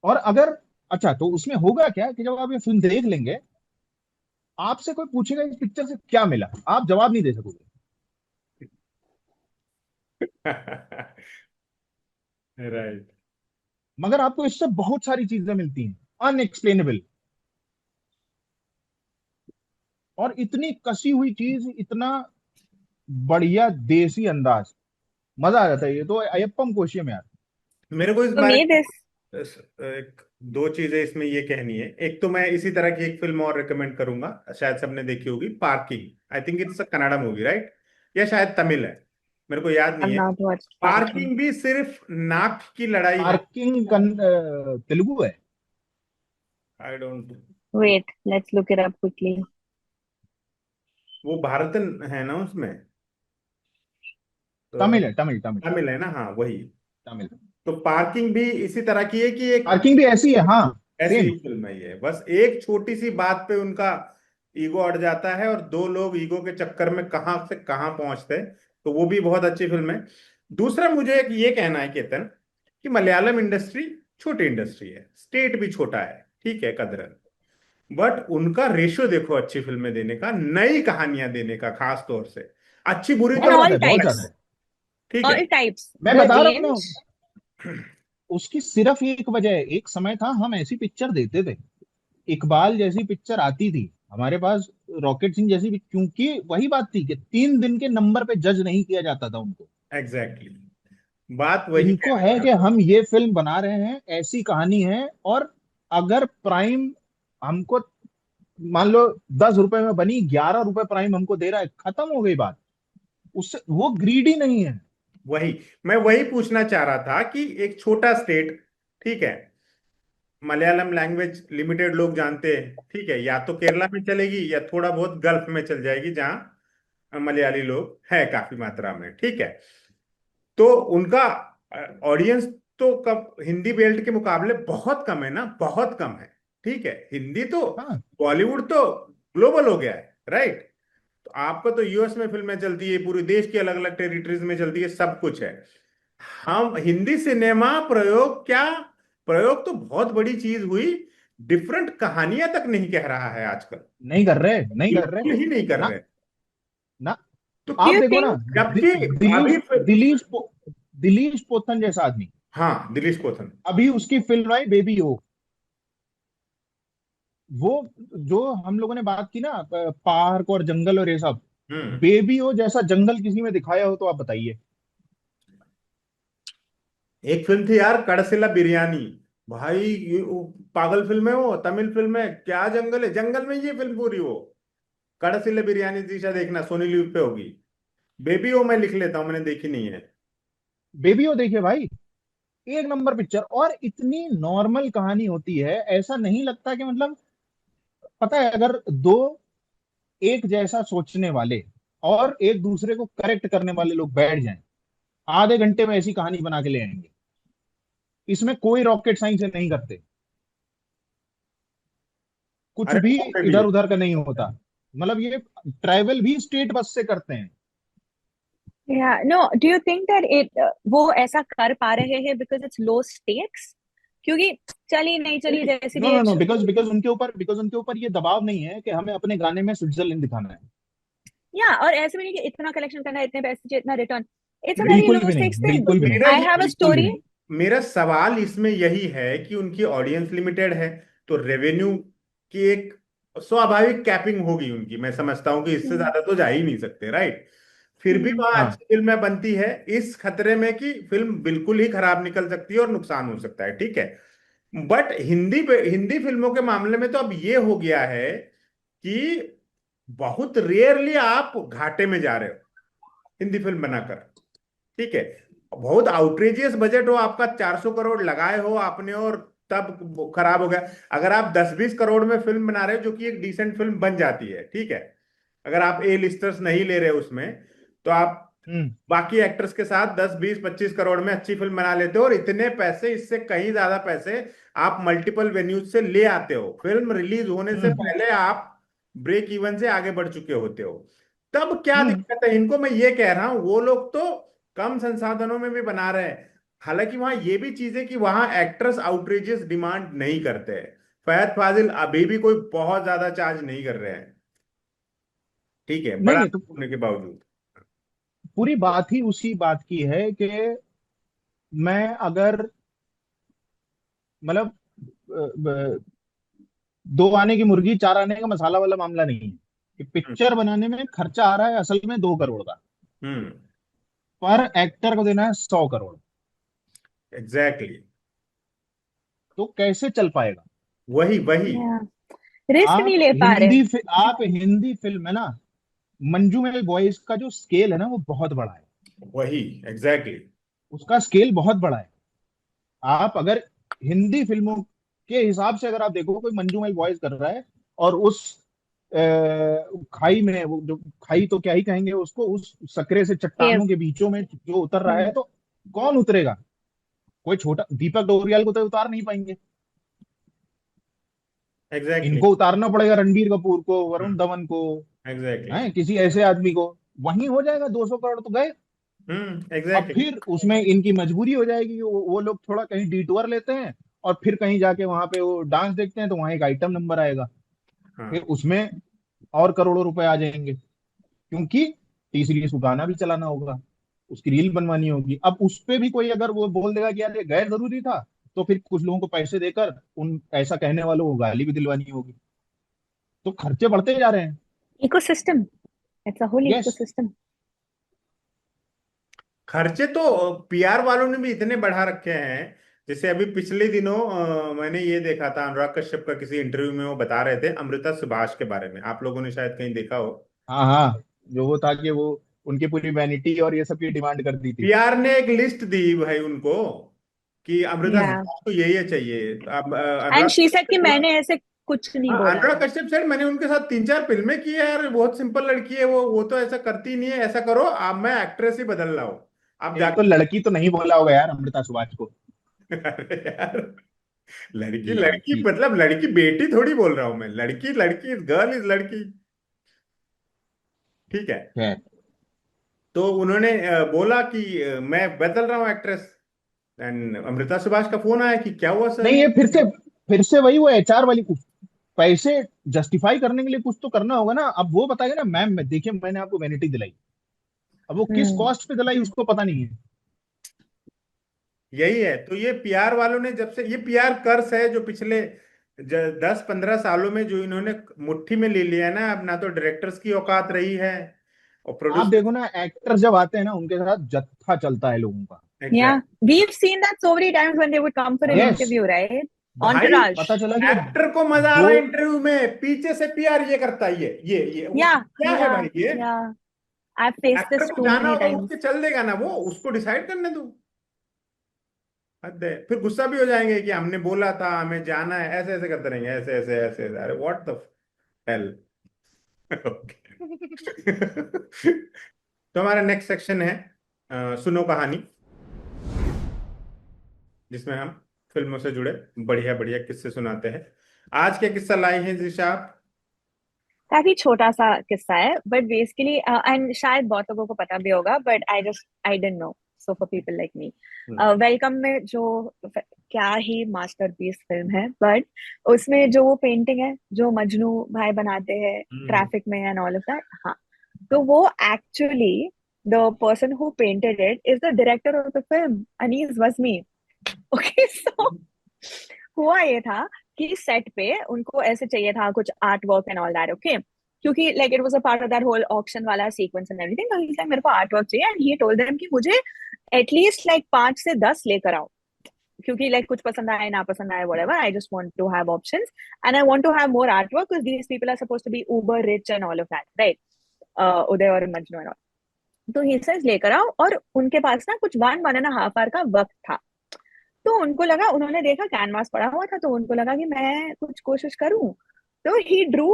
और अगर, अच्छा, तो उसमें होगा क्या कि जब आप ये फिल्म देख लेंगे, आपसे कोई पूछेगा इस पिक्चर से क्या मिला, आप जवाब नहीं दे सकोगे, राइट। मगर आपको इससे बहुत सारी चीजें मिलती हैं, अनएक्सप्लेनेबल, और इतनी कसी हुई चीज, इतना बढ़िया देसी अंदाज, मजा आ जाता है। ये तो अयप्पम कोशियम यार। मेरे को इस To बारे me, this में एक दो चीजें इसमें ये कहनी है। एक तो मैं इसी तरह की एक फिल्म और रिकमेंड करूंगा, शायद सबने देखी होगी, parking. I think it's a Canada movie, right? या शायद तमिल है, मेरे को याद नहीं I've है। not watched Parking. पार्किंग भी सिर्फ नाक की लड़ाई है। पार्किंग तेलुगु है। I don't, Wait, let's look it up quickly. वो भारतन है ना उसमें, तो तमिल है, तमिल तमिल तमिल है ना, हाँ वही। तमिल। तो पार्किंग भी इसी तरह की है कि एक पार्किंग भी ऐसी है, हाँ, ऐसी सेम। ही फिल्म है ये, बस एक छोटी सी बात पे उनका ईगो अड़ जाता है और दो लोग ईगो के चक्कर में कहां से कहां पहुंचते हैं। तो वो भी बहुत अच्छी फिल्म है। दूसरा मुझे एक ये कहना है केतन, कि मलयालम इंडस्ट्री छोटी इंडस्ट्री है, स्टेट भी छोटा है, ठीक है, कदरन, बट उनका रेशियो देखो अच्छी फिल्में देने का, नई कहानियां देने का, खास तौर से अच्छी बुरी And तो बहुत ज्यादा all है, बहुत अलग ज्यादा types. है। है, ठीक है। All types. मैं The बता रहा हूँ range. ना, उसकी सिर्फ एक वजह है, एक समय था हम ऐसी पिक्चर देते थे, इकबाल जैसी पिक्चर आती थी हमारे पास, रॉकेट सिंह जैसी भी, क्योंकि वही बात थी कि 3 दिन के नंबर पे जज नहीं किया जाता था उनको। Exactly exactly. बात वही इनको कहना है कि चाहता हम ये फिल्म बना रहे हैं, ऐसी कहानी है, और अगर प्राइम हमको, मान लो 10 रुपए में बनी, 11 रुपए प्राइम हमको दे रहा है, खत्म हो गई बात। उससे वो ग्रीडी नहीं है। वही, मैं वही पूछना चाह रहा था कि एक छोटा स्टेट, ठीक है, मलयालम लैंग्वेज लिमिटेड लोग जानते हैं, ठीक है, या तो केरला में चलेगी या थोड़ा बहुत गल्फ में चल जाएगी, जहां मलयाली लोग है काफी मात्रा में, ठीक है। तो उनका ऑडियंस तो कब हिंदी बेल्ट के मुकाबले बहुत कम है ना, बहुत कम है, ठीक है। हिंदी तो, हाँ, बॉलीवुड तो ग्लोबल हो गया है, राइट? तो आपका तो यूएस में फिल्में चलती है, पूरे देश की अलग अलग टेरिटरीज में चलती है, सब कुछ है। हम हिंदी सिनेमा प्रयोग क्या, प्रयोग तो बहुत बड़ी चीज हुई, डिफरेंट कहानियां तक नहीं कह रहा है आजकल, नहीं कर रहे, नहीं कर रहे। बिल्कुल ही नहीं कर ना, रहे। ना। तो Do आप you देखो ना, think जबकि अभी दिलीश पोथन जैसा आदमी, हाँ, दिलीश पोथन। अभी उसकी फिल्म आई बेबी हो, वो जो हम लोगों ने बात की ना, पार्क और जंगल और ये सब, हम्म। बेबी हो जैसा जंगल किसी में दिखाया हो तो आप बताइए। एक फिल्म थी यार, कड़सिला बिरयानी, भाई ये वो पागल फिल्म है, वो तमिल फिल्म है, क्या जंगल है, जंगल में ये फिल्म पूरी वो। कड़सिला बिरयानी, दिशा देखना, सोनी लीव पे होगी। बेबी ओ मैं लिख लेता हूँ, मैंने देखी नहीं है। बेबी हो देखिए भाई, एक नंबर पिक्चर, और इतनी नॉर्मल कहानी होती है, ऐसा नहीं लगता कि मतलब, पता है, अगर दो एक जैसा सोचने वाले और एक दूसरे को करेक्ट करने वाले लोग बैठ जाएं, आधे घंटे में ऐसी कहानी बना के ले आएंगे। इसमें कोई रॉकेट साइंस नहीं करते, कुछ अरे भी वो पे भी इधर उधर का नहीं होता, मतलब ये ट्रैवल भी स्टेट बस से करते हैं। yeah, no, do you think that वो ऐसा कर पा रहे हैं because it's low stakes? क्योंकि चली नहीं चली जैसे नो भी नो एक नो, बिकॉज उनके ऊपर ये दबाव नहीं है कि हमें अपने गाने में स्विट्जरलैंड दिखाना है। या और ऐसे भी नहीं कि इतना कलेक्शन करना है, इतने पैसे चाहिए, इतना रिटर्न। इट्स अ वेरी बिल्कुल लो भी नहीं, स्टेक्स थिंग। बिल्कुल भी नहीं, मेरा आई ये हैव अ बिल्कुल भी स्टोरी। नहीं। मेरा सवाल इसमें यही है कि उनकी ऑडियंस लिमिटेड है, तो रेवेन्यू की एक स्वाभाविक कैपिंग होगी उनकी, मैं समझता हूं कि इससे ज्यादा तो जा ही नहीं सकते, राइट? फिर भी वहां हाँ, अच्छी फिल्में बनती है, इस खतरे में कि फिल्म बिल्कुल ही खराब निकल सकती है और नुकसान हो सकता है, ठीक है। बट हिंदी हिंदी फिल्मों के मामले में तो अब ये हो गया है कि बहुत रेयरली आप घाटे में जा रहे हो हिंदी फिल्म बनाकर। ठीक है, बहुत आउटरेजियस बजट हो आपका, 400 करोड़ लगाए हो आपने और तब वो खराब हो गया। अगर आप 10-20 करोड़ में फिल्म बना रहे हो, जो कि एक डिसेंट फिल्म बन जाती है, ठीक है, अगर आप ए लिस्टर्स नहीं ले रहे उसमें, तो आप हम्म। बाकी एक्टर्स के साथ 10-20-25 करोड़ में अच्छी फिल्म बना लेते हो, और इतने पैसे, इससे कहीं ज्यादा पैसे आप मल्टीपल वेन्यूज से ले आते हो। फिल्म रिलीज होने से हम्म। पहले आप ब्रेक इवन से आगे बढ़ चुके होते हो। तब क्या हम्म। दिक्कत है इनको? मैं ये कह रहा हूं, वो लोग तो कम संसाधनों में भी बना रहे हैं। हालांकि वहां ये भी चीज है कि वहां एक्टर्स आउटरेजियस डिमांड नहीं करते हैं। फहद फाजिल अभी भी कोई बहुत ज्यादा चार्ज नहीं कर रहे हैं, ठीक है, नहीं बड़ा नहीं, तो नाम होने के बावजूद। पूरी बात ही उसी बात की है कि मैं अगर मतलब दो आने की मुर्गी चार आने का मसाला वाला मामला नहीं है कि हम्म। पिक्चर बनाने में खर्चा आ रहा है असल में 2 करोड़ का, हम्म। पर एक्टर को देना है 100 करोड़। एग्जैक्टली। तो कैसे चल पाएगा? वही वही। रिस्क नहीं ले पा रहे। आप हिंदी फिल्म में ना, मंजूमेल बॉयज का जो स्केल है ना वो बहुत बड़ा है। वही एग्जैक्टली। उसका स्केल बहुत बड़ा है। आप अगर हिंदी फिल्मों के हिसाब से अगर आप देखो, कोई मंजूमेल बॉयज कर रहा है और उस अ, खाई में, वो जो खाई तो क्या ही कहेंगे उसको, उस सकरे से केव। चट्टानों के बीचों में जो उतर रहा है, हम्म। तो कौन उतरेगा? कोई छोटा दीपक डोरियाल को तो उतार नहीं पाएंगे। एग्जैक्टली। इनको उतारना पड़ेगा रणबीर कपूर को, वरुण धवन को, एग्जैक्टली। है किसी ऐसे आदमी को। वहीं हो जाएगा, 200 करोड़ तो गए। अब एग्जैक्टली। फिर उसमें इनकी मजबूरी हो जाएगी कि वो लोग थोड़ा कहीं डिटूर लेते हैं और फिर कहीं जाके वहां पे वो डांस देखते हैं, तो वहां एक आइटम नंबर आएगा, फिर हाँ। उसमें और करोड़ों रुपए आ जाएंगे, क्योंकि टी सीरीज को गाना भी चलाना होगा, उसकी रील बनवानी होगी। अब उस पे भी कोई अगर वो बोल देगा कि यार ये गैर जरूरी था, तो फिर कुछ लोगों को पैसे देकर उन ऐसा कहने वालों को गाली भी दिलवानी होगी। तो खर्चे बढ़ते जा रहे हैं। Ecosystem, it's a whole yes. Ecosystem. खर्चे तो पीआर वालों ने भी इतने बढ़ा रखे हैं। जैसे अभी पिछले दिनों मैंने ये देखा था, अनुराग कश्यप का किसी इंटरव्यू में वो बता रहे थे अमृता सुभाष के बारे में, आप लोगों ने शायद कहीं देखा हो। हाँ हाँ, जो वो था कि वो उनकी पूरी वैनिटी और ये सब की डिमांड कर दी थी। पीआर ने एक लिस्ट दी भाई उनको कि अमृता या सुभाष को ये चाहिए। अब एंड अनुराग शी सेड कि कश्यप, मैंने ऐसे कुछ नहीं हाँ, बोला अनुराग था। कश्यप सर, मैंने उनके साथ 3-4 फिल्में की है यार, बहुत सिंपल लड़की है वो तो ऐसा करती नहीं है, ऐसा करो आप, मैं एक्ट्रेस ही बदल रहा हूँ, आप एक तो जाके। लड़की तो नहीं बोला होगा यार अमृता सुभाष को। अरे यार, लड़की लड़की लड़की मतलब लड़की बेटी थोड़ी बोल रहा हूं मैं, लड़की लड़की इज गर्ल इज लड़की, ठीक है। है। तो उन्होंने बोला कि मैं बदल रहा हूँ एक्ट्रेस। एंड अमृता सुभाष का फोन आया कि क्या हुआ सर नहीं, ये। ये फिर से वही वो एचआर वाली कुछ पैसे जस्टिफाई करने के लिए कुछ तो करना होगा ना। अब वो बताएगा ना, मैम देखिए मैंने आपको वैनिटी दिलाई, अब वो किस हम्म। कॉस्ट पे दिलाई उसको पता नहीं है। यही है, तो ये पीआर वालों ने, जब से ये पीआर कर्स है जो पिछले 10-15 सालों में जो इन्होंने मुट्ठी में ले लिया है ना, अब ना तो डायरेक्टर्स की औकात रही है और आप प्रोड्यूसर। देखो ना, एक्टर जब आते हैं ना उनके साथ जत्था चलता है लोगों का। Yeah, exact. we've seen that so many times when they would come for an yes. interview, right? भाई, Entourage. पता चला कि एक्टर को मजा आ दो रहा है इंटरव्यू में, पीछे से पीआर ये करता है, ये वो Yeah, क्या है yeah, भाई ये। yeah. I've faced actor this को too जाना many होगा, उठ times. के चल देगा ना वो, उसको डिसाइड करने दो। हद है, फिर गुस्सा भी हो जाएंगे कि हमने बोला था हमें जाना है, ऐसे ऐसे करते रहेंगे, ऐसे ऐसे ऐसे ऐसे। अरे व्हाट द हेल। तो हमारा नेक्स्ट सेक्शन है सुनो कहानी, जिसमें हम फिल्मों से जुड़े बढ़िया बढ़िया किस्से सुनाते हैं। आज क्या किस्सा लाई हैं जीशा आप? काफी छोटा सा किस्सा है बट बेसिकली एंड शायद बहुत लोगों को पता भी होगा but I didn't know. So for people like me, hmm. Welcome में जो क्या ही मास्टरपीस फिल्म है, बट उसमें जो वो पेंटिंग है जो मजनू भाई बनाते हैं हम्म। ट्रैफिक में एंड ऑल ऑफ दैट, हाँ, तो वो actually the person who painted it is the director of the film, Anees Bazmee. Okay, so हुआ ये था कि सेट पे उनको ऐसे चाहिए था कुछ art work and all that, okay, क्योंकि like it was a part of that whole auction वाला सीक्वेंस एंड एवरीथिंग, तो ही लाइक मेरे को आर्ट वर्क चाहिए एंड ही टोल्ड देम कि मुझे एटलीस्ट लाइक 5 से 10 लेकर आओ, क्योंकि लाइक कुछ पसंद आए ना पसंद आए whatever, I just want to have options and I want to have more artwork because these people are supposed to be uber rich and all of that, right? उदय और मजनू and all. तो he says लेकर आओ, और उनके पास ना कुछ 1.5 hour का वक्त था। तो उनको लगा, उन्होंने देखा कैनवास पड़ा हुआ था, तो उनको लगा कि मैं कुछ कोशिश करूं। तो he drew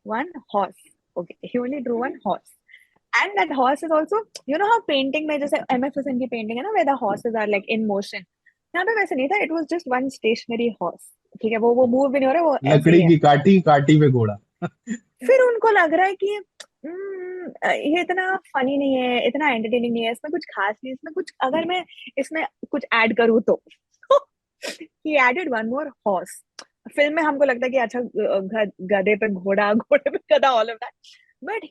one horse. Okay, he only drew one horse and that horse is also, you know how painting में जैसे एमएफ हुसैन की पेंटिंग है ना, where the horses are like in motion, यहाँ पे वैसे नहीं था, it was just one stationary horse. ठीक है, वो मूव भी नहीं हो रहा, वो ऐसे ही लकड़ी है। की काटी, काटी पे घोड़ा। फिर उनको लग रहा है कि ये इतना फनी नहीं है, इतना एंटरटेनिंग नहीं है, इसमें कुछ खास नहीं, इसमें कुछ अगर मैं इसमें कुछ ऐड करूँ तो he added one more horse. Film में हमको लगता है कि अच्छा गधे पे घोड़ा, घोड़े पे गधा, all of that, but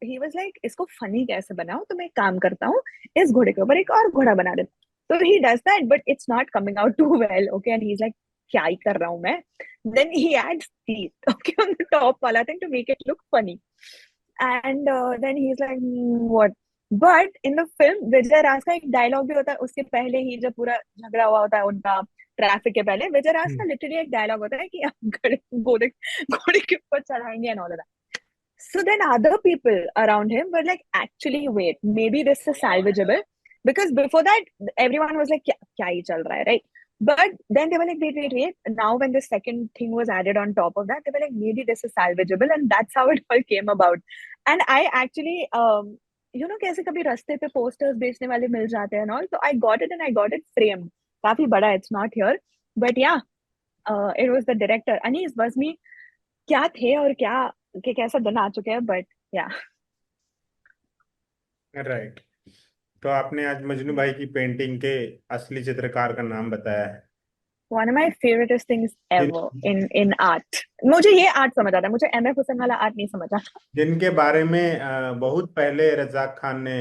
he was like इसको फनी कैसे बनाऊं, तो मैं एक काम करता हूँ, इस घोड़े के ऊपर एक और घोड़ा बना देता। तो he does that but it's not coming out too well, okay, and he is like क्या ही कर रहा हूं मैं। Then he adds teeth, okay, on the top wala thing to make it look funny. And then he's like, what? But in the film, विजय राज का एक dialogue भी होता है उसके पहले ही, जब पूरा झगड़ा हुआ होता है उनका ट्रैफिक के पहले, विजय राज का लिटरली एक डायलॉग होता है कि आप घोड़े घोड़े के ऊपर चढ़ाएंगे and all of that. So then other people around him were like, actually, wait, maybe this is salvageable. Because before that, everyone was like, kya hi chal raha hai, right? But then they were like, wait. Now when the second thing was added on top of that, they were like, maybe this is salvageable. And that's how it all came about. And I actually, you know, कैसे कभी रास्ते पे posters बेचने वाले मिल जाते हैं and all. So I got it and I got it framed. काफी बड़ा, it's not here. But yeah, it was the director. Anis Bazmi क्या थे और क्या के कैसा दिन आ चुके हैं, बट या राइट। तो आपने आज मजनू भाई की पेंटिंग के असली चित्रकार का नाम बताया है। One of my favouritest things ever in art. मुझे ये आर्ट समझ आता है, मुझे एमएफ हुसैन वाला आर्ट नहीं समझ आता। जिनके बारे में बहुत पहले रजाक खान ने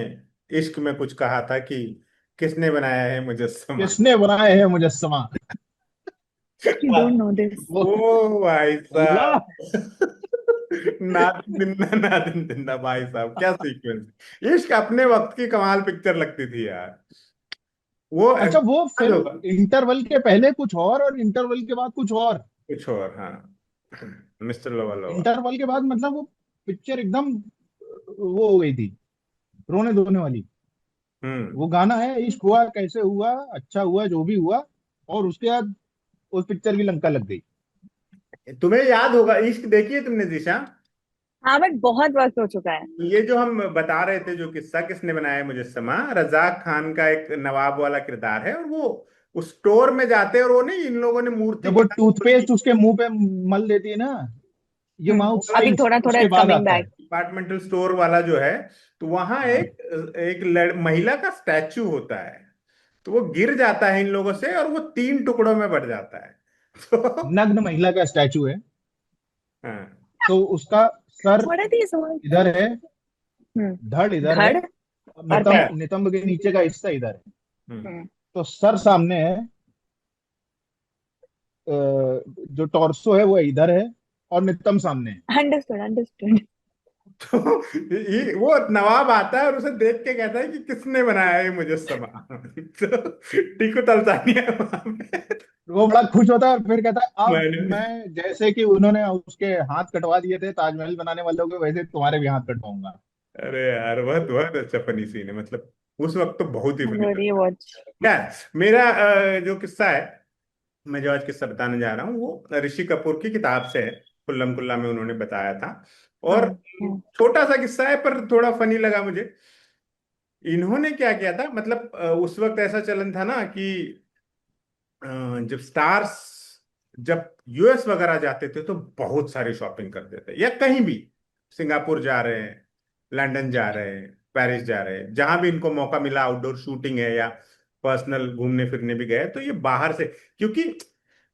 इश्क में कुछ कहा था कि किसने बनाया है मुजस्समा। किसने बनाए हैं मुजस्समा। You don't know this. वो ओ भाई अल्लाह। साहब, नादिन जिंदा नादिन जिंदा, भाई साहब क्या सीक्वेंस। इश्क अपने वक्त की कमाल पिक्चर लगती थी यार। वो अच्छा, वो याद होगा फिल्म इंटरवल के पहले कुछ और इंटरवल के बाद कुछ और। कुछ और, हाँ, मिस्टर लोवा लोवा। इंटरवल के बाद मतलब वो पिक्चर एकदम वो हो गई थी, रोने धोने वाली। हम्म। वो गाना है, इश्क हुआ कैसे हुआ, अच्छा हुआ जो भी हुआ, और उसके बाद उस पिक्चर की लंका लग गई। तुम्हें याद होगा, इश्क देखी है तुमने दिशा? हाँ, बट बहुत वक्त हो चुका है। ये जो हम बता रहे थे, जो किस्सा किसने बनाया है मुजस्समा, रजाक खान का एक नवाब वाला किरदार है, और वो उस स्टोर में जाते हैं और वो नहीं, इन लोगों ने मूर्ति जब वो की टूथपेस्ट उसके मुंह पे मल देती है ना, ये माउथ अभी साइंस थोड़ा थोड़ा उसके इट्स बाद कमिंग आता है। बैक। डिपार्टमेंटल स्टोर वाला जो है, तो वहां हाँ, एक महिला का स्टैचू होता है, तो वो गिर जाता है इन लोगों से और वो 3 टुकड़ों में बढ़ जाता है। तो नग्न महिला का स्टैचू है। हाँ। तो उसका सर व्हाट आर दीस इधर है, धड़ इधर है, धड़ और और अच्छा। पैर। नितंब के नीचे का हिस्सा इधर है। हम्म। हम्म, तो सर सामने है, जो टॉर्सो है वो इधर है, और नितंब सामने है। Understood understood. तो वो नवाब आता है और उसे देख के कहता है कि किसने बनाया है ये मुजस्समा। तो टीकू तलसानी है वहां पे। वो बड़ा खुश होता है और फिर कहता है, अब मैंने, मैं जैसे कि उन्होंने उसके हाथ कटवा दिए थे ताजमहल बनाने वालों के, वैसे तुम्हारे भी हाथ कटवाऊंगा। अरे यार बहुत बहुत अच्छा फनी सीन है, मतलब उस वक्त तो बहुत ही फनी वेरी था। वॉच। यार मेरा जो किस्सा है, मैं जो आज किस्सा बताने जा रहा हूँ, वो ऋषि कपूर की किताब से है। कुल्लम कुल्ला में उन्होंने बताया था, और छोटा सा किस्सा है पर थोड़ा फनी लगा मुझे। इन्होंने क्या किया था, मतलब उस वक्त ऐसा चलन था ना कि जब स्टार्स जब यूएस वगैरह जाते थे तो बहुत सारी शॉपिंग करते थे, या कहीं भी सिंगापुर जा रहे हैं, लंदन जा रहे हैं, पेरिस जा रहे हैं, जहां भी इनको मौका मिला, आउटडोर शूटिंग है या पर्सनल घूमने फिरने भी गए, तो ये बाहर से, क्योंकि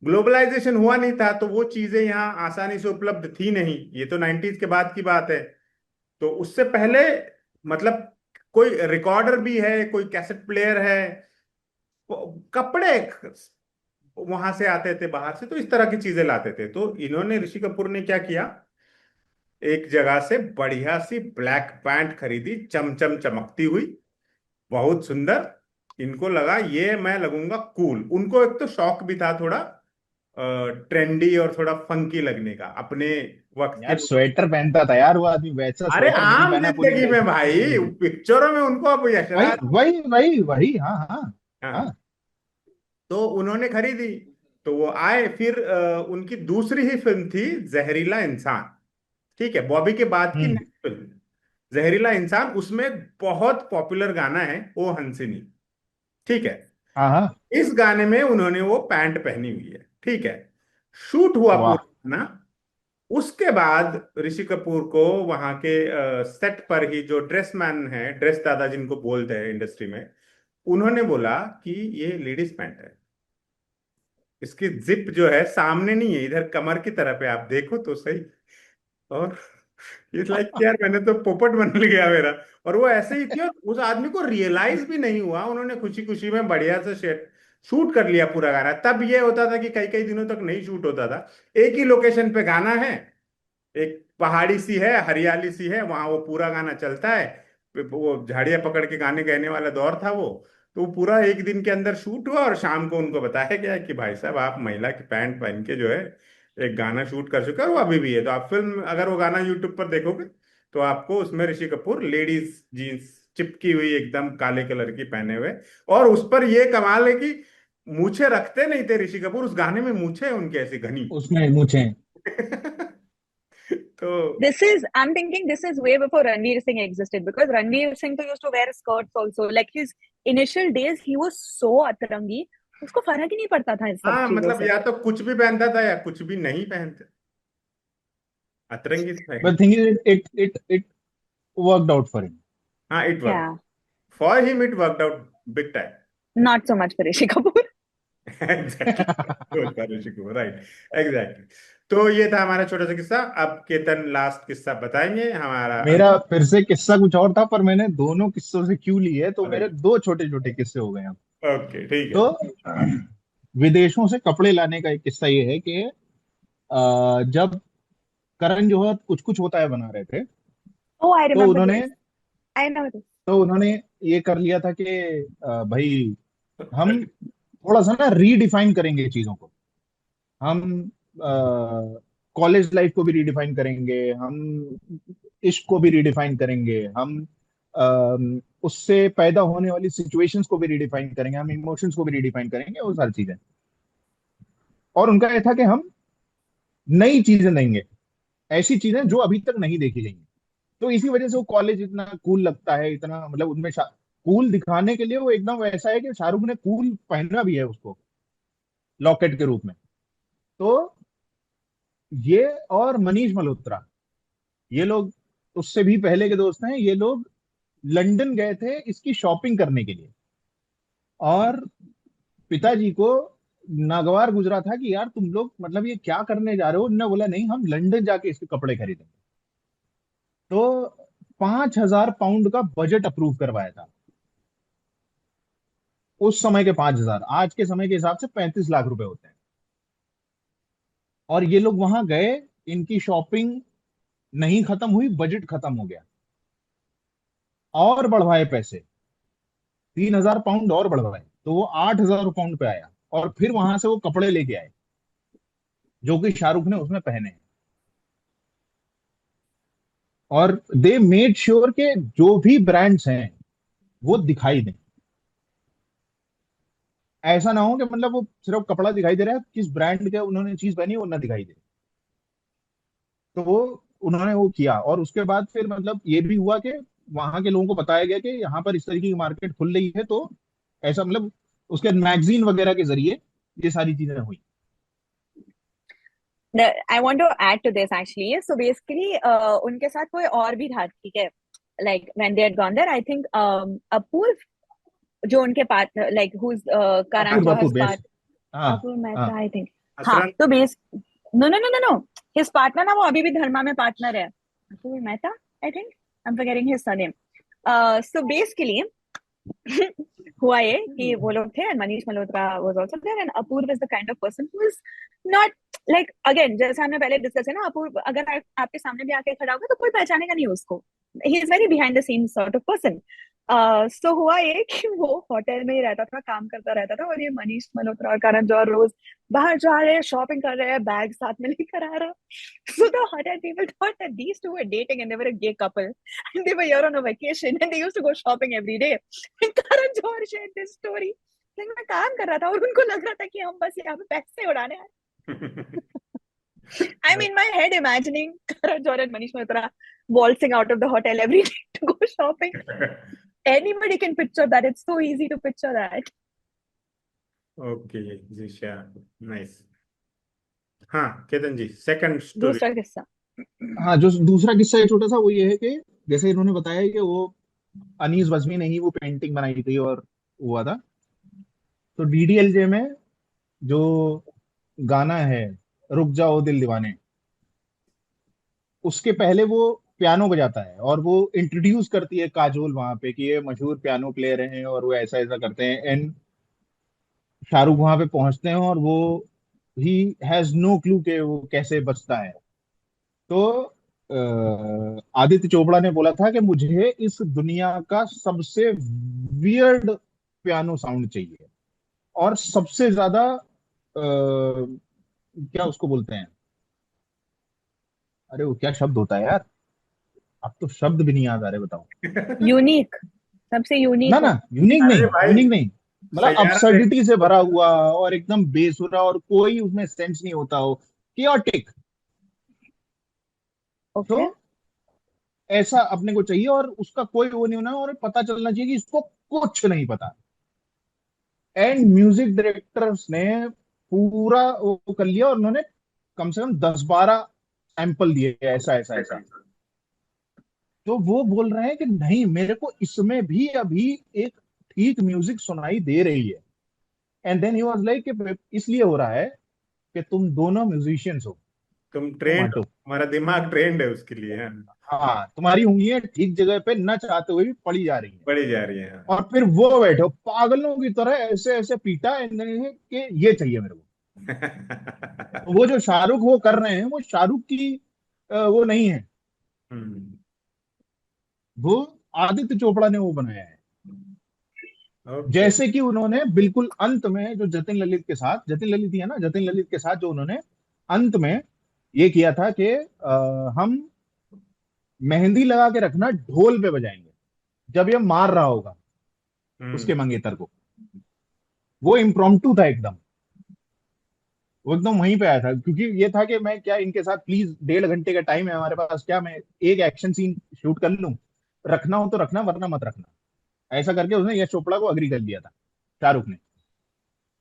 ग्लोबलाइजेशन हुआ नहीं था तो वो चीजें यहाँ आसानी से उपलब्ध थी नहीं। ये तो 90s के बाद की बात है। तो उससे पहले, मतलब कोई रिकॉर्डर भी है, कोई कैसेट प्लेयर है, कपड़े वहां से आते थे बाहर से, तो इस तरह की चीजें लाते थे। तो इन्होंने, ऋषि कपूर ने क्या किया, एक जगह से बढ़िया सी ब्लैक पैंट खरीदी, चमचम चमकती हुई, बहुत सुंदर, इनको लगा ये मैं लगूंगा कूल। उनको एक तो शौक भी था थोड़ा ट्रेंडी और थोड़ा फंकी लगने का अपने वक्त के। यार स्वेटर पहनता था यार वो आदमी, वैसा अरे स्वेटर नहीं आम पहना पूरी जिंदगी में भाई, जिंदगी। पिक्चरों में उनको अब वही यशराज। वही वही वही, हाँ हाँ हाँ, हाँ। तो उन्होंने खरीदी। तो वो आए फिर उनकी दूसरी ही फिल्म थी जहरीला इंसान। ठीक है, बॉबी के बाद की हम्म। नेक्स्ट फिल्म जहरीला इंसान। उसमें एक बहुत पॉपुलर गाना है ओ हंसिनी। ठीक है, हाँ हाँ। इस गाने में उन्होंने वो पैंट पहनी हुई है। ठीक है, शूट हुआ वाह। पूरा गाना। उसके बाद ऋषि कपूर को वहां के सेट पर ही जो ड्रेस मैन है, ड्रेस दादा जिनको बोलते हैं इंडस्ट्री में, उन्होंने बोला कि ये लेडीज पैंट है, इसकी जिप जो है सामने नहीं है, इधर कमर की तरफ है, आप देखो तो सही। और इट्स लाइक यार मैंने तो पोपट बन गया मेरा। और वो ऐसे ही थी, और उस आदमी को रियलाइज भी नहीं हुआ, उन्होंने खुशी खुशी में बढ़िया से शूट कर लिया पूरा गाना। तब ये होता था कि कई कई दिनों तक नहीं शूट होता था, एक ही लोकेशन पे गाना है, एक पहाड़ी सी है, हरियाली सी है, वहां वो पूरा गाना चलता है। वो झाड़ियां पकड़ के गाने गाने वाला दौर था वो। तो वो पूरा एक दिन के अंदर शूट हुआ, और शाम को उनको बताया गया कि भाई साहब आप महिला की पैंट पहन के जो है एक गाना शूट कर चुके हैं, और वो अभी भी है। तो आप फिल्म अगर वो गाना यूट्यूब पर देखोगे तो आपको उसमें ऋषि कपूर लेडीज जीन्स चिपकी हुई एकदम काले कलर की पहने हुए। और उस पर ये कमाल है कि मूछें रखते नहीं थे ऋषि कपूर, उस गाने में मूछें हैं उनकी ऐसी घनी। उसमें मुझे। तो I'm thinking this is way before Ranveer Singh existed, because Ranveer Singh तो used to wear skirts also. Like his initial days, he was so अतरंगी, उसको फर्क ही नहीं पड़ता था इन सब हाँ, चीजों मतलब से। या तो कुछ भी पहनता था या कुछ भी नहीं पहनते, अतरंगी था बट एकदम। Thing is it worked out for him. हाँ, it work Yeah, for him, it worked out big time. not so much for Rishi Kapoor. Exactly, right, exactly. तो ये था हमारा छोटा सा किस्सा। अब केतन लास्ट किस्सा बताएंगे हमारा मेरा फिर से किस्सा कुछ और था, पर मैंने दोनों किस्सों से क्यों ली है, तो अरे, मेरे दो छोटे छोटे किस्से हो गए अब। ओके ठीक है। तो विदेशों से कपड़े लाने का एक किस्सा ये है कि जब करण जौहर कुछ कुछ होता है बना रहे थे, Oh, I तो remember उन्होंने this. I know this. तो उन्होंने ये कर लिया था कि भाई हम थोड़ा सा ना रीडिफाइन करेंगे चीजों को। हम कॉलेज लाइफ को भी रीडिफाइन करेंगे, हम इश्क को भी रीडिफाइन करेंगे, हम उससे पैदा होने वाली सिचुएशंस को भी रीडिफाइन करेंगे, हम इमोशंस को भी रीडिफाइन करेंगे, वो सारी चीजें। और उनका ये था कि हम नई चीजें देंगे, ऐसी चीजें जो अभी तक नहीं देखी गई हैं। तो इसी वजह से वो कॉलेज इतना कूल लगता है, इतना मतलब उनमें कूल दिखाने के लिए वो एकदम वैसा है कि शाहरुख ने कूल पहना भी है उसको लॉकेट के रूप में। तो ये और मनीष मल्होत्रा, ये लोग उससे भी पहले के दोस्त हैं। ये लोग लंदन गए थे इसकी शॉपिंग करने के लिए, और पिताजी को नागवार गुजरा था कि यार तुम लोग मतलब ये क्या करने जा रहे हो। उन्होंने बोला नहीं, हम लंदन जाके इसके कपड़े खरीदेंगे। तो 5,000 पाउंड का बजट अप्रूव करवाया था। उस समय के 5,000 आज के समय के हिसाब से 35 लाख रुपए होते हैं। और ये लोग वहां गए, इनकी शॉपिंग नहीं खत्म हुई, बजट खत्म हो गया, और बढ़वाए पैसे, 3,000 पाउंड और बढ़वाए, तो वो 8,000 पाउंड पे आया। और फिर वहां से वो कपड़े लेके आए जो कि शाहरुख ने उसमें पहने हैं। और दे मेड श्योर के जो भी ब्रांड्स हैं वो दिखाई दें। ऐसा ना हो कि मतलब वो सिर्फ कपड़ा दिखाई दे रहा है, किस ब्रांड का उन्होंने चीज पहनी है वो ना दिखाई दे। तो वो उन्होंने वो किया, और उसके बाद फिर मतलब ये भी हुआ कि वहां के लोगों को बताया गया कि यहाँ पर इस तरीके की मार्केट खुल रही है। तो ऐसा मतलब उसके मैगजीन वगैरह के जरिए ये सारी चीजें हुई। I want to add to this actually. So basically, उनके साथ कोई और भी था, ठीक है? Like when they had gone there, I think अपूर्व, जो उनके पार्टनर, like who's Karan अपूर्व Johar's अपूर्व बेस। part, हाँ अपूर्व हाँ। Mehta, I think. हाँ, असरन। तो बेस, no, his partner ना, वो अभी भी धर्मा में पार्टनर है, अपूर्व Mehta, I think. I'm forgetting his surname. So basically, हुआ ये कि वो लोग थे, and Manish Malhotra was also there, and Apoorv is the kind of person who is not like, again, जैसे हमने पहले डिस्कस है ना, अपूर्व अगर आपके सामने भी आके खड़ा होगा तो कोई पहचानेगा नहीं उसको. He is very behind the scenes sort of person. सो हुआ ये कि वो होटल में ही रहता था, काम करता रहता था, और ये मनीष मल्होत्रा और करण जौहर रोज बाहर जा रहे हैं, शॉपिंग कर रहे हैं, बैग साथ में लेकर आ रहा है. So the hotel people thought that these two were dating and they were a gay couple and they were here on a vacation and they used to go shopping every day. And Karan Johar shared this story. Like मैं काम कर रहा था और उनको लग रहा था कि हम बस यहाँ पे पैसे उड़ाने आए. I'm in my head imagining Karan Johar and Manish Malhotra waltzing out of the hotel every day to go shopping. Anybody can picture that. It's so easy to picture that. Okay geisha, nice. हाँ केतन जी, second story. दूसरा किस्सा. हाँ, जो दूसरा किस्सा है छोटा सा, वो ये है कि जैसे इन्होंने बताया कि वो अनीस बज़मी ने ही वो पेंटिंग बनाई थी और हुआ था. तो डीडीएलजे में जो गाना है रुक जाओ दिल दीवाने, उसके पहले वो पियानो बजाता है और वो इंट्रोड्यूस करती है काजोल वहां पे कि ये मशहूर पियानो प्लेयर हैं और वो ऐसा ऐसा करते हैं. एंड शाहरुख वहां पे पहुंचते हैं और वो ही हैज नो क्लू के वो कैसे बजता है. तो आदित्य चोपड़ा ने बोला था कि मुझे इस दुनिया का सबसे वियर्ड पियानो साउंड चाहिए और सबसे ज्यादा क्या उसको बोलते हैं, अरे वो क्या शब्द होता है यार, अब तो शब्द भी नहीं याद आ रहे, बताओ. यूनिक, सबसे यूनिक ना हो. ना, यूनिक नहीं, अरे भाई, यूनिक नहीं, मतलब सैयारा पे अब्सर्डिटी से भरा हुआ और एकदम बेसुरा और कोई उसमें सेंस नहीं होता हो, कियोटिक. तो ओके. ऐसा अपने को चाहिए और उसका कोई वो नहीं होना और पता चलना चाहिए कि इसको कुछ नहीं पता. एंड म्यूजिक डायरेक्टर्स ने पूरा वो कर लिया और उन्होंने कम से कम 10-12 सैंपल दिए, ऐसा ऐसा ऐसा. तो वो बोल रहे हैं कि नहीं, मेरे को इसमें भी अभी एक ठीक म्यूजिक सुनाई दे रही है. And then he was like कि इसलिए हो रहा है कि तुम दोनों म्यूजिशियंस हो, तुम तुम ट्रेंड, हटो. हमारा दिमाग ट्रेंड है उसके लिए. हाँ, हाँ, तुम्हारी उंगलियां ठीक जगह पे न चाहते हुए भी पड़ी जा रही हैं. बढ़ी जा रही है. और फिर वो बैठो पागलों की तरह ऐसे ऐसे पीटा इन्होंने कि ये चाहिए मेरे को. तो वो जो शाहरुख वो कर रहे हैं वो शाहरुख की वो नहीं है, हम्म. वो आदित्य चोपड़ा ने वो बनाया है. ओके. जैसे कि उन्होंने बिल्कुल अंत में जो जतिन ललित के साथ, जतिन ललित ही है ना, जतिन ललित के साथ जो उन्होंने अंत में ये किया था कि हम मेहंदी लगा के रखना, ढोल पे बजाएंगे जब ये मार रहा होगा उसके हम्म. मंगेतर को. वो इम्प्रॉम्प्टू था एकदम, वो एकदम वहीं पे आया था क्योंकि ये था कि मैं क्या इनके साथ प्लीज 1.5 घंटे का टाइम है हमारे पास, क्या मैं एक एक्शन सीन शूट कर लूं, रखना हो तो रखना वरना मत रखना. ऐसा करके उसने यश चोपड़ा को अग्री कर दिया था शाहरुख ने.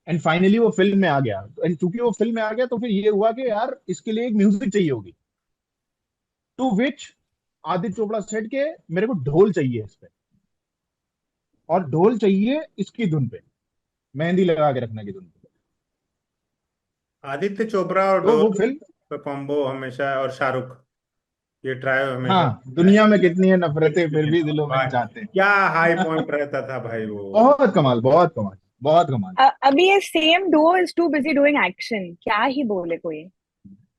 एंड फाइनली वो फिल्म में आ गया. एंड चूंकि वो फिल्म में आ गया तो फिर ये हुआ कि यार इसके लिए एक म्यूजिक चाहिए होगी. To which Aditya Chopra set के मेरे को ढोल चाहिए इस पे, और ढोल चाहिए इसकी धुन पे, मेहंदी लगा के रखने की धुन पे. आदित्य चोपड़ा और तो वो ढोल फिल्म, का कॉम्बो हमेशा, और शाहरुख, ये ट्रायो हमेशा. हाँ, दुनिया में कितनी है नफरतें फिर भी दिलों में भाई, चाहते हैं. क्या हाई पॉइंट रहता था भाई वो. बहुत कमाल, बहुत कमाल, बहुत कमाल. अभी ये same Duo is too busy doing action, क्या ही बोले कोई.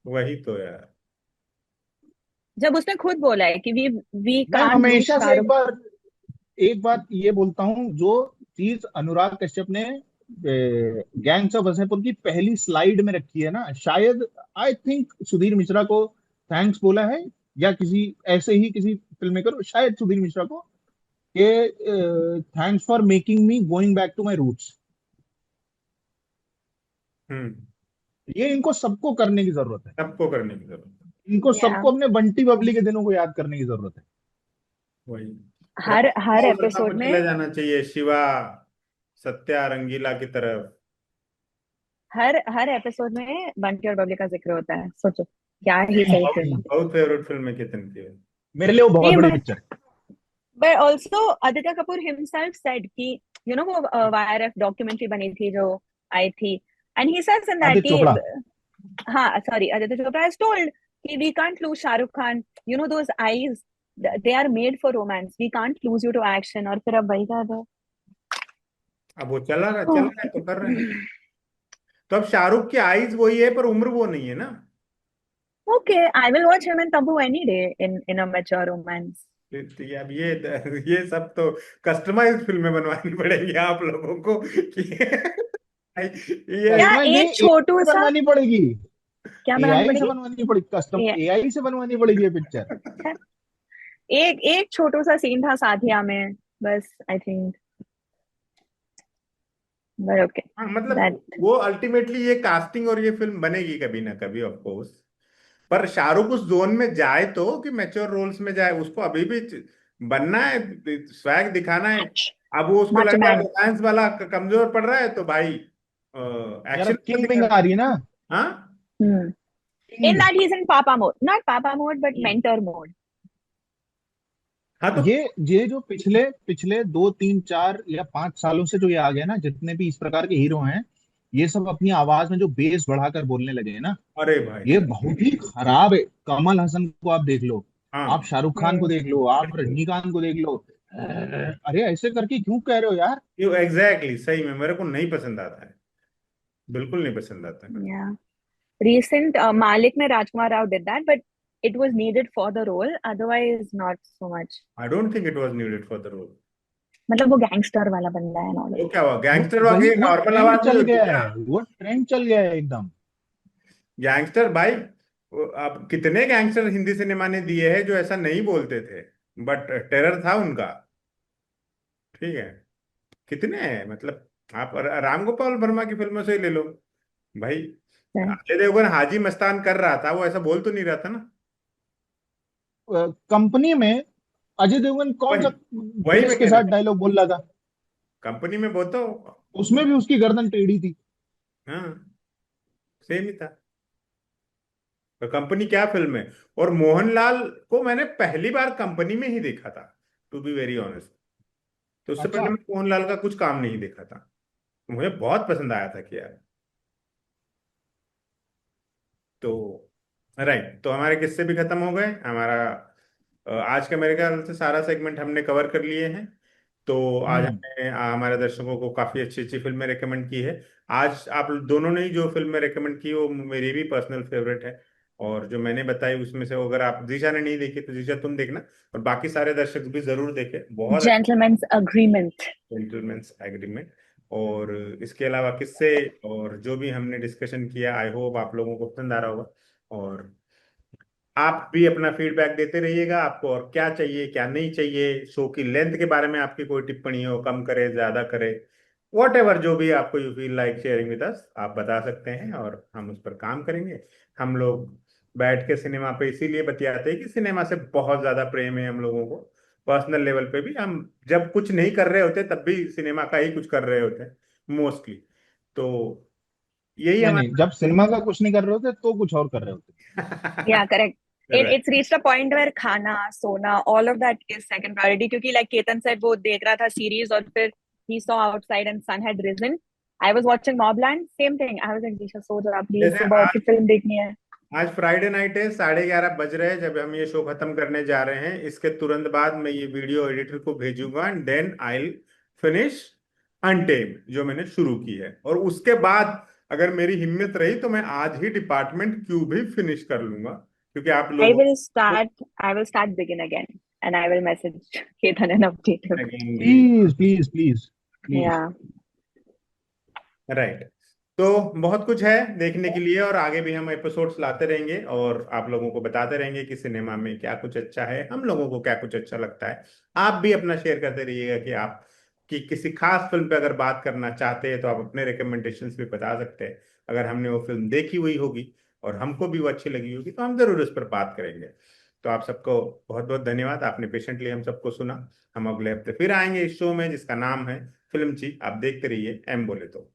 वही तो यार. जब उसने खुद बोला है कि वी मैं कांट डू हमेशा से शाहरुख. एक बात ये बोलता हूँ, जो चीज अनुराग कश्यप ने गैंग्स ऑफ वासेपुर की पहली स्लाइड में रखी है ना, शायद आई थिंक सुधीर मिश्रा को थैंक्स बोला है या किसी ऐसे ही किसी फिल्म मेकर, शायद सुधीर मिश्रा को, कि thanks for making me going back to my roots. Hmm. ये इनको सबको करने की जरूरत है. सबको करने की जरूरत है. इनको या सबको अपने बंटी बबली के दिनों को याद करने की जरूरत है. वही. हर कोलकाता एपिसोड को में, चले जाना चाहिए शिवा, सत्या, रंगीला की तरफ. हर एपिसोड में बंटी और बबली का जिक्र होता है. सोचो क्या ही सही फिल्म. बहुत फेवरेट फिल्म है कितन की. मेरे लिए वो बहुत नहीं, बड़ी पिक्चर है. but also Aditya Kapoor himself said कि वो YRF डॉक्यूमेंट्री बनी थी जो आई थी, and he says in that Aditya कि चोपड़ा. हाँ sorry, Aditya Chopra has told कि we can't lose Shah Rukh Khan, those eyes, they are made for romance, we can't lose you to action. और फिर अब वही कर दो. अब वो चल रहा है तो कर रहे हैं. तो अब शाहरुख की आईज वही है पर उम्र वो नहीं है ना. Okay, I will watch him and Tabu any day in a mature romance. तो ये सब तो कस्टमाइज्ड फिल्में बनवानी पड़ेंगी आप लोगों को कि ये या कस्टमाइज नहीं, एक छोटू एआई से सा, बनवानी पड़ेगी। क्या बनानी एआई से पड़ेगी? बनवानी पड़ेगी, कस्टम ए, एआई से बनवानी पड़ेगी ये पिक्चर। एक एक छोटू सा सीन था साथिया में, बस आई थिंक, बट ओके हाँ, मतलब दैट। वो अल्टीमेटली ये कास्टिंग और ये फिल्म बनेगी कभी ना कभी ऑफ कोर्स। पर शाहरुख उस जोन में जाए तो कि मैच्योर रोल्स में जाए, उसको अभी भी बनना है, स्वैग दिखाना है। अब वो उसको लग माचो रहा है मैन। रोमांस वाला कमजोर पड़ रहा है, तो भाई यार एक्शन अब वाला किंग दिखा। बिंग आ रही है ना। हाँ, हम्म। In king. that he's in papa mode, not papa mode, but mentor mode. हाँ तो ये जो पिछले पिछले 2 3 4 या 5 सालों से जो ये आ गया ना, जितने भी इस प्रकार के हीरो हैं, ये सब अपनी आवाज में जो बेस बढ़ाकर बोलने लगे हैं ना, अरे भाई ये साहब। बहुत ही खराब है। कमल हसन को आप देख लो, आप हाँ, शाहरुख खान को देख लो, आप रजनीकांत को देख लो। अरे ऐसे करके क्यों कह रहे हो यार? ये एग्जैक्टली सही में मेरे को नहीं पसंद आता है, बिल्कुल नहीं पसंद आता है। Yeah. Recent Malik में Rajkumar Rao did that, but it was needed for the role. Otherwise, not so much. I don't think it was needed for the role. मतलब वो गैंगस्टर वाला बंदा है and all of वो that. क्या हुआ, वो गैंगस्टर वही वाकई वो नॉर्मल ट्रेंड आवाज नहीं चल होती गया क्या? है, वो ट्रेंड चल गया है एकदम। गैंगस्टर भाई, अब कितने गैंगस्टर हिंदी सिनेमा ने दिए हैं जो ऐसा नहीं बोलते थे, बट टेरर था उनका। ठीक है, कितने हैं मतलब। आप राम गोपाल वर्मा की फिल्मों से ही ले लो भाई। Yeah. अजय देवगन हाजी मस्तान कर रहा था, वो ऐसा बोल तो नहीं रहा था ना। कंपनी में अजय देवगन कौन वही सा वही फेस मैं के कह रहा साथ था, डायलॉग बोल रहा था? कंपनी में वो तो। उसमें भी उसकी गर्दन टेढ़ी थी। हाँ, सेम ही था। तो कंपनी क्या फिल्म है। और मोहनलाल को मैंने पहली बार कंपनी में ही देखा था, टू बी वेरी ऑनेस्ट। तो उससे अच्छा। पहले मैं मोहनलाल का कुछ काम नहीं देखा था। मुझे बहुत पसंद आया था कि यार। तो राइट, तो हमारे किस्से भी खत्म हो गए हमारा। आज का मेरे ख्याल से सारा सेगमेंट हमने कवर कर लिए हैं। तो आज हम्म। हमने हमारे दर्शकों को काफी अच्छी अच्छी फिल्में रेकमेंड की है। आज आप दोनों ने ही जो फिल्में रेकमेंड की वो मेरी भी पर्सनल फेवरेट है। और जो मैंने बताई उसमें से अगर आप जीशा ने नहीं देखी तो जीशा तुम देखना, और बाकी सारे दर्शक भी जरूर देखें, बहुत अच्छी। Gentleman's agreement. Gentleman's agreement. और इसके अलावा किस्से और जो भी हमने डिस्कशन किया, आई होप आप लोगों को पसंद आ रहा होगा। और आप भी अपना फीडबैक देते रहिएगा, आपको और क्या चाहिए क्या नहीं चाहिए, शो की लेंथ के बारे में आपकी कोई टिप्पणी हो, कम करे ज्यादा करे, वॉट एवर जो भी आपको you feel like sharing with us, आप बता सकते हैं और हम उस पर काम करेंगे। हम लोग बैठ के सिनेमा पे इसीलिए बतियाते हैं कि सिनेमा से बहुत ज्यादा प्रेम है हम लोगों को। पर्सनल लेवल पे भी हम जब कुछ नहीं कर रहे होते तब भी सिनेमा का ही कुछ कर रहे होते हैं मोस्टली। तो यही नहीं नहीं, हमारा। जब सिनेमा का कुछ नहीं कर रहे होते तो कुछ और कर रहे होते। Yeah, correct. Right. It's reached a point where खाना सोना all of that is second priority, क्योंकि like Ketan said वो देख रहा था सीरीज और फिर he saw outside and sun had risen. I was watching Mobland, same thing. I was like दिशा सो जा प्लीज, जैसे सुबह उठ के आज फिल्म देखनी है। आज फ्राइडे नाइट है, 11:30 बज रहे हैं जब हम ये शो खत्म करने जा रहे हैं। इसके तुरंत बाद मैं ये वीडियो एडिटर को भेजूंगा and then I finish Untamed जो मैंने शुरू की है। और उसके बाद अगर मेरी हिम्मत रही तो मैं आज ही डिपार्टमेंट क्यू भी फिनिश कर लूंगा, क्योंकि आप I लोगों will start. I will start begin again, and I will message Ketan and update him. को। Please please please please. Yeah. Right. तो बहुत कुछ है देखने के लिए, और आगे भी हम एपिसोड्स लाते रहेंगे और आप लोगों को बताते रहेंगे कि सिनेमा में क्या कुछ अच्छा है, हम लोगों को क्या कुछ अच्छा लगता है। आप भी अपना शेयर करते रहिएगा कि आप कि किसी खास फिल्म पे अगर बात करना चाहते हैं तो आप अपने रिकमेंडेशंस भी बता सकते हैं। अगर हमने वो फिल्म देखी हुई होगी और हमको भी वो अच्छी लगी होगी तो हम जरूर उस पर बात करेंगे। तो आप सबको बहुत बहुत धन्यवाद, आपने पेशेंटली हम सबको सुना। हम अगले हफ्ते फिर आएंगे इस शो में जिसका नाम है फिल्म ची। आप देखते रहिए एम बोले तो।